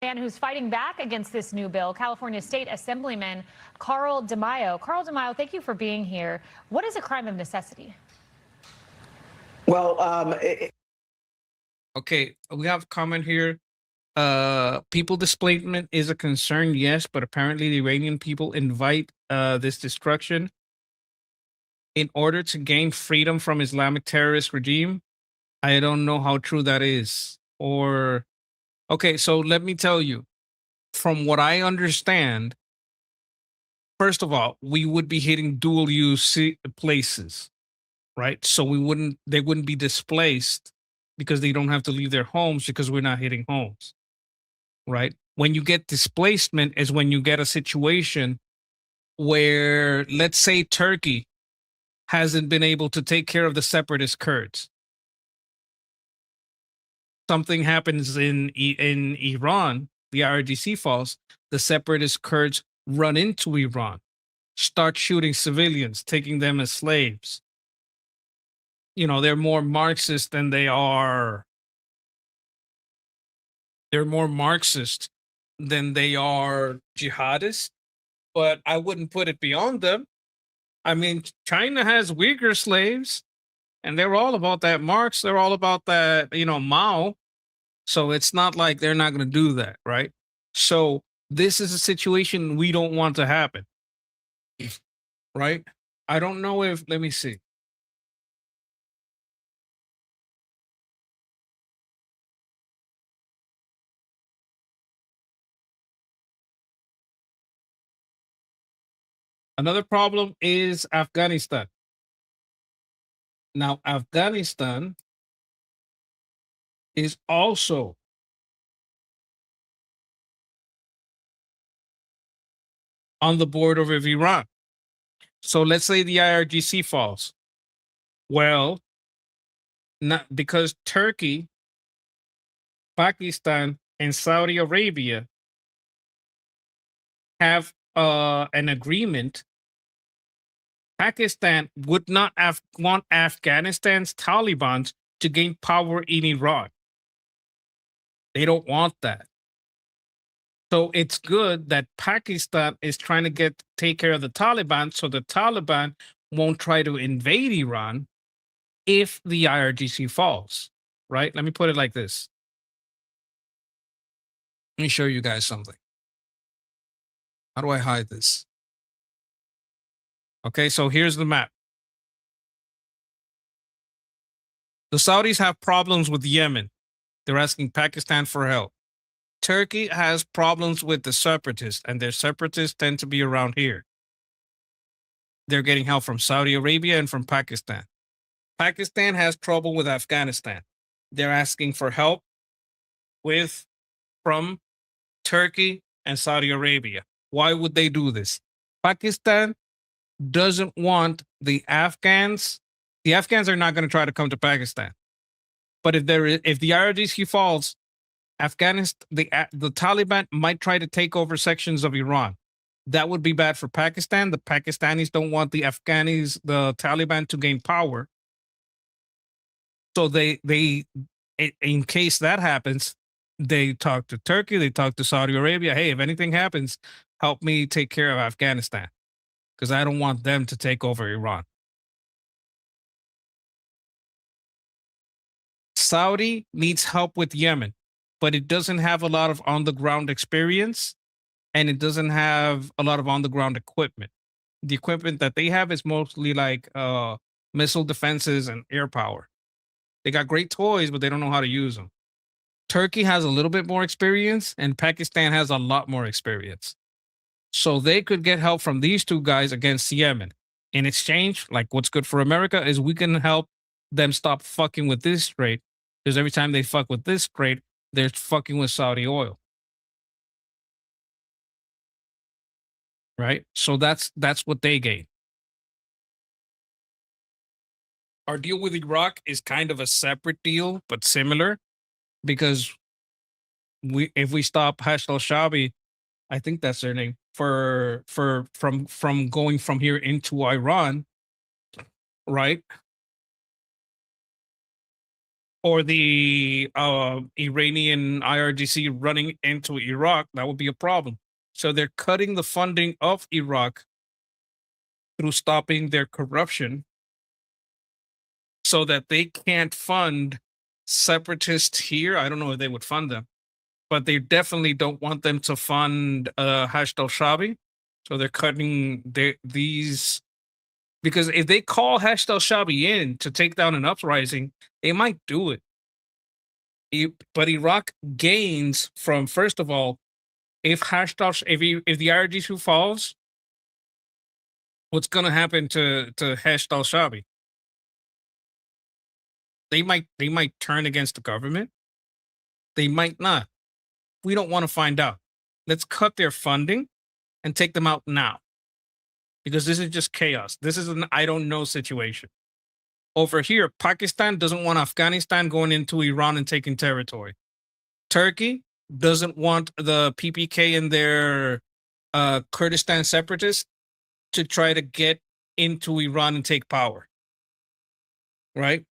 Man who's fighting back against this new bill, California State Assemblyman Carl DeMaio. Carl DeMaio, thank you for being here. What is a crime of necessity? Well, okay, we have a comment here. People displacement is a concern, yes, but apparently the Iranian people invite this destruction in order to gain freedom from Islamic terrorist regime. I don't know how true that is. Or okay, so let me tell you, from what I understand, first of all, we would be hitting dual use places, right? So they wouldn't be displaced because they don't have to leave their homes because we're not hitting homes. right? When you get displacement is when you get a situation where, let's say, Turkey hasn't been able to take care of the separatist Kurds. Something happens in Iran, the IRGC falls, the separatist Kurds run into Iran, start shooting civilians, taking them as slaves. You know, they're more Marxist than they're more Marxist than they are jihadist, but I wouldn't put it beyond them. I mean, China has Uyghur slaves, and they're all about that Marx. They're all about that, you know, Mao. So it's not like they're not going to do that, right? So this is a situation we don't want to happen, right? I don't know if, let me see. Another problem is Afghanistan. Now, Afghanistan is also on the border of Iran. So let's say the IRGC falls. Well, not because Turkey, Pakistan, and Saudi Arabia have an agreement. Pakistan would not want Afghanistan's Taliban to gain power in Iran. They don't want that. So it's good that Pakistan is trying to take care of the Taliban so the Taliban won't try to invade Iran if the IRGC falls, right? Let me put it like this. Let me show you guys something. How do I hide this? Okay, so here's the map. The Saudis have problems with Yemen. They're asking Pakistan for help. Turkey has problems with the separatists, and their separatists tend to be around here. They're getting help from Saudi Arabia and from Pakistan. Pakistan has trouble with Afghanistan. They're asking for help from Turkey and Saudi Arabia. Why would they do this? Pakistan doesn't want the Afghans. The Afghans are not going to try to come to Pakistan. But if the IRGC falls, Afghanistan, the Taliban might try to take over sections of Iran. That would be bad for Pakistan. The Pakistanis don't want the Taliban to gain power. So they in case that happens, they talk to Turkey, they talk to Saudi Arabia. Hey, if anything happens, help me take care of Afghanistan, because I don't want them to take over Iran. Saudi needs help with Yemen, but it doesn't have a lot of on-the-ground experience, and it doesn't have a lot of on-the-ground equipment. The equipment that they have is mostly like missile defenses and air power. They got great toys, but they don't know how to use them. Turkey has a little bit more experience, and Pakistan has a lot more experience. So they could get help from these two guys against Yemen. In exchange, like what's good for America is we can help them stop fucking with this strait, because every time they fuck with this strait, they're fucking with Saudi oil. Right? So that's what they gain. Our deal with Iraq is kind of a separate deal, but similar, because if we stop Hashd al-Shaabi, I think that's their name, from going from here into Iran, right? Or the Iranian IRGC running into Iraq, that would be a problem. So they're cutting the funding of Iraq through stopping their corruption so that they can't fund separatists here. I don't know if they would fund them, but they definitely don't want them to fund Hashd al-Shaabi. So they're cutting these, because if they call Hashd al-Shaabi in to take down an uprising, they might do it. But Iraq gains from, first of all, if the IRGC falls, what's going to happen to Hashd al-Shaabi? They might turn against the government. They might not. we don't want to find out. Let's cut their funding and take them out now. Because this is just chaos. This is an I don't know situation. Over here, Pakistan doesn't want Afghanistan going into Iran and taking territory. Turkey doesn't want the PPK and their Kurdistan separatists to try to get into Iran and take power. Right?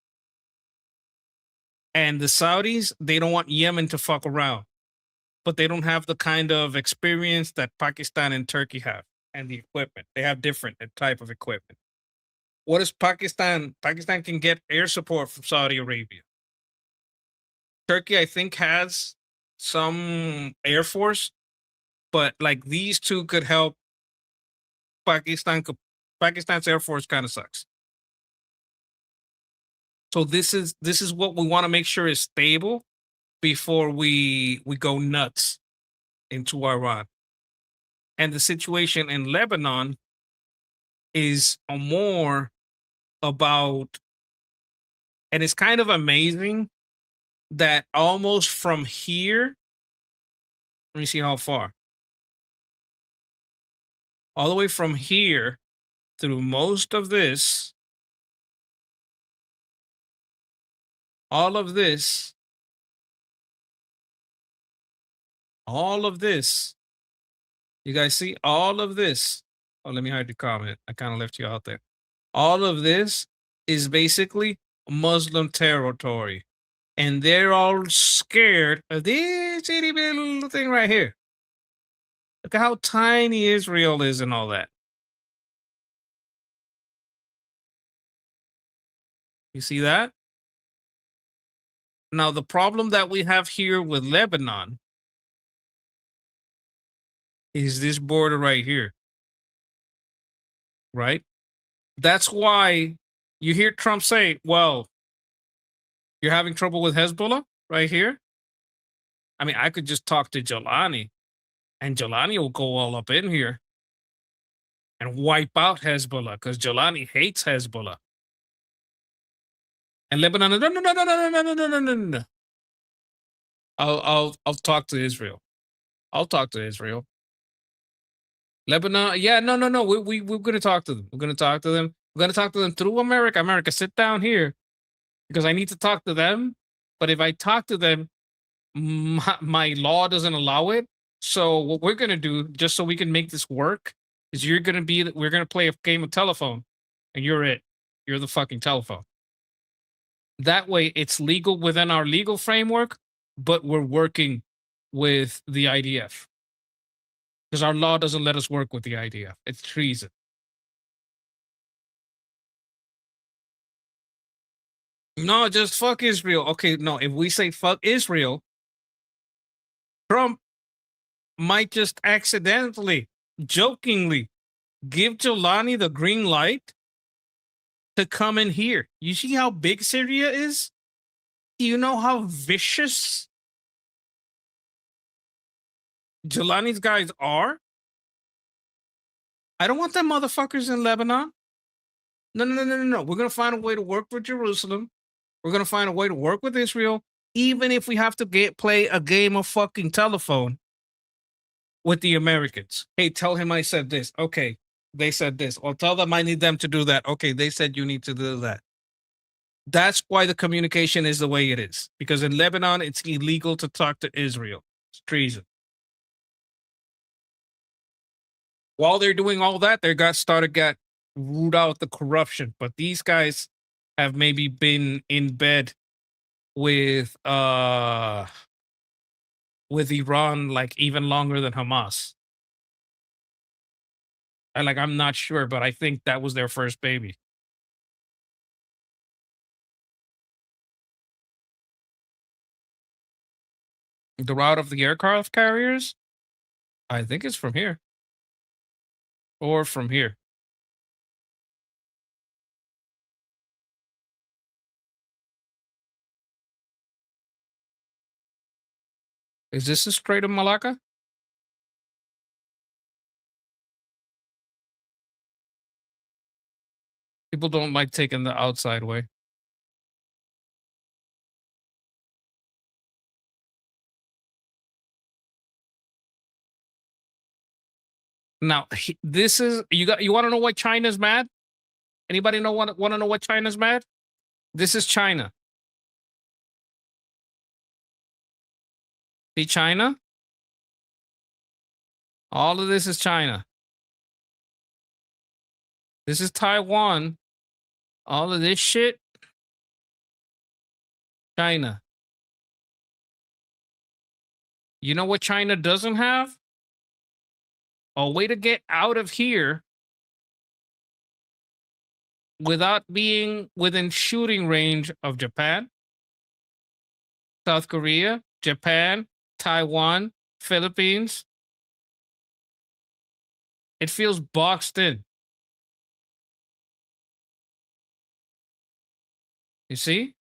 And the Saudis, they don't want Yemen to fuck around. But they don't have the kind of experience that Pakistan and Turkey have. And the equipment. They have different type of equipment. What is Pakistan? Pakistan can get air support from Saudi Arabia. Turkey, I think, has some air force, but like these two could help Pakistan. Pakistan's air force kind of sucks. So this is what we want to make sure is stable before we go nuts into Iran. And the situation in Lebanon is more about, and it's kind of amazing that almost from here, let me see how far. All the way from here through most of this, all of this, you guys see all of this? Oh, let me hide the comment. I kind of left you out there. All of this is basically Muslim territory. And they're all scared of this itty bitty little thing right here. Look at how tiny Israel is and all that. You see that? Now, the problem that we have here with Lebanon is this border right here. Right? That's why you hear Trump say, well, you're having trouble with Hezbollah right here. I mean, I could just talk to Jelani and Jelani will go all up in here and wipe out Hezbollah because Jelani hates Hezbollah. And Lebanon, no. I'll talk to Israel. I'll talk to Israel. Lebanon, yeah, no. We're gonna talk to them. We're gonna talk to them. We're gonna talk to them through America. America, sit down here because I need to talk to them. But if I talk to them, my law doesn't allow it. So what we're gonna do, just so we can make this work, is we're gonna play a game of telephone, and you're it. You're the fucking telephone. That way, it's legal within our legal framework, but we're working with the IDF. Because our law doesn't let us work with the IDF. It's treason. No, just fuck Israel. Okay, no, if we say fuck Israel, Trump might just accidentally, jokingly, give Jelani the green light to come in here. You see how big Syria is? Do you know how vicious Jelani's guys are? I don't want them motherfuckers in Lebanon. No. We're going to find a way to work with Jerusalem. We're going to find a way to work with Israel, even if we have to play a game of fucking telephone with the Americans. Hey, tell him I said this. Okay, they said this. Or tell them I need them to do that. Okay, they said you need to do that. That's why the communication is the way it is. Because in Lebanon, it's illegal to talk to Israel. It's treason. While they're doing all that, they got root out the corruption. But these guys have maybe been in bed with Iran like even longer than Hamas. I'm not sure, but I think that was their first baby. The route of the aircraft carriers, I think it's from here. Or from here. Is this the Strait of Malacca? People don't like taking the outside way. Now, this is you want to know why China's mad? Anybody want to know why China's mad? This is China. See China? All of this is China. This is Taiwan. All of this shit, China. You know what China doesn't have? A way to get out of here without being within shooting range of Japan, South Korea, Japan, Taiwan, Philippines. It feels boxed in. You see?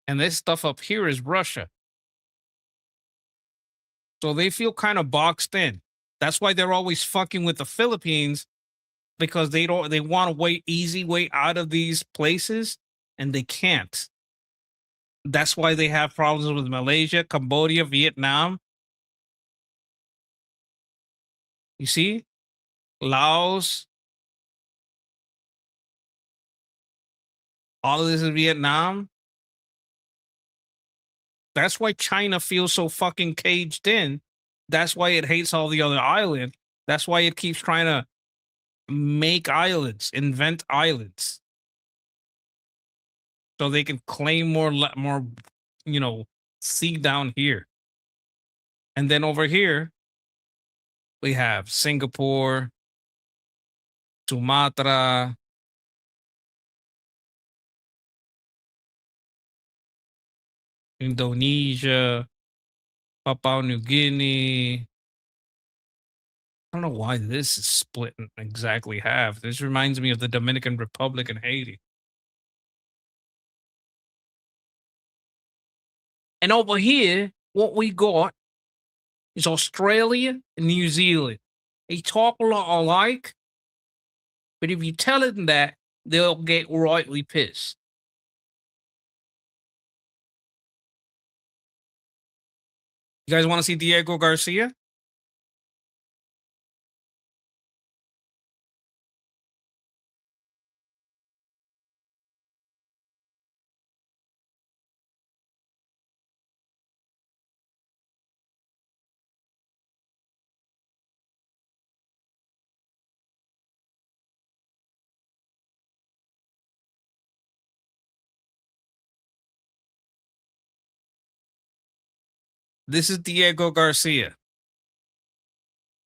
And this stuff up here is Russia. So they feel kind of boxed in. That's why they're always fucking with the Philippines, because they want a easy way out of these places, and they can't. That's why they have problems with Malaysia, Cambodia, Vietnam. You see? Laos. All of this is Vietnam. That's why China feels so fucking caged in. That's why it hates all the other islands. That's why it keeps trying to make islands, invent islands, so they can claim more, sea down here. And then over here, we have Singapore, Sumatra, Indonesia, Papua New Guinea. I don't know why this is split in exactly half. This reminds me of the Dominican Republic and Haiti. And over here, what we got is Australia and New Zealand. They talk a lot alike, but if you tell them that, they'll get rightly pissed. You guys want to see Diego Garcia? This is Diego Garcia.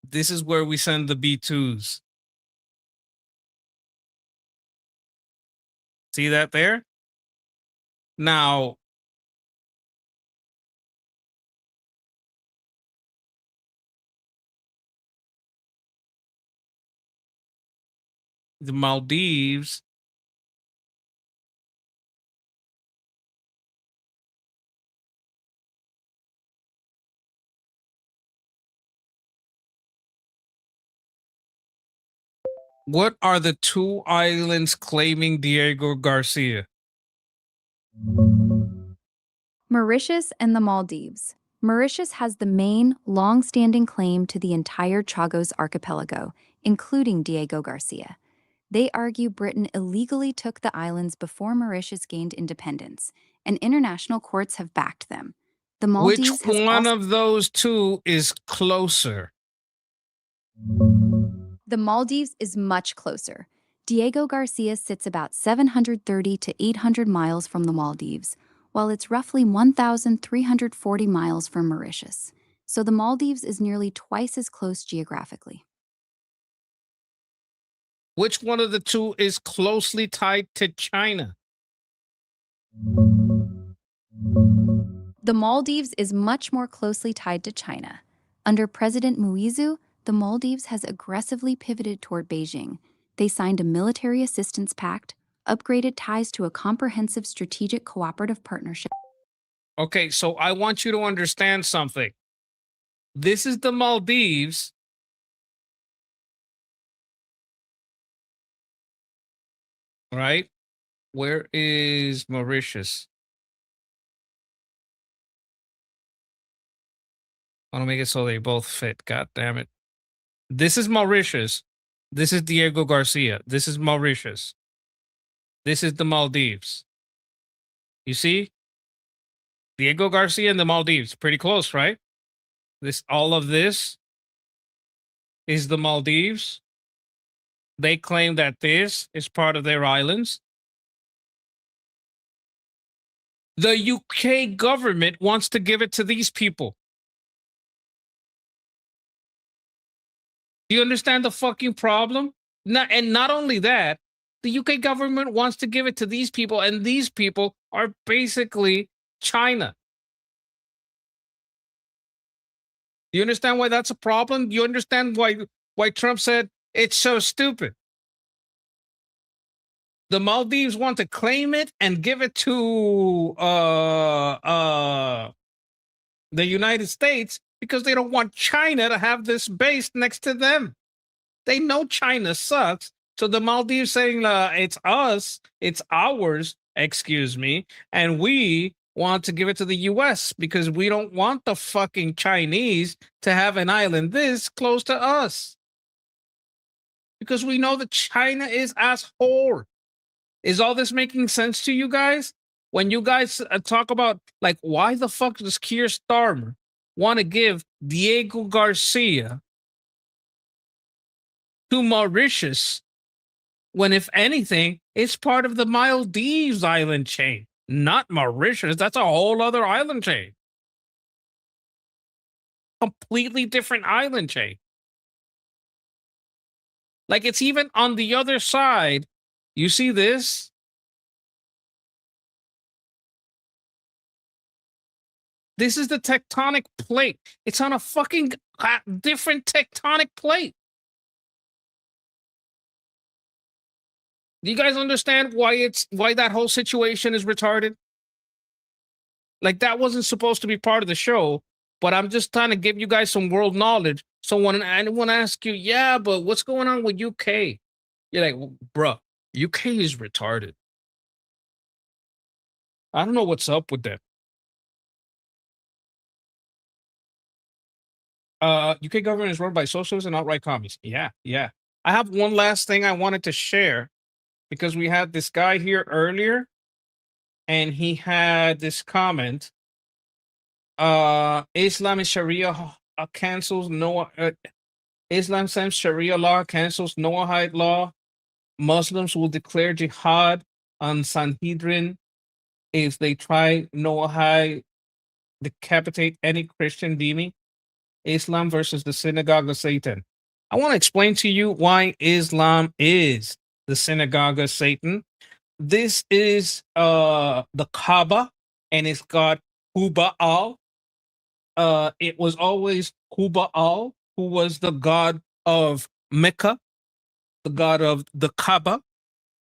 This is where we send the B2s. See that there? Now, the Maldives, what are the two islands claiming Diego Garcia? Mauritius and the Maldives. Mauritius has the main, long-standing claim to the entire Chagos archipelago, including Diego Garcia. They argue Britain illegally took the islands before Mauritius gained independence, and international courts have backed them. The Maldives Which one of those two is closer? The Maldives is much closer. Diego Garcia sits about 730 to 800 miles from the Maldives, while it's roughly 1,340 miles from Mauritius. So the Maldives is nearly twice as close geographically. Which one of the two is closely tied to China? The Maldives is much more closely tied to China. Under President Muizu, the Maldives has aggressively pivoted toward Beijing. They signed a military assistance pact, upgraded ties to a comprehensive strategic cooperative partnership. Okay, so I want you to understand something. This is the Maldives. right? Where is Mauritius? I want to make it so they both fit. God damn it. This is Mauritius. This is Diego Garcia. This is Mauritius. This is the Maldives. You see? Diego Garcia and the Maldives. Pretty close, right? All of this is the Maldives. They claim that this is part of their islands. The UK government wants to give it to these people. Do you understand the fucking problem? And not only that, the UK government wants to give it to these people, and these people are basically China. Do you understand why that's a problem? Do you understand why Trump said it's so stupid? The Maldives want to claim it and give it to the United States because they don't want China to have this base next to them. They know China sucks. So the Maldives saying it's us, it's ours, excuse me, and we want to give it to the US because we don't want the fucking Chinese to have an island this close to us. Because we know that China is asshole. Is all this making sense to you guys? When you guys talk about, like, why the fuck does Keir Starmer want to give Diego Garcia to Mauritius when, if anything, it's part of the Maldives island chain, not Mauritius? That's a whole other island chain. Completely different island chain. Like, it's even on the other side. You see this? This is the tectonic plate. It's on a fucking different tectonic plate. Do you guys understand why that whole situation is retarded? Like, that wasn't supposed to be part of the show, but I'm just trying to give you guys some world knowledge. So when anyone asks you, yeah, but what's going on with UK? You're like, well, bruh, UK is retarded. I don't know what's up with them. UK government is run by socialists and outright communists. Yeah. I have one last thing I wanted to share because we had this guy here earlier and he had this comment. Islam is Sharia cancels Noah. Islam says Sharia law cancels Noahide law. Muslims will declare jihad on Sanhedrin if they try Noahide decapitate any Christian dini. Islam versus the synagogue of Satan. I want to explain to you why Islam is the synagogue of Satan. This is the Kaaba, and it's got Hubal. It was always Hubal, who was the god of Mecca, the god of the Kaaba,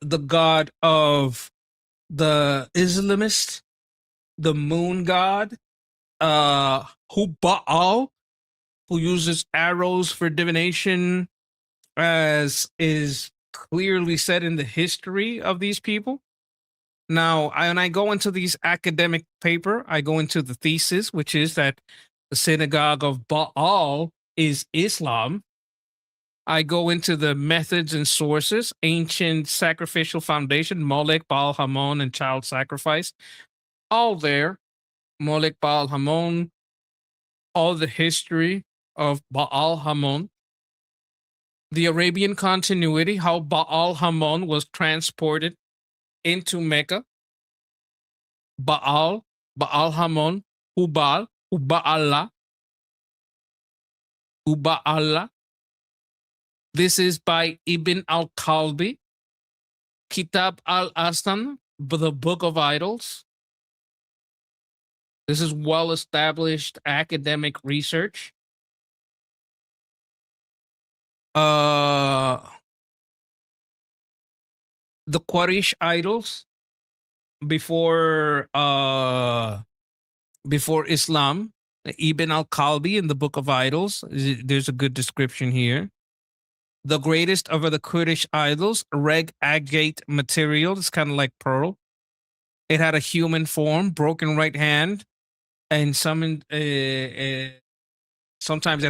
the god of the Islamists, the moon god, Hubal, who uses arrows for divination, as is clearly said in the history of these people. Now, when I go into these academic paper, I go into the thesis, which is that the synagogue of Baal is Islam. I go into the methods and sources, ancient sacrificial foundation, Molech, Baal, Hamon, and child sacrifice. All there, Molech, Baal, Hamon, all the history of Baal Hamon, the Arabian continuity, how Baal Hamon was transported into Mecca. Baal Hamon, Hubal, Huba'Allah. This is by Ibn al-Kalbi, Kitab al-Astan, the Book of Idols. This is well-established academic research. The Quraysh idols before Islam, Ibn al-Kalbi in the Book of Idols. There's a good description here. the greatest of the Kurdish idols, reg agate material. It's kind of like pearl. It had a human form, broken right hand, and sometimes it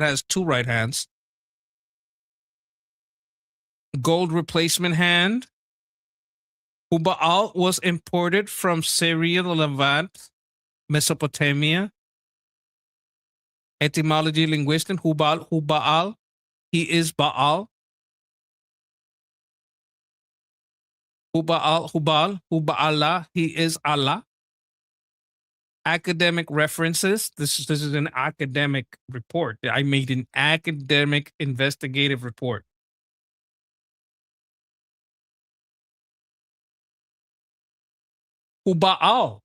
has two right hands. Gold replacement hand. Hubal was imported from Syria, Levant, Mesopotamia. Etymology linguistic, Hubal, he is Baal. Huba'Allah, he is Allah. Academic references. This is an academic report. I made an academic investigative report. Hubal.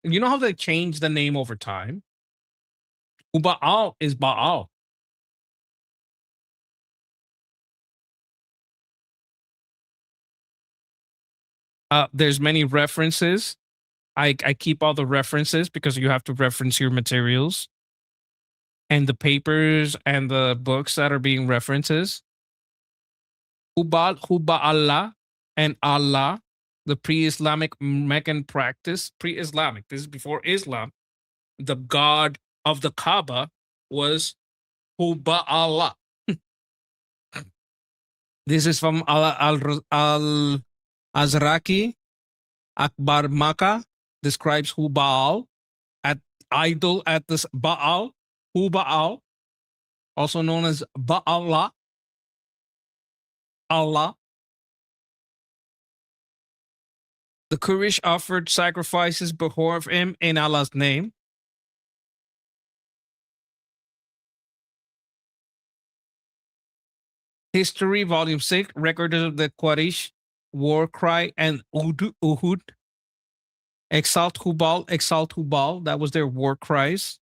You know how they change the name over time? Hubal is Baal. There's many references. I keep all the references because you have to reference your materials and the papers and the books that are being references. Huba'Allah, and Allah, the pre-Islamic Meccan practice. Pre-Islamic, this is before Islam. The god of the Kaaba was Huba'Allah. This is from Al-Azraqi. Akbar Makkah describes Hubal at idol at this Baal, Hubal, also known as Ba'Allah, Allah. The Quraysh offered sacrifices before him in Allah's name. History, Volume 6, Record of the Quraysh, War Cry, and Uhud. Exalt Hubal, that was their war cries.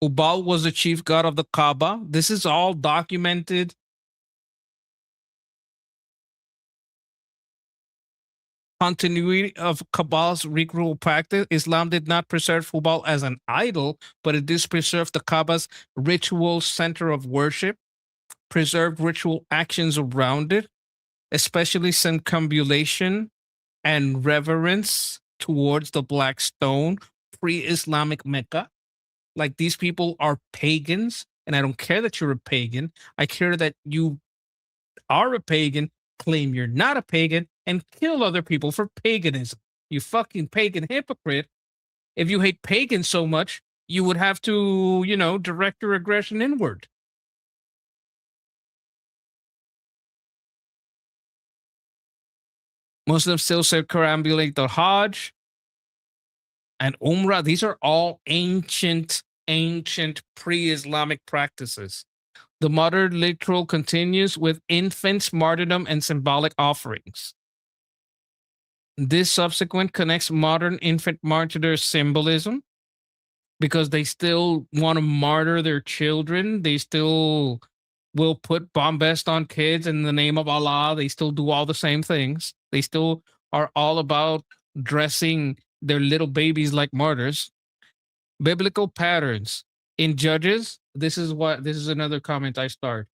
Hubal was the chief god of the Kaaba. This is all documented. Continuity of Kabbal's ritual practice. Islam did not preserve Hubal as an idol, but it did preserve the Kaaba's ritual center of worship, preserved ritual actions around it, especially circumambulation and reverence towards the black stone, pre-Islamic Mecca. Like, these people are pagans, and I don't care that you're a pagan. I care that you are a pagan, claim you're not a pagan, and kill other people for paganism. You fucking pagan hypocrite. If you hate pagans so much, you would have to, direct your aggression inward. Muslims still circumambulate the Hajj and Umrah. These are all ancient pre-Islamic practices. The modern ritual continues with infants, martyrdom, and symbolic offerings. This subsequent connects modern infant martyrdom symbolism because they still want to martyr their children. They still will put bombast on kids in the name of Allah. They still do all the same things. They still are all about dressing their little babies like martyrs. Biblical patterns. In Judges, this is another comment I start.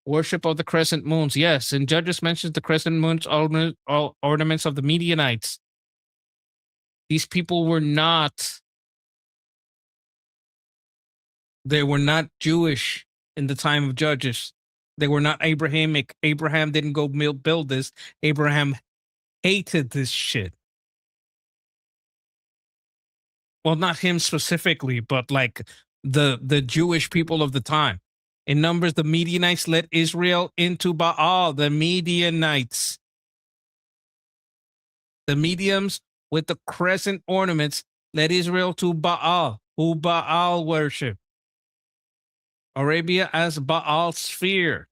Worship of the crescent moons. Yes, in Judges mentions the crescent moons ornaments of the Midianites. These people were not Jewish in the time of Judges. They were not Abrahamic. Abraham didn't go build this. Abraham hated this shit. Well, not him specifically, but like the Jewish people of the time. In Numbers, the Midianites led Israel into Baal. The Midianites. The mediums with the crescent ornaments led Israel to Baal, who Baal worship. Arabia as Baal sphere.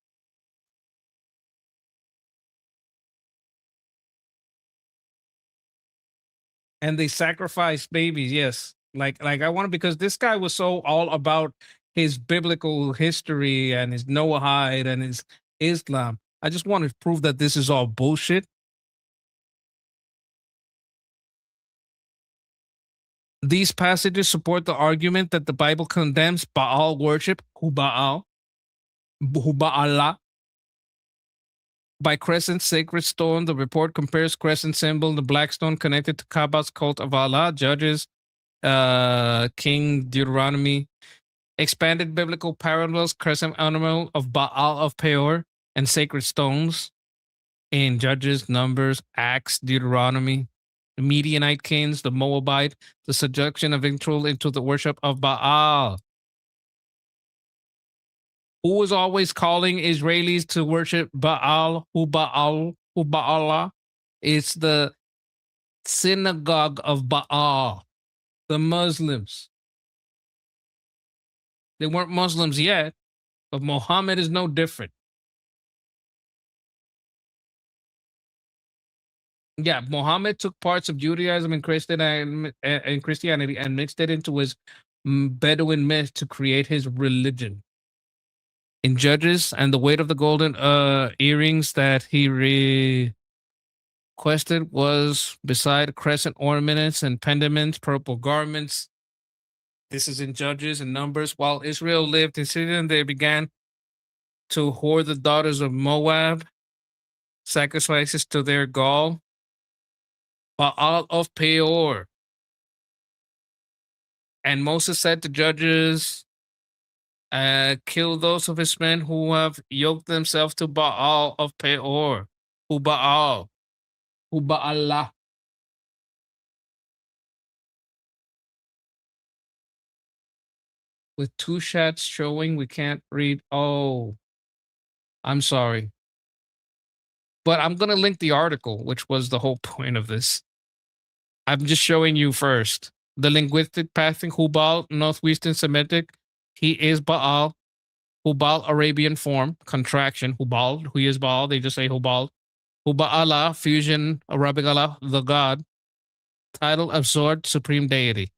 And they sacrifice babies, yes. Like I want to, because this guy was so all about his biblical history and his Noahide and his Islam. I just want to prove that this is all bullshit. These passages support the argument that the Bible condemns Baal worship, Huba'al, Huba'Allah. By crescent sacred stone, the report compares crescent symbol, the black stone connected to Kaaba's cult of Allah, Judges, King Deuteronomy, expanded biblical parallels, crescent animal of Baal of Peor, and sacred stones in Judges, Numbers, Acts, Deuteronomy, the Midianite kings, the Moabite, the subjection of Israel into the worship of Baal. Who was always calling Israelis to worship Baal, Huba'Allah? It's the synagogue of Baal, the Muslims. They weren't Muslims yet, but Muhammad is no different. Yeah, Muhammad took parts of Judaism and Christianity and mixed it into his Bedouin myth to create his religion. In Judges, and the weight of the golden earrings that he requested was beside crescent ornaments and pendants, purple garments. This is in Judges and Numbers. While Israel lived in Sidon, they began to whore the daughters of Moab, sacrifices to their Gaul, Baal of Peor. And Moses said to Judges, kill those of his men who have yoked themselves to Baal of Peor, Huba'al, Huba'Allah. With two chats showing, we can't read. Oh, I'm sorry. But I'm going to link the article, which was the whole point of this. I'm just showing you first. The linguistic pathing, Hubal, Northwestern Semitic, he is Baal. Hubal, Arabian form, contraction, Hubal, he is Baal, they just say Hubal. Huba'Allah, fusion, Arabic Allah, the God. Title, absorbed, supreme deity.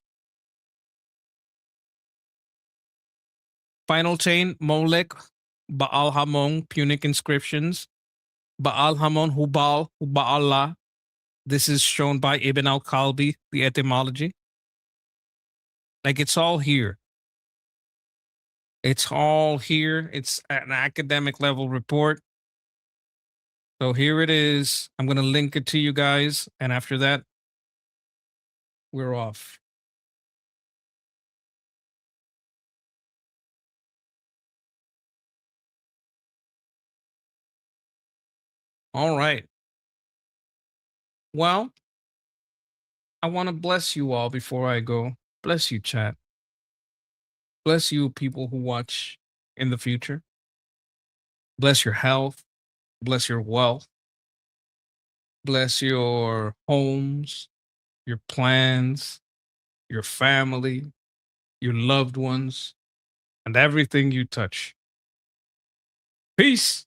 Final chain, Molech, Baal Hamon, Punic inscriptions. Baal Hamon, Hubal, Huba'Allah. This is shown by Ibn al-Kalbi, the etymology. Like, it's all here. It's all here. It's an academic level report. So here it is. I'm going to link it to you guys. And after that, we're off. All right. Well, I want to bless you all before I go. Bless you, chat. Bless you, people who watch in the future. Bless your health. Bless your wealth. Bless your homes, your plans, your family, your loved ones, and everything you touch. Peace.